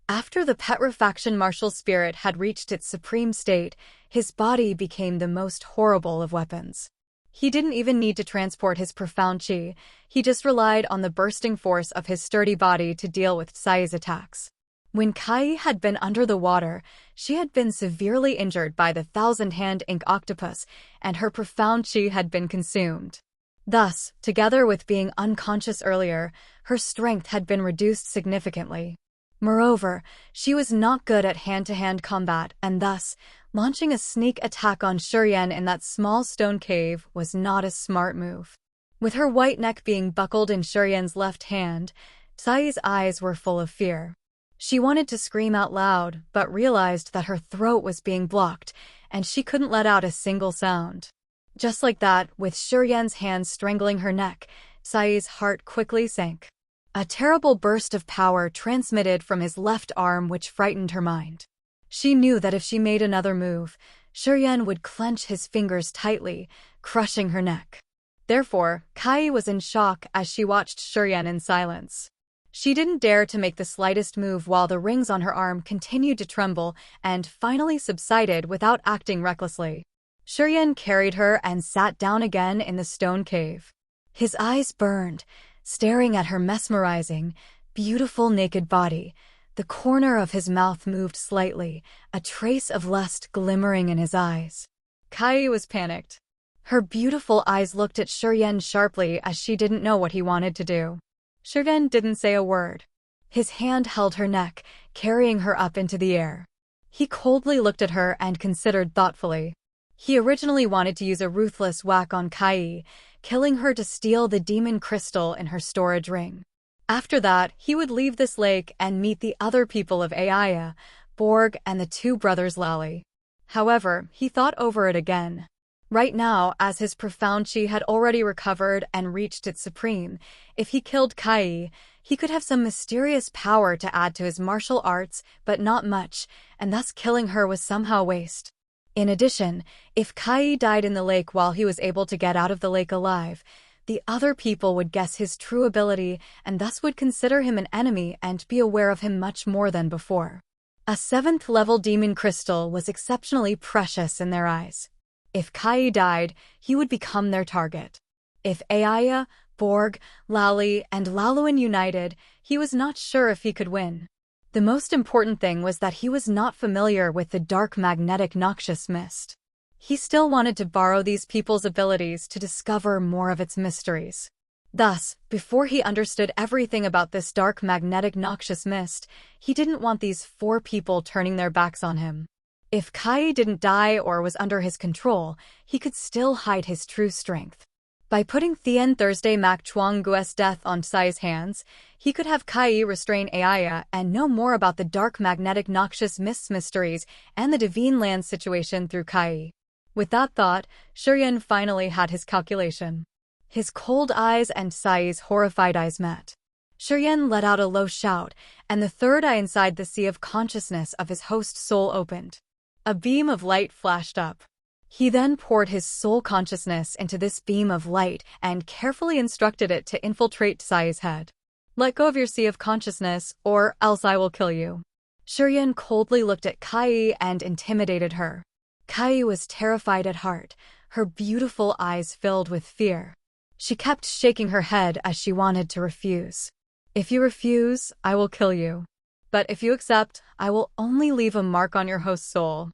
After the petrifaction martial spirit had reached its supreme state, his body became the most horrible of weapons. He didn't even need to transport his profound chi, he just relied on the bursting force of his sturdy body to deal with Tsai's attacks. When Kai had been under the water, she had been severely injured by the thousand-hand ink octopus, and her profound chi had been consumed. Thus, together with being unconscious earlier, her strength had been reduced significantly. Moreover, she was not good at hand-to-hand combat, and thus, launching a sneak attack on Shuryen in that small stone cave was not a smart move. With her white neck being buckled in Shuryen's left hand, Tsai's eyes were full of fear. She wanted to scream out loud, but realized that her throat was being blocked, and she couldn't let out a single sound. Just like that, with Shuryen's hands strangling her neck, Tsai's heart quickly sank. A terrible burst of power transmitted from his left arm which frightened her mind. She knew that if she made another move, Shuryen would clench his fingers tightly, crushing her neck. Therefore, Kai was in shock as she watched Shuryen in silence. She didn't dare to make the slightest move while the rings on her arm continued to tremble and finally subsided without acting recklessly. Shuryen carried her and sat down again in the stone cave. His eyes burned, staring at her mesmerizing, beautiful naked body. The corner of his mouth moved slightly, a trace of lust glimmering in his eyes. Kai was panicked. Her beautiful eyes looked at Shuryen sharply as she didn't know what he wanted to do. Shuryen didn't say a word. His hand held her neck, carrying her up into the air. He coldly looked at her and considered thoughtfully. He originally wanted to use a ruthless whack on Kai, killing her to steal the demon crystal in her storage ring. After that, he would leave this lake and meet the other people of Aya, Borg, and the two brothers Lally. However, he thought over it again. Right now, as his profound chi had already recovered and reached its supreme, if he killed Kai, he could have some mysterious power to add to his martial arts, but not much, and thus killing her was somehow waste. In addition, if Kai died in the lake while he was able to get out of the lake alive, the other people would guess his true ability and thus would consider him an enemy and be aware of him much more than before. A 7th-level demon crystal was exceptionally precious in their eyes. If Kai died, he would become their target. If Aya, Borg, Lally, and Laluan united, he was not sure if he could win. The most important thing was that he was not familiar with the dark magnetic noxious mist. He still wanted to borrow these people's abilities to discover more of its mysteries. Thus, before he understood everything about this dark magnetic noxious mist, he didn't want these 4 people turning their backs on him. If Kai didn't die or was under his control, he could still hide his true strength. By putting Thien Thursday Mac Chuang Gue's death on Tsai's hands, he could have Kai restrain Aya and know more about the dark magnetic noxious mist's mysteries and the Divine Land situation through Kai. With that thought, Shuryen finally had his calculation. His cold eyes and Tsai's horrified eyes met. Shuryen let out a low shout, and the third eye inside the sea of consciousness of his host soul opened. A beam of light flashed up. He then poured his soul consciousness into this beam of light and carefully instructed it to infiltrate Tsai's head. Let go of your sea of consciousness, or else I will kill you. Shuryen coldly looked at Kai and intimidated her. Kai was terrified at heart, her beautiful eyes filled with fear. She kept shaking her head as she wanted to refuse. If you refuse, I will kill you. But if you accept, I will only leave a mark on your host's soul.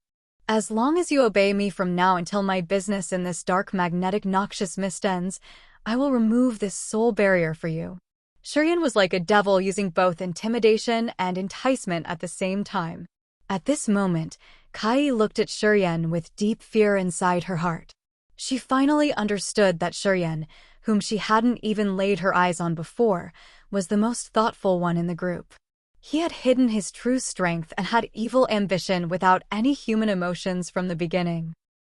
As long as you obey me from now until my business in this dark magnetic noxious mist ends, I will remove this soul barrier for you. Shuryen was like a devil using both intimidation and enticement at the same time. At this moment, Kai looked at Shuryen with deep fear inside her heart. She finally understood that Shuryen, whom she hadn't even laid her eyes on before, was the most thoughtful one in the group. He had hidden his true strength and had evil ambition without any human emotions from the beginning.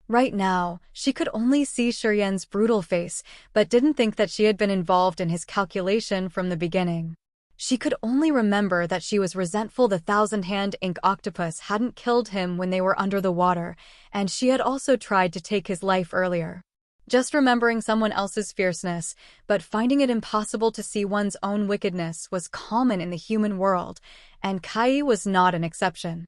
Right now, she could only see Shuryen's brutal face, but didn't think that she had been involved in his calculation from the beginning. She could only remember that she was resentful the thousand-hand ink octopus hadn't killed him when they were under the water, and she had also tried to take his life earlier. Just remembering someone else's fierceness, but finding it impossible to see one's own wickedness was common in the human world, and Kai was not an exception.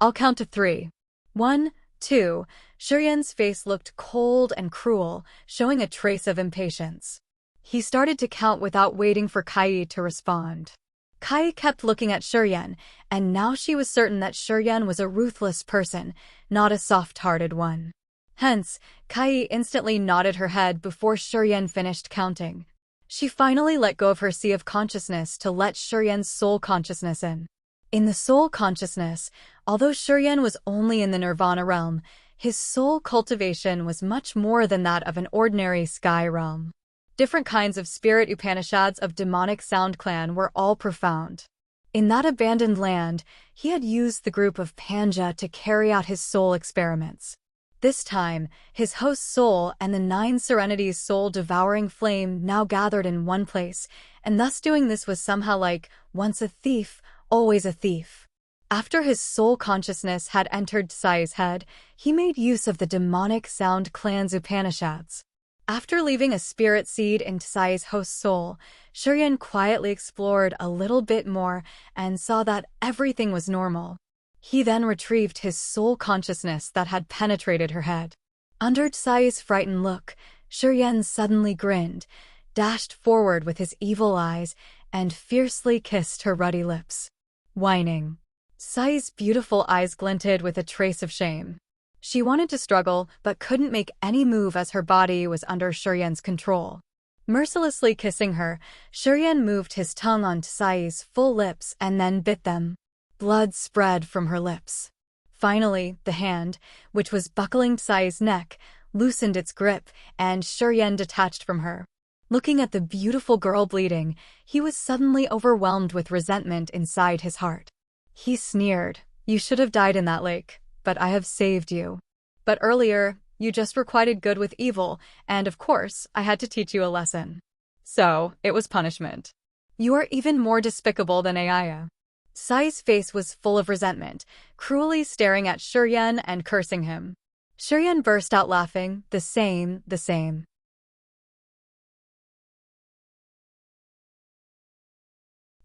I'll count to 3. 1, 2. Shuryen's face looked cold and cruel, showing a trace of impatience. He started to count without waiting for Kai to respond. Kai kept looking at Shuryen, and now she was certain that Shuryen was a ruthless person, not a soft-hearted one. Hence, Kai instantly nodded her head before Shuryen finished counting. She finally let go of her sea of consciousness to let Shuryen's soul consciousness in. In the soul consciousness, although Shuryen was only in the nirvana realm, his soul cultivation was much more than that of an ordinary sky realm. Different kinds of spirit Upanishads of demonic sound clan were all profound. In that abandoned land, he had used the group of Panja to carry out his soul experiments. This time, his host's soul and the 9 serenities soul-devouring flame now gathered in one place, and thus doing this was somehow like, once a thief, always a thief. After his soul consciousness had entered Tsai's head, he made use of the demonic sound clan's Upanishads. After leaving a spirit seed in Tsai's host's soul, Shuryen quietly explored a little bit more and saw that everything was normal. He then retrieved his soul consciousness that had penetrated her head. Under Tsai's frightened look, Shuryen suddenly grinned, dashed forward with his evil eyes, and fiercely kissed her ruddy lips. Whining. Tsai's beautiful eyes glinted with a trace of shame. She wanted to struggle, but couldn't make any move as her body was under Shuryen's control. Mercilessly kissing her, Shuryen moved his tongue on Tsai's full lips and then bit them. Blood spread from her lips. Finally, the hand, which was buckling Tsai's neck, loosened its grip, and Shuryen detached from her. Looking at the beautiful girl bleeding, he was suddenly overwhelmed with resentment inside his heart. He sneered, "You should have died in that lake, but I have saved you. But earlier, you just requited good with evil, and of course, I had to teach you a lesson. So, it was punishment. You are even more despicable than Aya." Tsai's face was full of resentment, cruelly staring at Shuryen and cursing him. Shuryen burst out laughing, the same.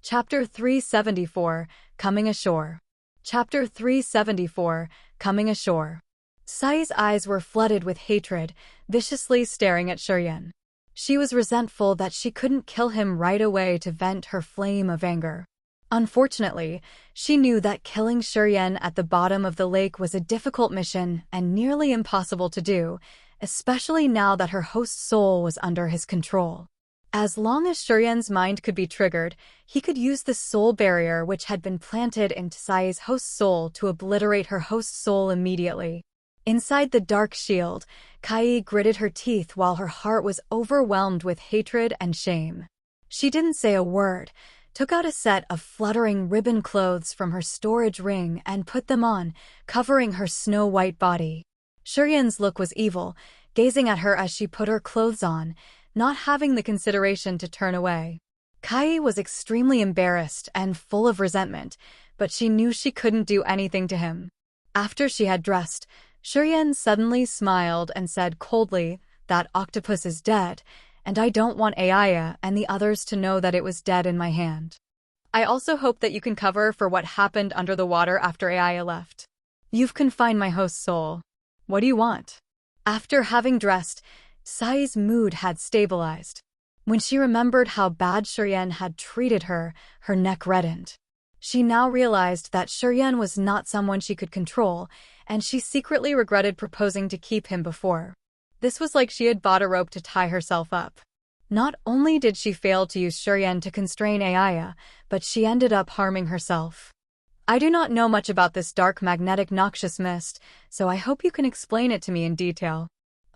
Chapter 374, Coming Ashore. Chapter 374, Coming Ashore. Tsai's eyes were flooded with hatred, viciously staring at Shuryen. She was resentful that she couldn't kill him right away to vent her flame of anger. Unfortunately, she knew that killing Shuryen at the bottom of the lake was a difficult mission and nearly impossible to do, especially now that her host's soul was under his control. As long as Shuryen's mind could be triggered, he could use the soul barrier which had been planted into Tsai's host's soul to obliterate her host's soul immediately. Inside the dark shield, Kai gritted her teeth while her heart was overwhelmed with hatred and shame. She didn't say a word, took out a set of fluttering ribbon clothes from her storage ring and put them on, covering her snow-white body. Shuryen's look was evil, gazing at her as she put her clothes on, not having the consideration to turn away. Kai was extremely embarrassed and full of resentment, but she knew she couldn't do anything to him. After she had dressed, Shuryen suddenly smiled and said coldly, "That octopus is dead, and I don't want Aya and the others to know that it was dead in my hand. I also hope that you can cover for what happened under the water after Aya left. You've confined my host's soul. What do you want?" After having dressed, Tsai's mood had stabilized. When she remembered how bad Shuryen had treated her, her neck reddened. She now realized that Shuryen was not someone she could control, and she secretly regretted proposing to keep him before. This was like she had bought a rope to tie herself up. Not only did she fail to use Shuryen to constrain Aya, but she ended up harming herself. I do not know much about this dark magnetic noxious mist, so I hope you can explain it to me in detail.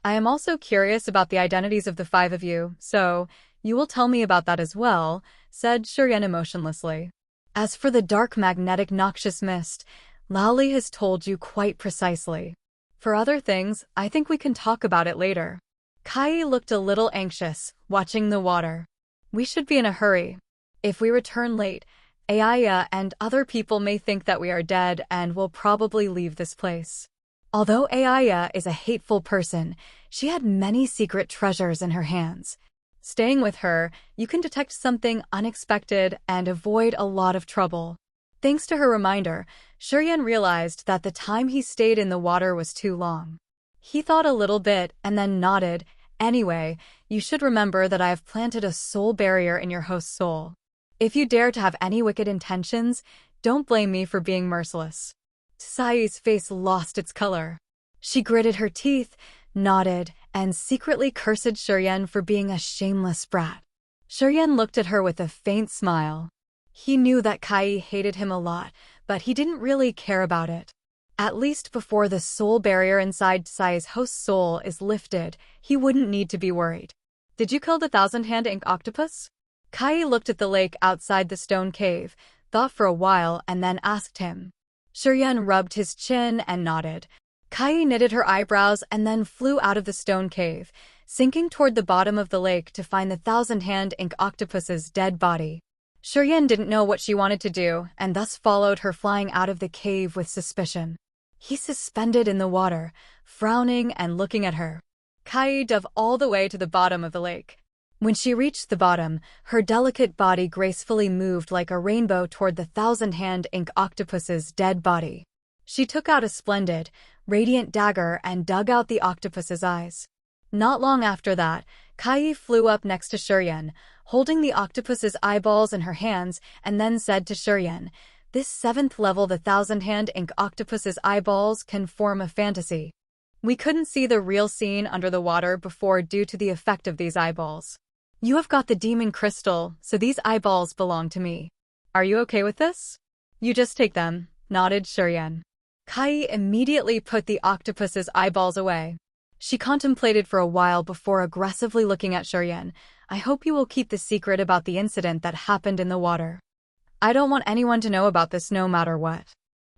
I am also curious about the identities of the 5 of you, so you will tell me about that as well, said Shiryen emotionlessly. As for the dark magnetic noxious mist, Laoli has told you quite precisely. For other things, I think we can talk about it later. Kai looked a little anxious, watching the water. We should be in a hurry. If we return late, Aya and other people may think that we are dead and will probably leave this place. Although Aya is a hateful person, she had many secret treasures in her hands. Staying with her, you can detect something unexpected and avoid a lot of trouble. Thanks to her reminder, Shiryen realized that the time he stayed in the water was too long. He thought a little bit and then nodded. Anyway, you should remember that I have planted a soul barrier in your host's soul. If you dare to have any wicked intentions, don't blame me for being merciless. Tsai's face lost its color. She gritted her teeth, nodded, and secretly cursed Shiryen for being a shameless brat. Shiryen looked at her with a faint smile. He knew that Kai hated him a lot, but he didn't really care about it. At least before the soul barrier inside Tsai's host's soul is lifted, he wouldn't need to be worried. Did you kill the 1,000-hand ink octopus? Kai looked at the lake outside the stone cave, thought for a while, and then asked him. Shiryen rubbed his chin and nodded. Kai knitted her eyebrows and then flew out of the stone cave, sinking toward the bottom of the lake to find the 1,000-hand ink octopus's dead body. Shiryen didn't know what she wanted to do, and thus followed her flying out of the cave with suspicion. He suspended in the water, frowning and looking at her. Kai dove all the way to the bottom of the lake. When she reached the bottom, her delicate body gracefully moved like a rainbow toward the 1,000-hand ink octopus's dead body. She took out a splendid, radiant dagger and dug out the octopus's eyes. Not long after that, Kai flew up next to Shiryen, holding the octopus's eyeballs in her hands, and then said to Shiryen, "This 7th level the 1,000-hand ink octopus's eyeballs can form a fantasy. We couldn't see the real scene under the water before due to the effect of these eyeballs. You have got the demon crystal, so these eyeballs belong to me. Are you okay with this?" "You just take them," nodded Shiryen. Kai immediately put the octopus's eyeballs away. She contemplated for a while before aggressively looking at Shiryen. "I hope you will keep the secret about the incident that happened in the water. I don't want anyone to know about this no matter what.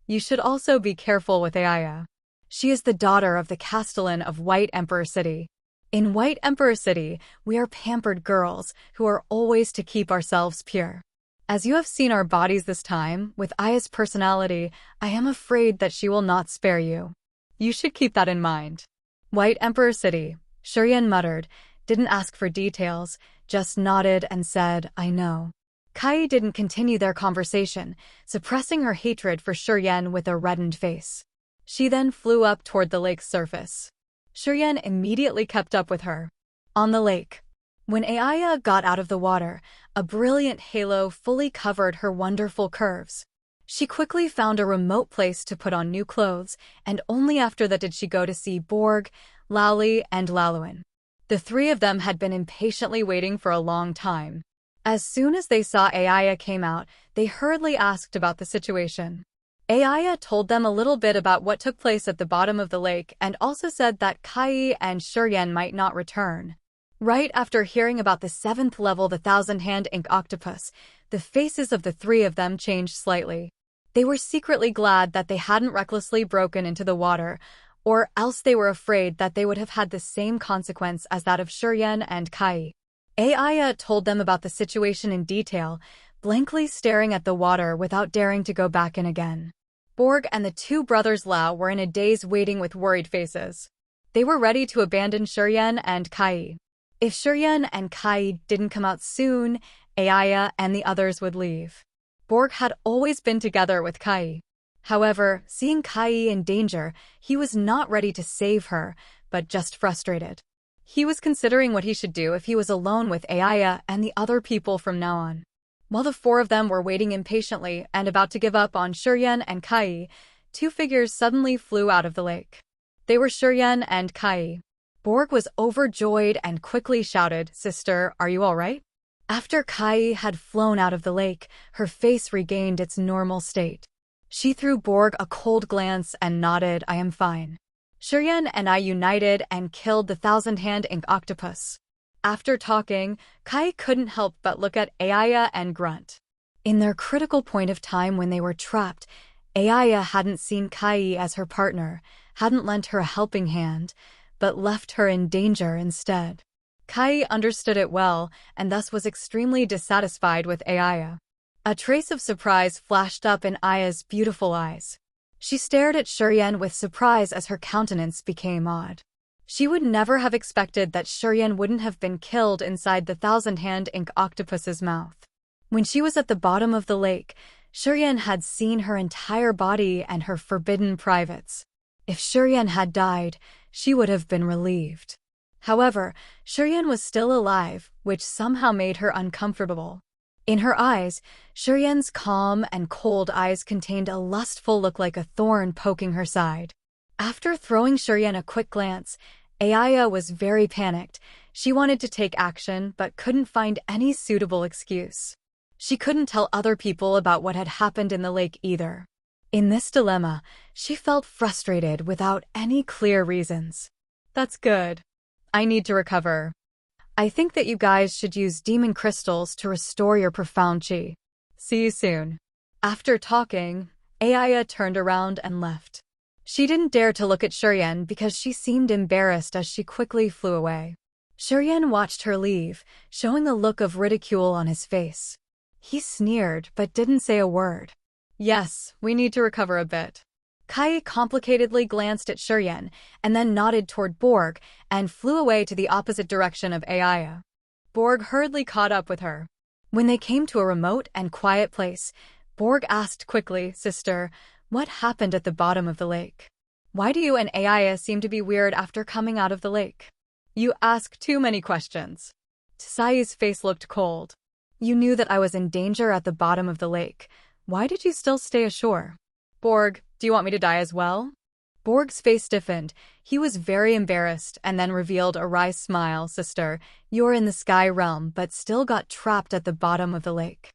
You should also be careful with Aya. She is the daughter of the Castellan of White Emperor City. In White Emperor City, we are pampered girls who are always to keep ourselves pure. As you have seen our bodies this time, with Aya's personality, I am afraid that she will not spare you. You should keep that in mind." White Emperor City, Shiryen muttered, didn't ask for details, just nodded and said, "I know." Kai didn't continue their conversation, suppressing her hatred for Shiryen with a reddened face. She then flew up toward the lake's surface. Shiryen immediately kept up with her. On the lake. When Aya got out of the water, a brilliant halo fully covered her wonderful curves. She quickly found a remote place to put on new clothes, and only after that did she go to see Borg, Laoli, and Laluin. The 3 of them had been impatiently waiting for a long time. As soon as they saw Aya came out, they hurriedly asked about the situation. Aya told them a little bit about what took place at the bottom of the lake and also said that Kai and Shiryen might not return. Right after hearing about the 7th level the 1,000-hand ink octopus, the faces of the 3 of them changed slightly. They were secretly glad that they hadn't recklessly broken into the water, or else they were afraid that they would have had the same consequence as that of Shiryen and Kai. Aya told them about the situation in detail, blankly staring at the water without daring to go back in again. Borg and the 2 brothers Lao were in a daze waiting with worried faces. They were ready to abandon Shiryen and Kai. If Shiryen and Kai didn't come out soon, Aya and the others would leave. Borg had always been together with Kai. However, seeing Kai in danger, he was not ready to save her, but just frustrated. He was considering what he should do if he was alone with Aya and the other people from now on. While the 4 of them were waiting impatiently and about to give up on Shiryen and Kai, 2 figures suddenly flew out of the lake. They were Shiryen and Kai. Borg was overjoyed and quickly shouted, "Sister, are you all right?" After Kai had flown out of the lake, her face regained its normal state. She threw Borg a cold glance and nodded, "I am fine." Shiryen and I united and killed the thousand-hand ink octopus. After talking, Kai couldn't help but look at Aya and grunt. In their critical point of time when they were trapped, Aya hadn't seen Kai as her partner, hadn't lent her a helping hand, but left her in danger instead. Kai understood it well, and thus was extremely dissatisfied with Aya. A trace of surprise flashed up in Aya's beautiful eyes. She stared at Shiryen with surprise as her countenance became odd. She would never have expected that Shiryen wouldn't have been killed inside the thousand-hand ink octopus's mouth. When she was at the bottom of the lake, Shiryen had seen her entire body and her forbidden privates. If Shiryen had died, she would have been relieved. However, Shiryen was still alive, which somehow made her uncomfortable. In her eyes, Shiryen's calm and cold eyes contained a lustful look like a thorn poking her side. After throwing Shiryen a quick glance, Aya was very panicked. She wanted to take action but couldn't find any suitable excuse. She couldn't tell other people about what had happened in the lake either. In this dilemma, she felt frustrated without any clear reasons. "That's good. I need to recover. I think that you guys should use demon crystals to restore your profound chi. See you soon." After talking, Aya turned around and left. She didn't dare to look at Shiryen because she seemed embarrassed as she quickly flew away. Shiryen watched her leave, showing a look of ridicule on his face. He sneered but didn't say a word. "Yes, we need to recover a bit." Kai complicatedly glanced at Shiryen and then nodded toward Borg and flew away to the opposite direction of Aya. Borg hurriedly caught up with her. When they came to a remote and quiet place, Borg asked quickly, "Sister, what happened at the bottom of the lake? Why do you and Aya seem to be weird after coming out of the lake?" "You ask too many questions." Tsai's face looked cold. "You knew that I was in danger at the bottom of the lake. Why did you still stay ashore?" "Borg, do you want me to die as well?" Borg's face stiffened. He was very embarrassed and then revealed a wry smile. "Sister, you're in the sky realm but still got trapped at the bottom of the lake."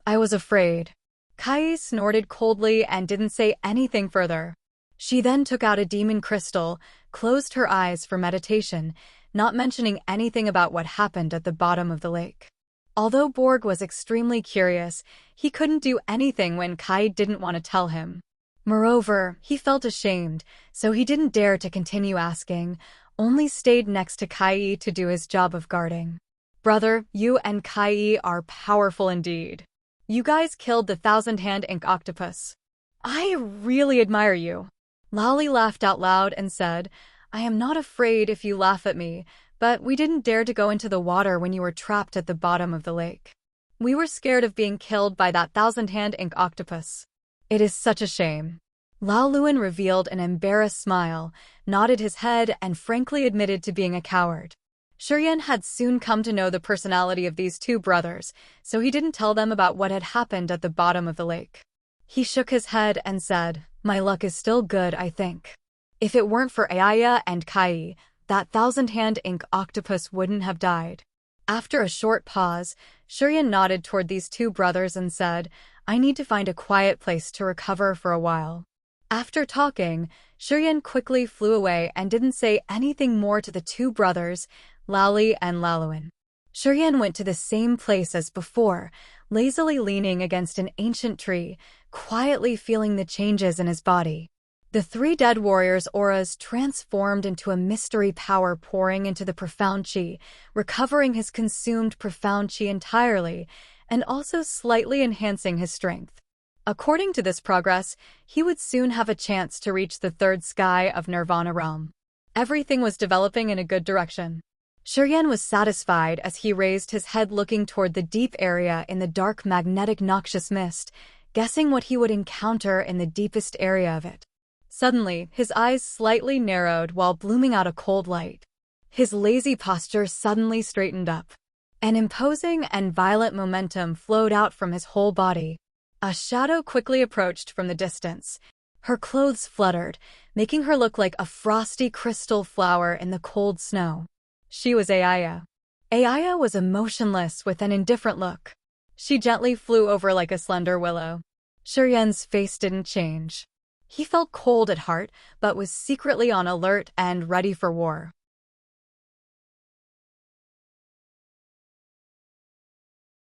"I was afraid." Kai snorted coldly and didn't say anything further. She then took out a demon crystal, closed her eyes for meditation, not mentioning anything about what happened at the bottom of the lake. Although Borg was extremely curious, he couldn't do anything when Kai didn't want to tell him. Moreover, he felt ashamed, so he didn't dare to continue asking, only stayed next to Kai to do his job of guarding. "Brother, you and Kai are powerful indeed. You guys killed the thousand-hand ink octopus. I really admire you." Lally laughed out loud and said, "I am not afraid if you laugh at me, but we didn't dare to go into the water when you were trapped at the bottom of the lake. We were scared of being killed by that thousand-hand ink octopus. It is such a shame." Lao Luan revealed an embarrassed smile, nodded his head, and frankly admitted to being a coward. Shiryen had soon come to know the personality of these two brothers, so he didn't tell them about what had happened at the bottom of the lake. He shook his head and said, "My luck is still good, I think. If it weren't for Aya and Kai, that thousand-hand ink octopus wouldn't have died." After a short pause, Shiryen nodded toward these two brothers and said, "I need to find a quiet place to recover for a while." After talking, Shiryen quickly flew away and didn't say anything more to the two brothers, Lally and Laluan. Shiryen went to the same place as before, lazily leaning against an ancient tree, quietly feeling the changes in his body. The three dead warriors' auras transformed into a mystery power pouring into the profound chi, recovering his consumed profound chi entirely, and also slightly enhancing his strength. According to this progress, he would soon have a chance to reach the third sky of Nirvana realm. Everything was developing in a good direction. Shiryen was satisfied as he raised his head looking toward the deep area in the dark magnetic noxious mist, guessing what he would encounter in the deepest area of it. Suddenly, his eyes slightly narrowed while blooming out a cold light. His lazy posture suddenly straightened up. An imposing and violent momentum flowed out from his whole body. A shadow quickly approached from the distance. Her clothes fluttered, making her look like a frosty crystal flower in the cold snow. She was Aya. Aya was emotionless with an indifferent look. She gently flew over like a slender willow. Shurien's face didn't change. He felt cold at heart, but was secretly on alert and ready for war.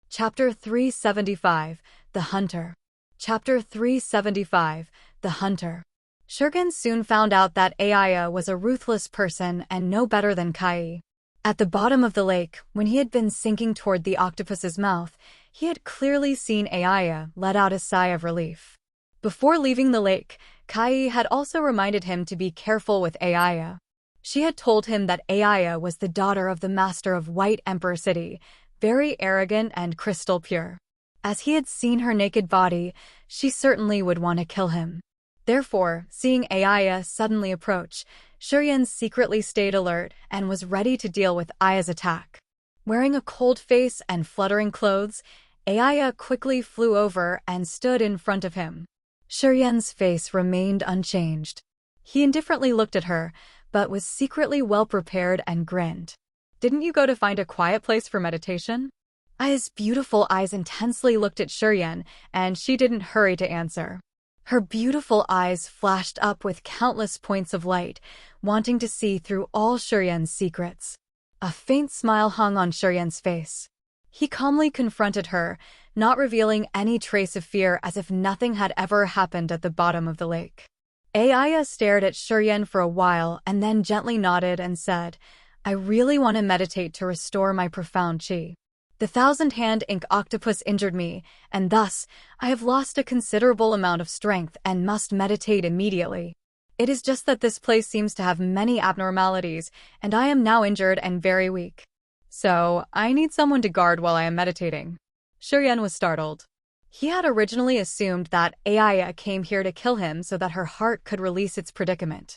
Chapter 375, The Hunter. Chapter 375, The Hunter. Shuriken soon found out that Aya was a ruthless person and no better than Kai. At the bottom of the lake, when he had been sinking toward the octopus's mouth, he had clearly seen Aya let out a sigh of relief. Before leaving the lake, Kai had also reminded him to be careful with Aya. She had told him that Aya was the daughter of the master of White Emperor City, very arrogant and crystal pure. As he had seen her naked body, she certainly would want to kill him. Therefore, seeing Aya suddenly approach, Shuriken secretly stayed alert and was ready to deal with Aya's attack. Wearing a cold face and fluttering clothes, Aya quickly flew over and stood in front of him. Shuriken's face remained unchanged. He indifferently looked at her, but was secretly well-prepared and grinned. "Didn't you go to find a quiet place for meditation?" Aya's beautiful eyes intensely looked at Shuriken, and she didn't hurry to answer. Her beautiful eyes flashed up with countless points of light, wanting to see through all Shurien's secrets. A faint smile hung on Shurien's face. He calmly confronted her, not revealing any trace of fear, as if nothing had ever happened at the bottom of the lake. Aya stared at Shuriken for a while and then gently nodded and said, "I really want to meditate to restore my profound chi. The thousand-hand ink octopus injured me, and thus I have lost a considerable amount of strength and must meditate immediately. It is just that this place seems to have many abnormalities, and I am now injured and very weak. So, I need someone to guard while I am meditating." Shuriken was startled. He had originally assumed that Aya came here to kill him so that her heart could release its predicament.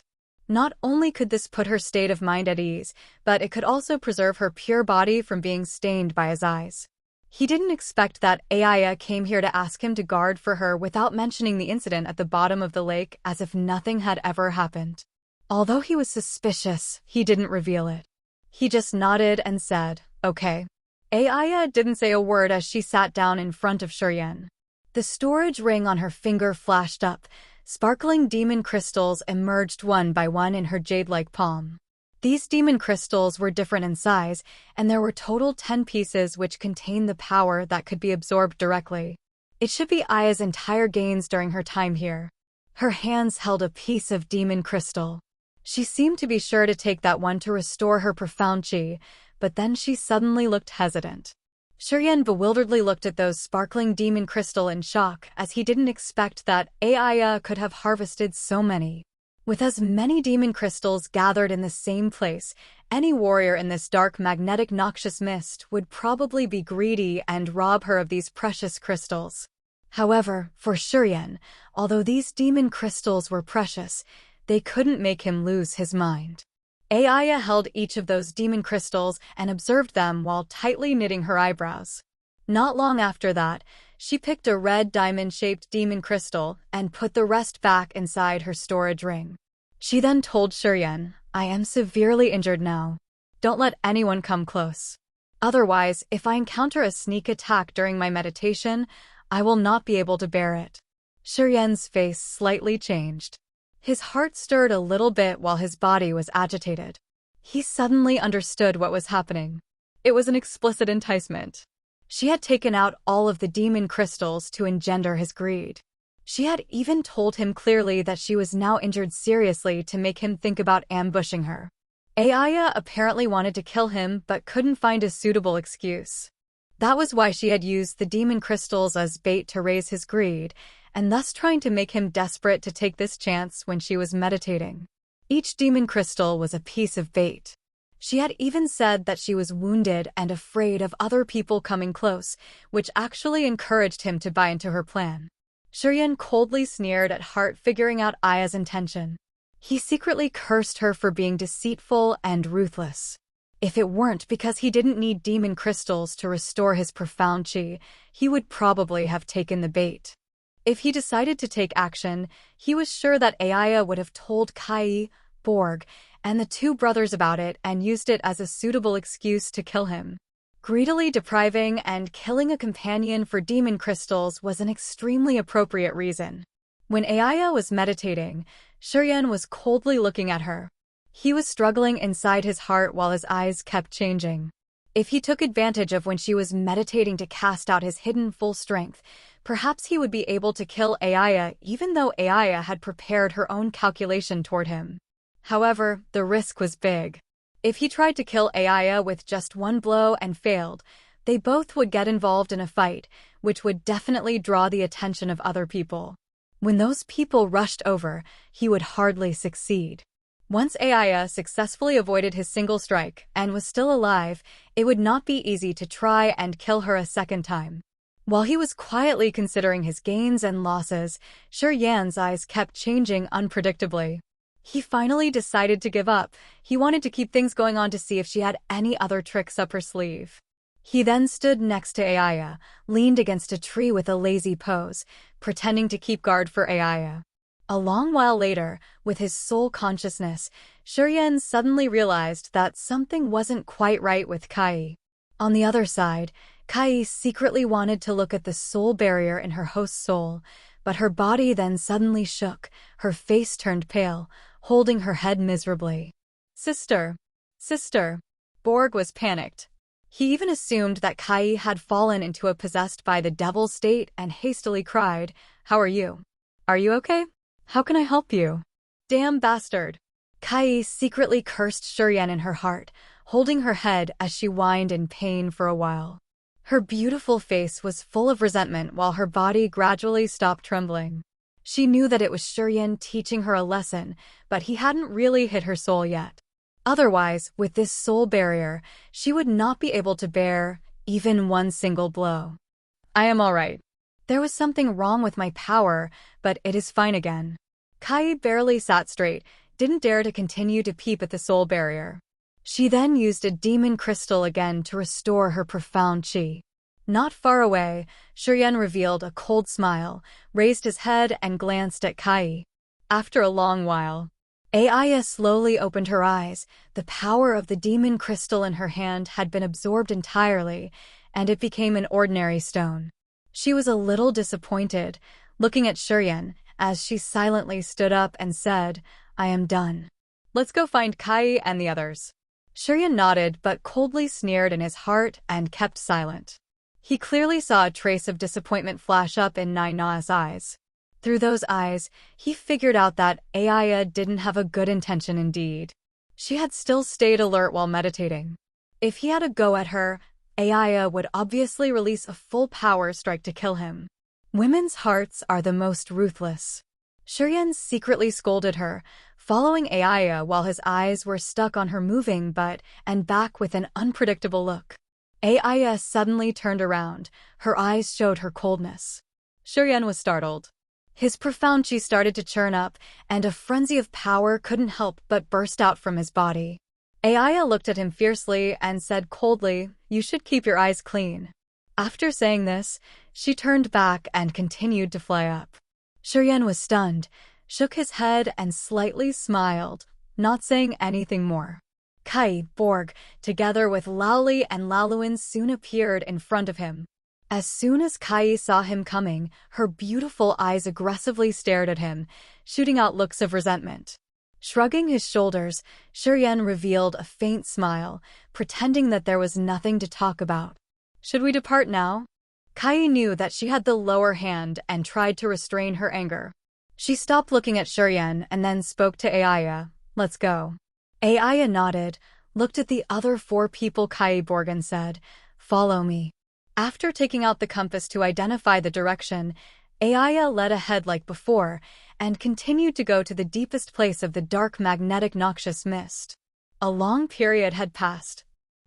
Not only could this put her state of mind at ease, but it could also preserve her pure body from being stained by his eyes. He didn't expect that Aya came here to ask him to guard for her without mentioning the incident at the bottom of the lake, as if nothing had ever happened. Although he was suspicious, he didn't reveal it. He just nodded and said, "Okay." Aya didn't say a word as she sat down in front of Shuriken. The storage ring on her finger flashed up. Sparkling demon crystals emerged one by one in her jade-like palm. These demon crystals were different in size, and there were total 10 pieces which contained the power that could be absorbed directly. It should be Aya's entire gains during her time here. Her hands held a piece of demon crystal. She seemed to be sure to take that one to restore her profound chi, but then she suddenly looked hesitant. Shuriken bewilderedly looked at those sparkling demon crystal in shock, as he didn't expect that Aya could have harvested so many. With as many demon crystals gathered in the same place, any warrior in this dark, magnetic, noxious mist would probably be greedy and rob her of these precious crystals. However, for Shuriken, although these demon crystals were precious, they couldn't make him lose his mind. Aya held each of those demon crystals and observed them while tightly knitting her eyebrows. Not long after that, she picked a red diamond-shaped demon crystal and put the rest back inside her storage ring. She then told Shuriken, "I am severely injured now. Don't let anyone come close. Otherwise, if I encounter a sneak attack during my meditation, I will not be able to bear it." Shuriken's face slightly changed. His heart stirred a little bit while his body was agitated. He suddenly understood what was happening. It was an explicit enticement. She had taken out all of the demon crystals to engender his greed. She had even told him clearly that she was now injured seriously to make him think about ambushing her. Aya apparently wanted to kill him but couldn't find a suitable excuse. That was why she had used the demon crystals as bait to raise his greed, and thus trying to make him desperate to take this chance when she was meditating. Each demon crystal was a piece of bait. She had even said that she was wounded and afraid of other people coming close, which actually encouraged him to buy into her plan. Shuriken coldly sneered at heart, figuring out Aya's intention. He secretly cursed her for being deceitful and ruthless. If it weren't because he didn't need demon crystals to restore his profound chi, he would probably have taken the bait. If he decided to take action, he was sure that Aya would have told Kai, Borg, and the two brothers about it and used it as a suitable excuse to kill him. Greedily depriving and killing a companion for demon crystals was an extremely appropriate reason. When Aya was meditating, Shuryen was coldly looking at her. He was struggling inside his heart while his eyes kept changing. If he took advantage of when she was meditating to cast out his hidden full strength, perhaps he would be able to kill Aya even though Aya had prepared her own calculation toward him. However, the risk was big. If he tried to kill Aya with just one blow and failed, they both would get involved in a fight, which would definitely draw the attention of other people. When those people rushed over, he would hardly succeed. Once Aya successfully avoided his single strike and was still alive, it would not be easy to try and kill her a second time. While he was quietly considering his gains and losses, Shuryen's eyes kept changing unpredictably. He finally decided to give up. He wanted to keep things going on to see if she had any other tricks up her sleeve. He then stood next to Aya, leaned against a tree with a lazy pose, pretending to keep guard for Aya. A long while later, with his sole consciousness, Shuryen suddenly realized that something wasn't quite right with Kai. On the other side, Kai secretly wanted to look at the soul barrier in her host's soul, but her body then suddenly shook, her face turned pale, holding her head miserably. Sister! Sister! Borg was panicked. He even assumed that Kai had fallen into a possessed by the devil state and hastily cried, "How are you? Are you okay? How can I help you?" Damn bastard! Kai secretly cursed Shuryen in her heart, holding her head as she whined in pain for a while. Her beautiful face was full of resentment while her body gradually stopped trembling. She knew that it was Shuryen teaching her a lesson, but he hadn't really hit her soul yet. Otherwise, with this soul barrier, she would not be able to bear even one single blow. I am all right. There was something wrong with my power, but it is fine again. Kai barely sat straight, didn't dare to continue to peep at the soul barrier. She then used a demon crystal again to restore her profound chi. Not far away, Shuryen revealed a cold smile, raised his head and glanced at Kai. After a long while, Aya slowly opened her eyes. The power of the demon crystal in her hand had been absorbed entirely, and it became an ordinary stone. She was a little disappointed, looking at Shuryen, as she silently stood up and said, "I am done. Let's go find Kai and the others." Shuryen nodded but coldly sneered in his heart and kept silent. He clearly saw a trace of disappointment flash up in Naina's eyes. Through those eyes, he figured out that Aya didn't have a good intention indeed. She had still stayed alert while meditating. If he had a go at her, Aya would obviously release a full power strike to kill him. Women's hearts are the most ruthless. Shuryen secretly scolded her, following Aya while his eyes were stuck on her moving butt and back with an unpredictable look. Aya suddenly turned around. Her eyes showed her coldness. Shuryen was startled. His profound chi started to churn up, and a frenzy of power couldn't help but burst out from his body. Aya looked at him fiercely and said coldly, "You should keep your eyes clean." After saying this, she turned back and continued to fly up. Shuryen was stunned, shook his head and slightly smiled, not saying anything more. Kai, Borg, together with Laoli and Laluin soon appeared in front of him. As soon as Kai saw him coming, her beautiful eyes aggressively stared at him, shooting out looks of resentment. Shrugging his shoulders, Shuryen revealed a faint smile, pretending that there was nothing to talk about. "Should we depart now?" Kai knew that she had the lower hand and tried to restrain her anger. She stopped looking at Shuryen and then spoke to Aya, "Let's go." Aya nodded, looked at the other 4 people Kai Borg and said, "Follow me." After taking out the compass to identify the direction, Aya led ahead like before and continued to go to the deepest place of the dark magnetic noxious mist. A long period had passed.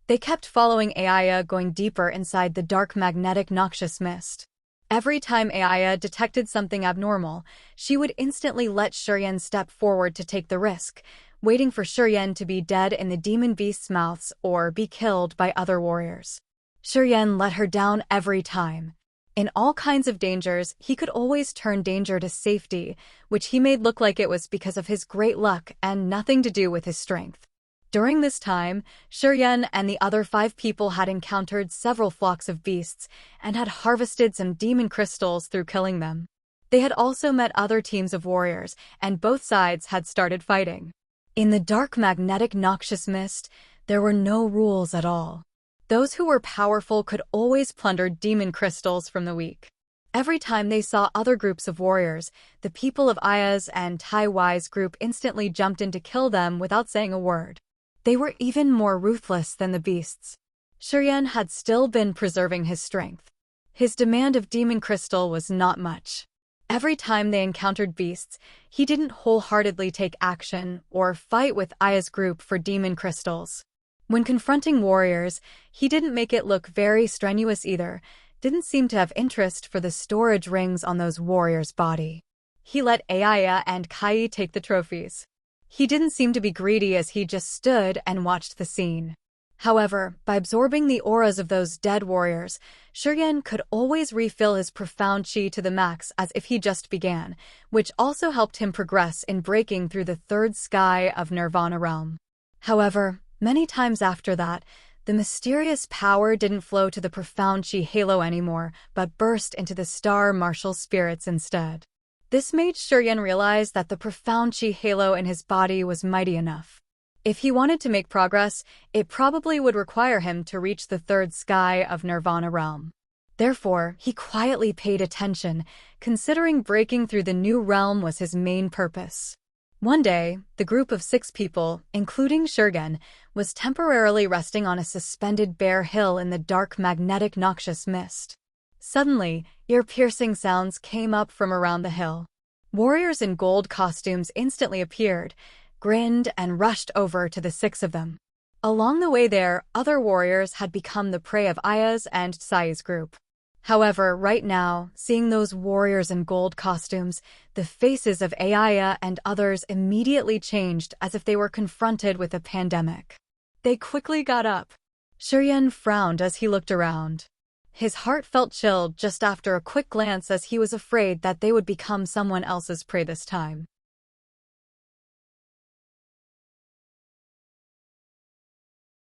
They kept following Aya going deeper inside the dark magnetic noxious mist. Every time Aya detected something abnormal, she would instantly let Shuryen step forward to take the risk, waiting for Shuryen to be dead in the demon beast's mouths or be killed by other warriors. Shuryen let her down every time. In all kinds of dangers, he could always turn danger to safety, which he made look like it was because of his great luck and nothing to do with his strength. During this time, Shuryen and the other 5 people had encountered several flocks of beasts and had harvested some demon crystals through killing them. They had also met other teams of warriors, and both sides had started fighting. In the dark magnetic noxious mist, there were no rules at all. Those who were powerful could always plunder demon crystals from the weak. Every time they saw other groups of warriors, the people of Aya's and Tai Wei's group instantly jumped in to kill them without saying a word. They were even more ruthless than the beasts. Shuryen had still been preserving his strength. His demand of demon crystal was not much. Every time they encountered beasts, he didn't wholeheartedly take action or fight with Aya's group for demon crystals. When confronting warriors, he didn't make it look very strenuous either, didn't seem to have interest for the storage rings on those warriors' body. He let Aya and Kai take the trophies. He didn't seem to be greedy as he just stood and watched the scene. However, by absorbing the auras of those dead warriors, Shuryen could always refill his profound chi to the max as if he just began, which also helped him progress in breaking through the third sky of Nirvana realm. However, many times after that, the mysterious power didn't flow to the profound chi halo anymore, but burst into the star martial spirits instead. This made Shuryen realize that the profound chi halo in his body was mighty enough. If he wanted to make progress, it probably would require him to reach the third sky of Nirvana realm. Therefore, he quietly paid attention, considering breaking through the new realm was his main purpose. One day, the group of 6 people, including Shuryen, was temporarily resting on a suspended bare hill in the dark magnetic noxious mist. Suddenly, ear-piercing sounds came up from around the hill. Warriors in gold costumes instantly appeared, grinned, and rushed over to the 6 of them. Along the way there, other warriors had become the prey of Aya's and Tsai's group. However, right now, seeing those warriors in gold costumes, the faces of Aya and others immediately changed as if they were confronted with a pandemic. They quickly got up. Shuryen frowned as he looked around. His heart felt chilled just after a quick glance as he was afraid that they would become someone else's prey this time.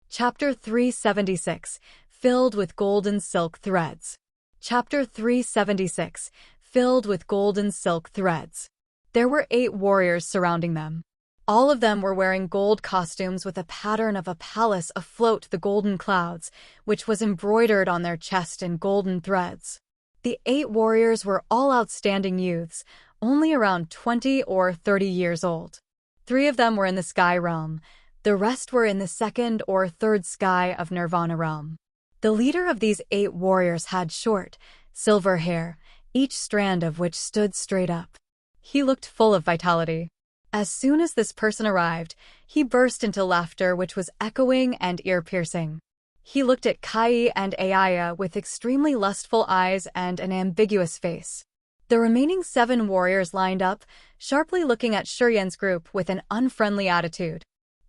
Chapter 376, Filled with Golden Silk Threads. Chapter 376, Filled with Golden Silk Threads. There were 8 warriors surrounding them. All of them were wearing gold costumes with a pattern of a palace afloat the golden clouds, which was embroidered on their chest in golden threads. The 8 warriors were all outstanding youths, only around 20 or 30 years old. 3 of them were in the sky realm. The rest were in the second or third sky of Nirvana realm. The leader of these 8 warriors had short, silver hair, each strand of which stood straight up. He looked full of vitality. As soon as this person arrived, he burst into laughter which was echoing and ear-piercing. He looked at Kai and Aya with extremely lustful eyes and an ambiguous face. The remaining 7 warriors lined up, sharply looking at Shuryen's group with an unfriendly attitude.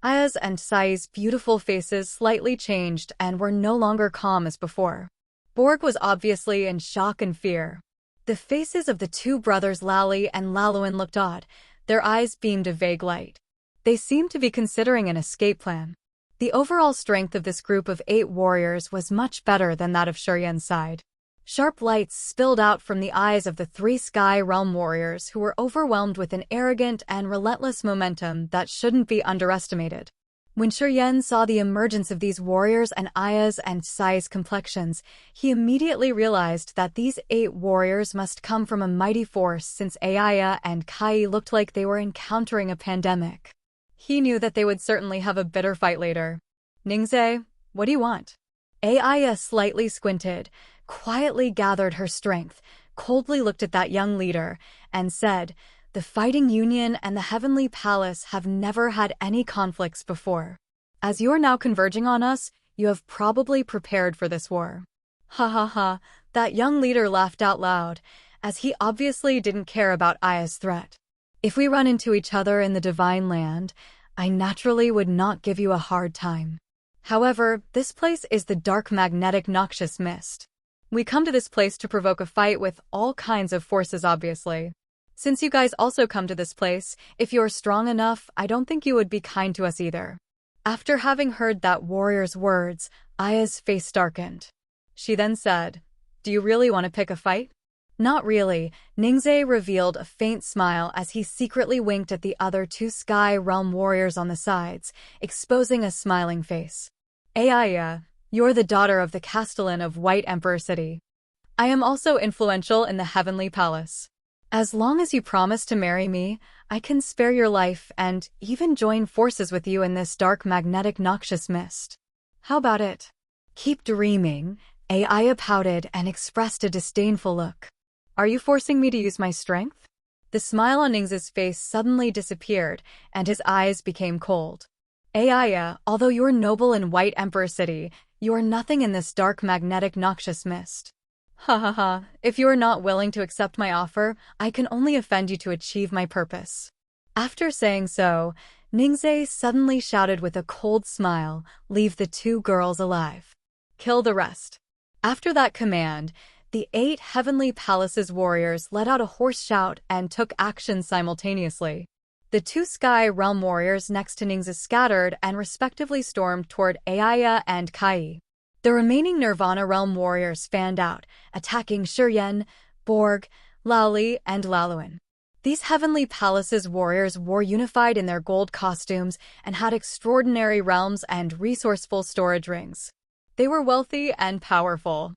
Aya's and Tsai's beautiful faces slightly changed and were no longer calm as before. Borg was obviously in shock and fear. The faces of the 2 brothers Lally and Laluan looked odd. Their eyes beamed a vague light. They seemed to be considering an escape plan. The overall strength of this group of 8 warriors was much better than that of Shuryen's side. Sharp lights spilled out from the eyes of the 3 Sky Realm warriors who were overwhelmed with an arrogant and relentless momentum that shouldn't be underestimated. When Shuryen saw the emergence of these warriors and Aya's and Tsai's complexions, he immediately realized that these 8 warriors must come from a mighty force since Aya and Kai looked like they were encountering a pandemic. He knew that they would certainly have a bitter fight later. Ningze, what do you want? Aya slightly squinted, quietly gathered her strength, coldly looked at that young leader, and said, "The Fighting Union and the Heavenly Palace have never had any conflicts before. As you are now converging on us, you have probably prepared for this war." Ha ha ha, that young leader laughed out loud, as he obviously didn't care about Aya's threat. "If we run into each other in the Divine Land, I naturally would not give you a hard time. However, this place is the dark magnetic noxious mist. We come to this place to provoke a fight with all kinds of forces obviously. Since you guys also come to this place, if you're strong enough, I don't think you would be kind to us either. After having heard that warrior's words, Aya's face darkened. She then said, "Do you really want to pick a fight?" "Not really," Ningze revealed a faint smile as he secretly winked at the other two Sky Realm warriors on the sides, exposing a smiling face. "Aya, you're the daughter of the Castellan of White Emperor City. I am also influential in the Heavenly Palace. As long as you promise to marry me, I can spare your life and even join forces with you in this dark magnetic noxious mist. How about it?" "Keep dreaming," Aya pouted and expressed a disdainful look. "Are you forcing me to use my strength?" The smile on Ning's face suddenly disappeared, and his eyes became cold. "Aya, although you're noble in White Emperor City, you are nothing in this dark magnetic noxious mist. Ha ha ha, if you are not willing to accept my offer, I can only offend you to achieve my purpose." After saying so, Ningze suddenly shouted with a cold smile, "Leave the two girls alive. Kill the rest." After that command, the 8 Heavenly Palace's warriors let out a hoarse shout and took action simultaneously. The 2 Sky Realm warriors next to Ningze scattered and respectively stormed toward Aya and Kai. The remaining Nirvana Realm warriors fanned out, attacking Shuryen, Borg, Laoli, and Laluan. These Heavenly Palace's warriors wore unified in their gold costumes and had extraordinary realms and resourceful storage rings. They were wealthy and powerful.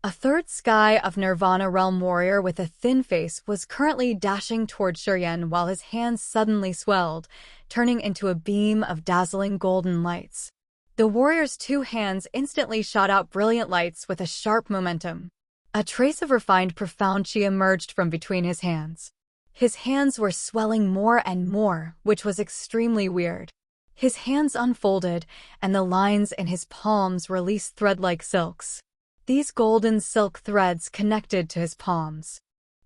A third Sky of Nirvana Realm warrior with a thin face was currently dashing toward Shuryen while his hands suddenly swelled, turning into a beam of dazzling golden lights. The warrior's 2 hands instantly shot out brilliant lights with a sharp momentum. A trace of refined profound chi emerged from between his hands. His hands were swelling more and more, which was extremely weird. His hands unfolded, and the lines in his palms released thread-like silks. These golden silk threads connected to his palms.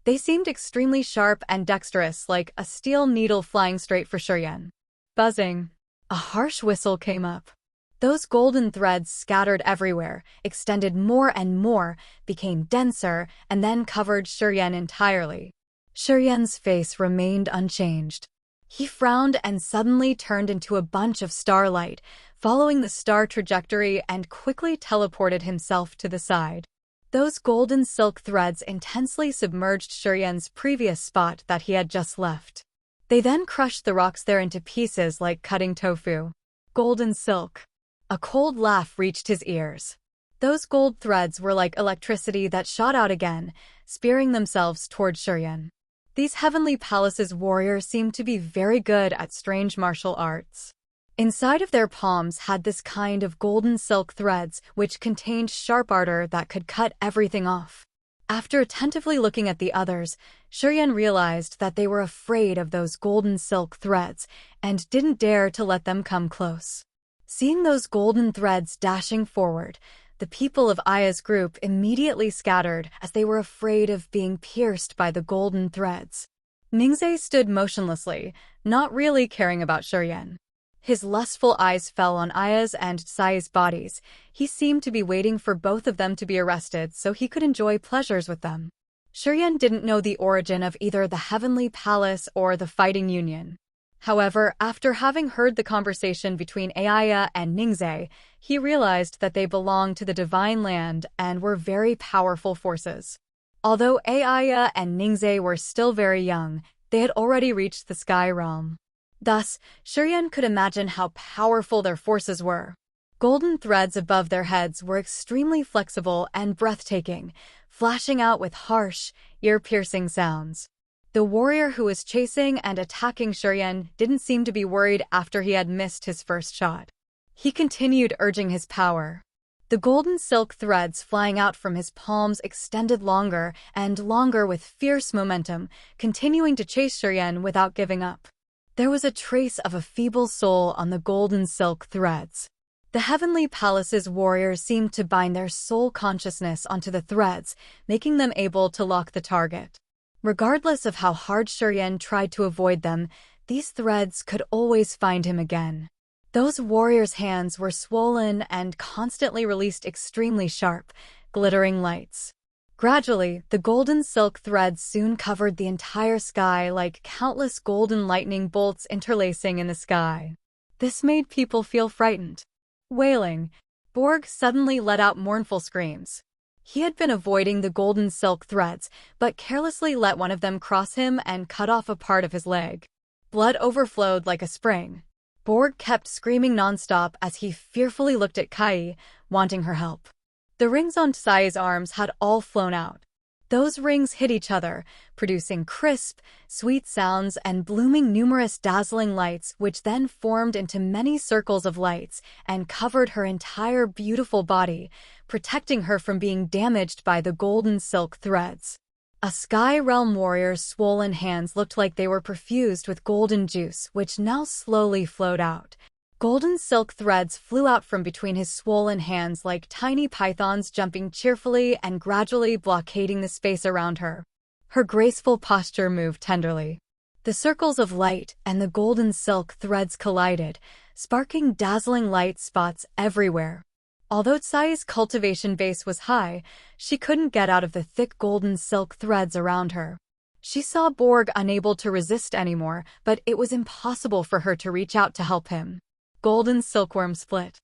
They seemed extremely sharp and dexterous, like a steel needle flying straight for Shuryen. Buzzing. A harsh whistle came up. Those golden threads scattered everywhere, extended more and more, became denser, and then covered Shuryen entirely. Shuryen's face remained unchanged. He frowned and suddenly turned into a bunch of starlight, following the star trajectory and quickly teleported himself to the side. Those golden silk threads intensely submerged Shuryen's previous spot that he had just left. They then crushed the rocks there into pieces like cutting tofu. Golden silk. A cold laugh reached his ears. Those gold threads were like electricity that shot out again, spearing themselves toward Shuryen. These Heavenly Palace's warriors seemed to be very good at strange martial arts. Inside of their palms had this kind of golden silk threads which contained sharp ardor that could cut everything off. After attentively looking at the others, Shuryen realized that they were afraid of those golden silk threads and didn't dare to let them come close. Seeing those golden threads dashing forward, the people of Aya's group immediately scattered as they were afraid of being pierced by the golden threads. Ningze stood motionlessly, not really caring about Shuryen. His lustful eyes fell on Aya's and Tsai's bodies. He seemed to be waiting for both of them to be arrested so he could enjoy pleasures with them. Shuryen didn't know the origin of either the Heavenly Palace or the Fighting Union. However, after having heard the conversation between Aya and Ningze, he realized that they belonged to the Divine Land and were very powerful forces. Although Aya and Ningze were still very young, they had already reached the Sky Realm. Thus, Shuryen could imagine how powerful their forces were. Golden threads above their heads were extremely flexible and breathtaking, flashing out with harsh, ear-piercing sounds. The warrior who was chasing and attacking Shuryen didn't seem to be worried after he had missed his first shot. He continued urging his power. The golden silk threads flying out from his palms extended longer and longer with fierce momentum, continuing to chase Shuryen without giving up. There was a trace of a feeble soul on the golden silk threads. The Heavenly Palace's warriors seemed to bind their soul consciousness onto the threads, making them able to lock the target. Regardless of how hard Shuryen tried to avoid them, these threads could always find him again. Those warriors' hands were swollen and constantly released extremely sharp, glittering lights. Gradually, the golden silk threads soon covered the entire sky like countless golden lightning bolts interlacing in the sky. This made people feel frightened. Wailing, Borg suddenly let out mournful screams. He had been avoiding the golden silk threads, but carelessly let one of them cross him and cut off a part of his leg. Blood overflowed like a spring. Borg kept screaming nonstop as he fearfully looked at Kai, wanting her help. The rings on Tsai's arms had all flown out. Those rings hit each other, producing crisp, sweet sounds and blooming numerous dazzling lights which then formed into many circles of lights and covered her entire beautiful body, protecting her from being damaged by the golden silk threads. A Sky Realm warrior's swollen hands looked like they were perfused with golden juice which now slowly flowed out. Golden silk threads flew out from between his swollen hands like tiny pythons jumping cheerfully and gradually blockading the space around her. Her graceful posture moved tenderly. The circles of light and the golden silk threads collided, sparking dazzling light spots everywhere. Although Tsai's cultivation base was high, she couldn't get out of the thick golden silk threads around her. She saw Borg unable to resist anymore, but it was impossible for her to reach out to help him. Golden silkworm split.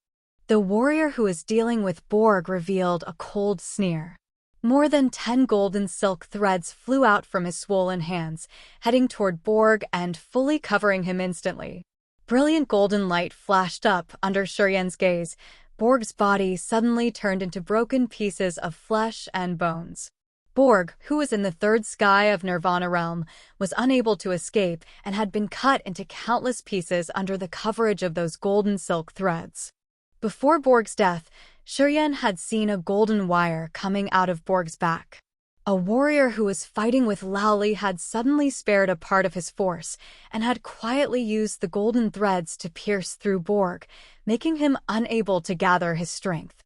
The warrior who was dealing with Borg revealed a cold sneer. More than 10 golden silk threads flew out from his swollen hands, heading toward Borg and fully covering him instantly. Brilliant golden light flashed up under Shurien's gaze. Borg's body suddenly turned into broken pieces of flesh and bones. Borg, who was in the third sky of Nirvana realm, was unable to escape and had been cut into countless pieces under the coverage of those golden silk threads. Before Borg's death, Shurien had seen a golden wire coming out of Borg's back. A warrior who was fighting with Laoli had suddenly spared a part of his force and had quietly used the golden threads to pierce through Borg, making him unable to gather his strength.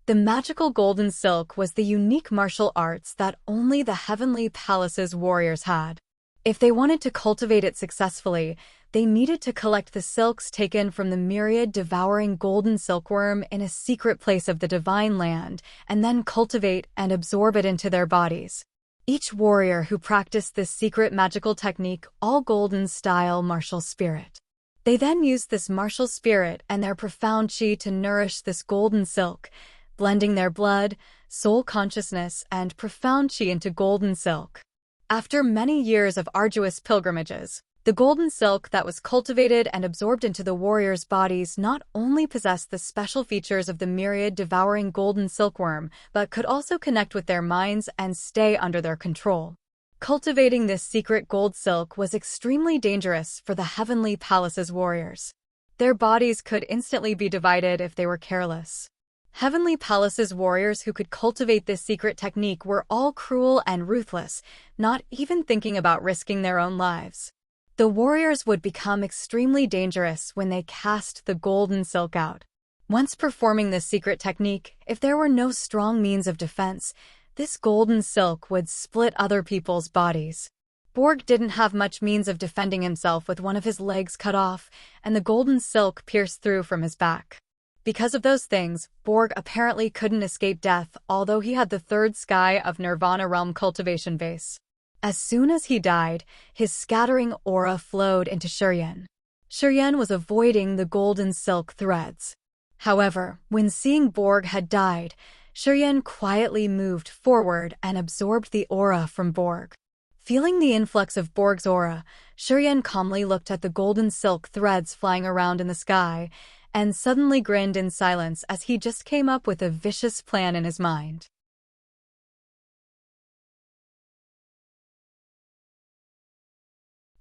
The magical golden silk was the unique martial arts that only the Heavenly Palace's warriors had. If they wanted to cultivate it successfully, they needed to collect the silks taken from the myriad devouring golden silkworm in a secret place of the divine land, and then cultivate and absorb it into their bodies. Each warrior who practiced this secret magical technique all golden-style martial spirit. They then used this martial spirit and their profound chi to nourish this golden silk, blending their blood, soul consciousness, and profound chi into golden silk. After many years of arduous pilgrimages, the golden silk that was cultivated and absorbed into the warriors' bodies not only possessed the special features of the myriad devouring golden silkworm, but could also connect with their minds and stay under their control. Cultivating this secret gold silk was extremely dangerous for the Heavenly Palace's warriors. Their bodies could instantly be divided if they were careless. Heavenly Palace's warriors who could cultivate this secret technique were all cruel and ruthless, not even thinking about risking their own lives. The warriors would become extremely dangerous when they cast the golden silk out. Once performing this secret technique, if there were no strong means of defense, this golden silk would split other people's bodies. Borg didn't have much means of defending himself with one of his legs cut off and the golden silk pierced through from his back. Because of those things, Borg apparently couldn't escape death, although he had the third sky of Nirvana realm cultivation base. As soon as he died, his scattering aura flowed into Shurien. Shurien was avoiding the golden silk threads. However, when seeing Borg had died, Shurien quietly moved forward and absorbed the aura from Borg. Feeling the influx of Borg's aura, Shurien calmly looked at the golden silk threads flying around in the sky, and suddenly grinned in silence as he just came up with a vicious plan in his mind.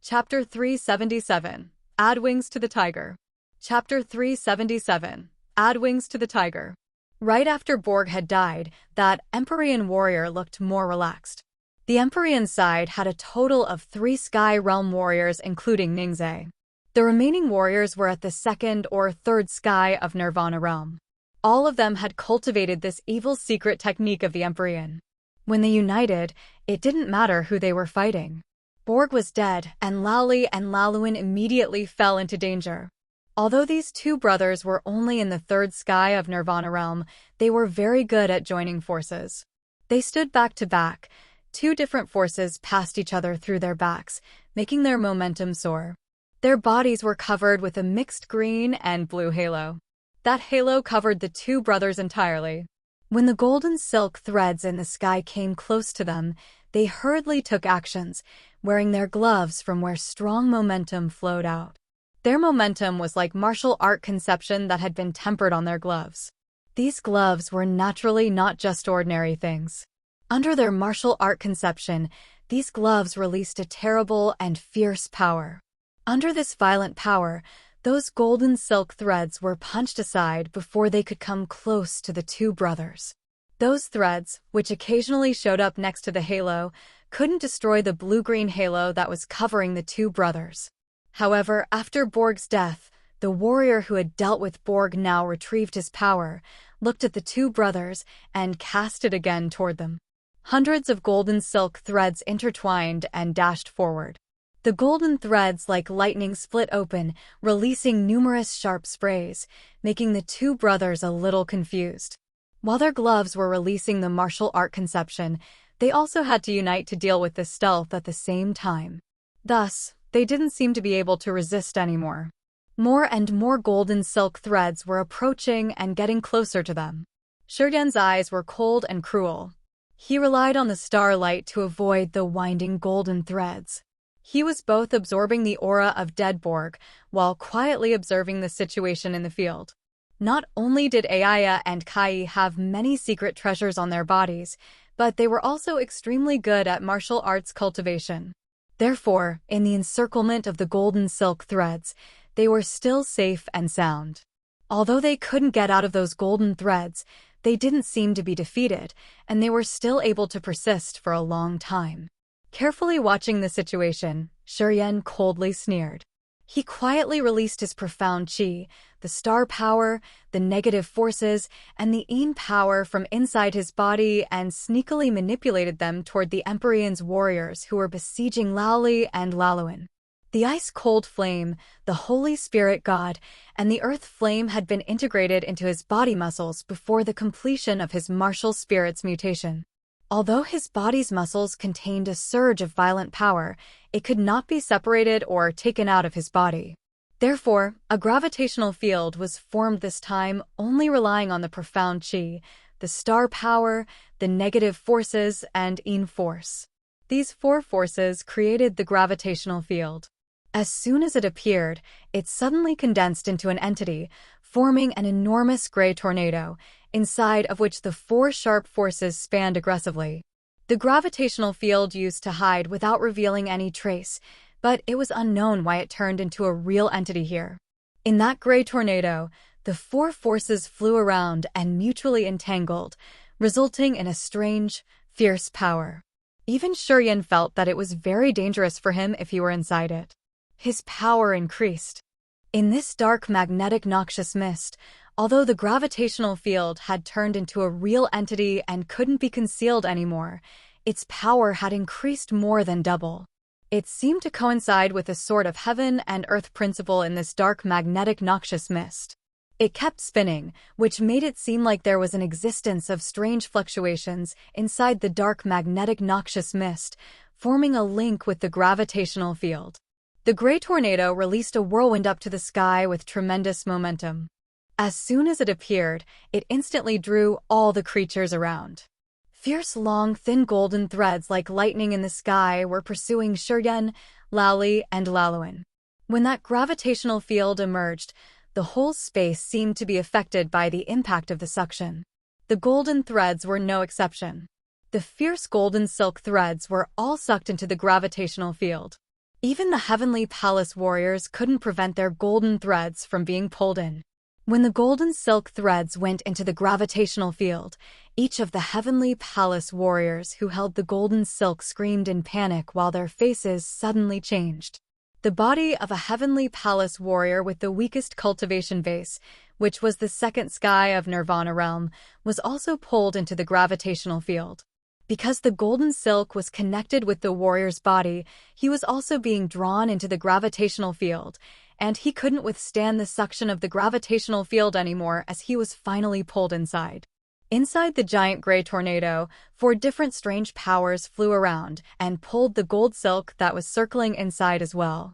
Chapter 377. Add Wings to the Tiger. Chapter 377. Add Wings to the Tiger. Right after Borg had died, that Empyrean warrior looked more relaxed. The Empyrean side had a total of 3 Sky Realm warriors including Ningzhe. The remaining warriors were at the second or third sky of Nirvana realm. All of them had cultivated this evil secret technique of the Empyrean. When they united, it didn't matter who they were fighting. Borg was dead, and Laoli and Laluin immediately fell into danger. Although these two brothers were only in the third sky of Nirvana realm, they were very good at joining forces. They stood back to back. 2 different forces passed each other through their backs, making their momentum soar. Their bodies were covered with a mixed green and blue halo. That halo covered the two brothers entirely. When the golden silk threads in the sky came close to them, they hurriedly took actions, wearing their gloves from where strong momentum flowed out. Their momentum was like martial art conception that had been tempered on their gloves. These gloves were naturally not just ordinary things. Under their martial art conception, these gloves released a terrible and fierce power. Under this violent power, those golden silk threads were punched aside before they could come close to the two brothers. Those threads, which occasionally showed up next to the halo, couldn't destroy the blue-green halo that was covering the two brothers. However, after Borg's death, the warrior who had dealt with Borg now retrieved his power, looked at the two brothers, and cast it again toward them. Hundreds of golden silk threads intertwined and dashed forward. The golden threads like lightning split open, releasing numerous sharp sprays, making the two brothers a little confused. While their gloves were releasing the martial art conception, they also had to unite to deal with the stealth at the same time. Thus, they didn't seem to be able to resist anymore. More and more golden silk threads were approaching and getting closer to them. Shurien's eyes were cold and cruel. He relied on the starlight to avoid the winding golden threads. He was both absorbing the aura of dead Borg while quietly observing the situation in the field. Not only did Aya and Kai have many secret treasures on their bodies, but they were also extremely good at martial arts cultivation. Therefore, in the encirclement of the golden silk threads, they were still safe and sound. Although they couldn't get out of those golden threads, they didn't seem to be defeated, and they were still able to persist for a long time. Carefully watching the situation, Shurien coldly sneered. He quietly released his profound chi, the star power, the negative forces, and the Yin power from inside his body and sneakily manipulated them toward the Empyrean's warriors who were besieging Laoli and Laluan. The ice-cold flame, the Holy Spirit God, and the earth flame had been integrated into his body muscles before the completion of his martial spirit's mutation. Although his body's muscles contained a surge of violent power, it could not be separated or taken out of his body. Therefore, a gravitational field was formed this time only relying on the profound chi, the star power, the negative forces, and Yin force. These four forces created the gravitational field. As soon as it appeared, it suddenly condensed into an entity, forming an enormous gray tornado, inside of which the four sharp forces spanned aggressively. The gravitational field used to hide without revealing any trace, but it was unknown why it turned into a real entity here. In that gray tornado, the four forces flew around and mutually entangled, resulting in a strange, fierce power. Even Shurien felt that it was very dangerous for him if he were inside it. His power increased. In this dark, magnetic, noxious mist, although the gravitational field had turned into a real entity and couldn't be concealed anymore, its power had increased more than double. It seemed to coincide with a sort of heaven and earth principle in this dark, magnetic, noxious mist. It kept spinning, which made it seem like there was an existence of strange fluctuations inside the dark, magnetic, noxious mist, forming a link with the gravitational field. The gray tornado released a whirlwind up to the sky with tremendous momentum. As soon as it appeared, it instantly drew all the creatures around. Fierce, long, thin golden threads like lightning in the sky were pursuing Shurien, Laoli, and Laluan. When that gravitational field emerged, the whole space seemed to be affected by the impact of the suction. The golden threads were no exception. The fierce golden silk threads were all sucked into the gravitational field. Even the Heavenly Palace warriors couldn't prevent their golden threads from being pulled in. When the golden silk threads went into the gravitational field, each of the Heavenly Palace warriors who held the golden silk screamed in panic while their faces suddenly changed. The body of a Heavenly Palace warrior with the weakest cultivation base, which was the second sky of Nirvana realm, was also pulled into the gravitational field. Because the golden silk was connected with the warrior's body, he was also being drawn into the gravitational field, and he couldn't withstand the suction of the gravitational field anymore as he was finally pulled inside. Inside the giant gray tornado, 4 different strange powers flew around and pulled the gold silk that was circling inside as well.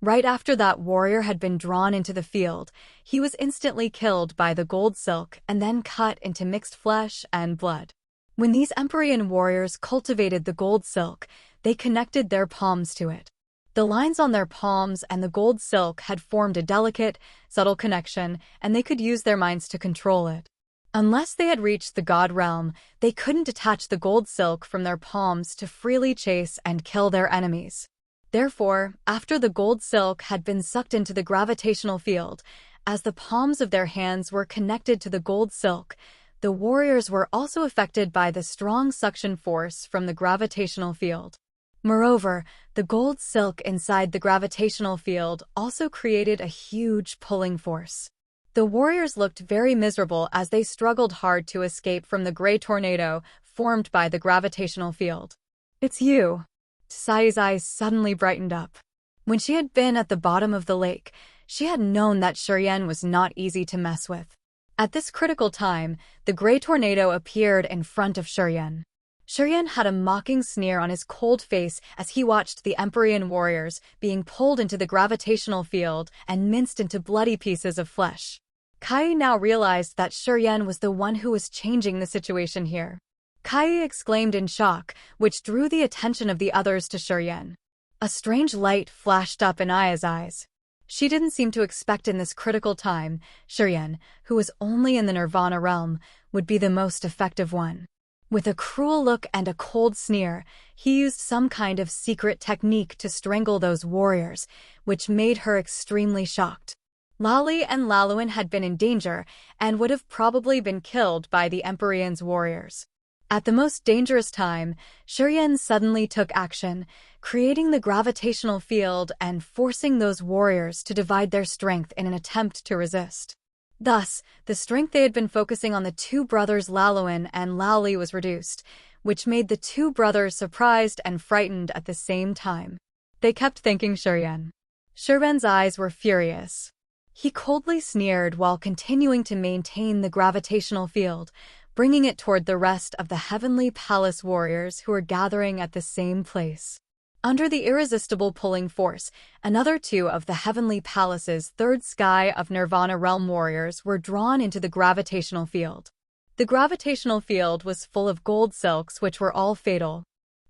Right after that warrior had been drawn into the field, he was instantly killed by the gold silk and then cut into mixed flesh and blood. When these Empyrean warriors cultivated the gold silk, they connected their palms to it. The lines on their palms and the gold silk had formed a delicate, subtle connection, and they could use their minds to control it. Unless they had reached the god realm, they couldn't detach the gold silk from their palms to freely chase and kill their enemies. Therefore, after the gold silk had been sucked into the gravitational field, as the palms of their hands were connected to the gold silk, the warriors were also affected by the strong suction force from the gravitational field. Moreover, the gold silk inside the gravitational field also created a huge pulling force. The warriors looked very miserable as they struggled hard to escape from the gray tornado formed by the gravitational field. "It's you." Tsai's eyes suddenly brightened up. When she had been at the bottom of the lake, she had known that Shurien was not easy to mess with. At this critical time, the gray tornado appeared in front of Shurien. Shurien had a mocking sneer on his cold face as he watched the Empyrean warriors being pulled into the gravitational field and minced into bloody pieces of flesh. Kai now realized that Shurien was the one who was changing the situation here. Kai exclaimed in shock, which drew the attention of the others to Shurien. A strange light flashed up in Aya's eyes. She didn't seem to expect in this critical time, Shurien, who was only in the Nirvana realm, would be the most effective one. With a cruel look and a cold sneer, he used some kind of secret technique to strangle those warriors, which made her extremely shocked. Lali and Laluan had been in danger and would have probably been killed by the Empyrean's warriors. At the most dangerous time, Shurien suddenly took action, creating the gravitational field and forcing those warriors to divide their strength in an attempt to resist. Thus, the strength they had been focusing on the two brothers Laluan and Laoli was reduced, which made the two brothers surprised and frightened at the same time. They kept thanking Shurien. Shurien's eyes were furious. He coldly sneered while continuing to maintain the gravitational field, bringing it toward the rest of the Heavenly Palace warriors who were gathering at the same place. Under the irresistible pulling force, another two of the Heavenly Palace's third sky of Nirvana realm warriors were drawn into the gravitational field. The gravitational field was full of gold silks which were all fatal.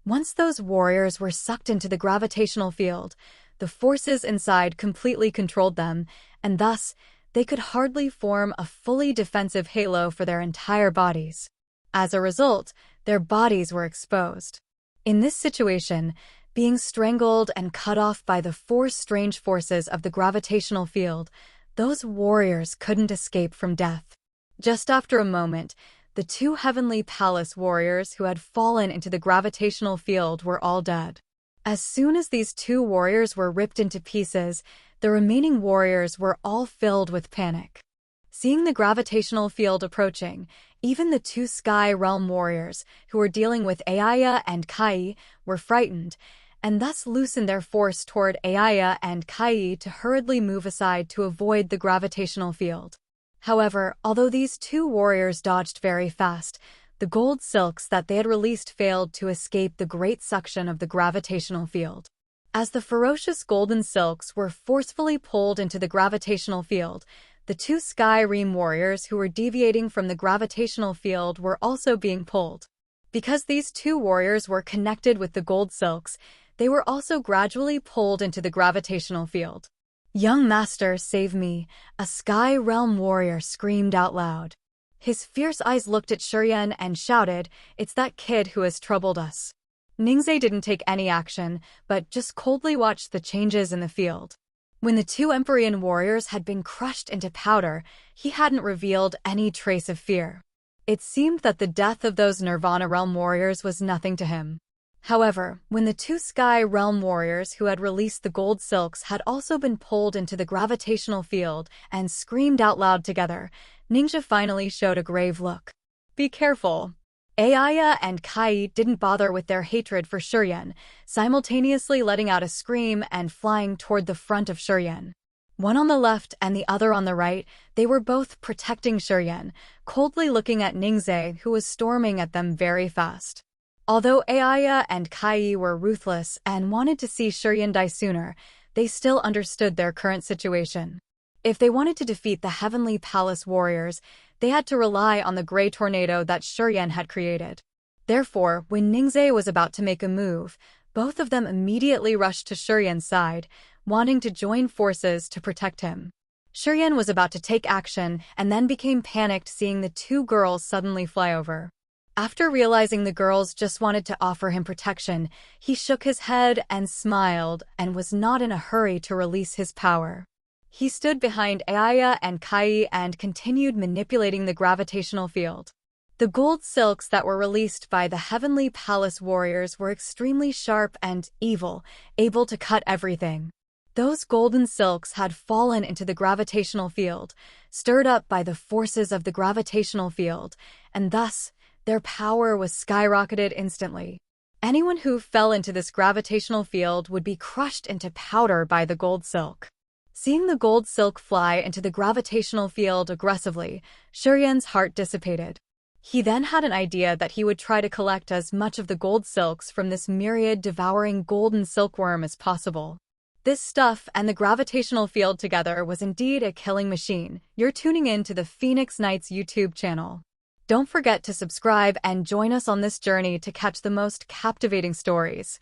Once those warriors were sucked into the gravitational field, the forces inside completely controlled them, and thus, they could hardly form a fully defensive halo for their entire bodies. As a result, their bodies were exposed. In this situation, being strangled and cut off by the four strange forces of the gravitational field, those warriors couldn't escape from death. Just after a moment, the two Heavenly Palace warriors who had fallen into the gravitational field were all dead. As soon as these two warriors were ripped into pieces, the remaining warriors were all filled with panic. Seeing the gravitational field approaching, even the two Sky Realm warriors, who were dealing with Aya and Kai, were frightened, and thus loosened their force toward Aya and Kai to hurriedly move aside to avoid the gravitational field. However, although these two warriors dodged very fast, the gold silks that they had released failed to escape the great suction of the gravitational field. As the ferocious golden silks were forcefully pulled into the gravitational field, the two Sky Realm warriors who were deviating from the gravitational field were also being pulled. Because these two warriors were connected with the gold silks, they were also gradually pulled into the gravitational field. "Young master, save me," a Sky Realm warrior screamed out loud. His fierce eyes looked at Shurien and shouted, "It's that kid who has troubled us." Ningze didn't take any action, but just coldly watched the changes in the field. When the two Empyrean warriors had been crushed into powder, he hadn't revealed any trace of fear. It seemed that the death of those Nirvana Realm warriors was nothing to him. However, when the two Sky Realm warriors who had released the gold silks had also been pulled into the gravitational field and screamed out loud together, Ningxia finally showed a grave look. "Be careful." Aya and Kai didn't bother with their hatred for Shurien, simultaneously letting out a scream and flying toward the front of Shurien. One on the left and the other on the right, they were both protecting Shurien, coldly looking at Ningze, who was storming at them very fast. Although Aya and Kai were ruthless and wanted to see Shurien die sooner, they still understood their current situation. If they wanted to defeat the Heavenly Palace warriors, they had to rely on the gray tornado that Shuryen had created. Therefore, when Ningzhe was about to make a move, both of them immediately rushed to Shuryen's side, wanting to join forces to protect him. Shuryen was about to take action and then became panicked seeing the two girls suddenly fly over. After realizing the girls just wanted to offer him protection, he shook his head and smiled and was not in a hurry to release his power. He stood behind Aya and Kai and continued manipulating the gravitational field. The gold silks that were released by the Heavenly Palace warriors were extremely sharp and evil, able to cut everything. Those golden silks had fallen into the gravitational field, stirred up by the forces of the gravitational field, and thus, their power was skyrocketed instantly. Anyone who fell into this gravitational field would be crushed into powder by the gold silk. Seeing the gold silk fly into the gravitational field aggressively, Shuryen's heart dissipated. He then had an idea that he would try to collect as much of the gold silks from this myriad devouring golden silkworm as possible. This stuff and the gravitational field together was indeed a killing machine. You're tuning in to the Phoenix Knights YouTube channel. Don't forget to subscribe and join us on this journey to catch the most captivating stories.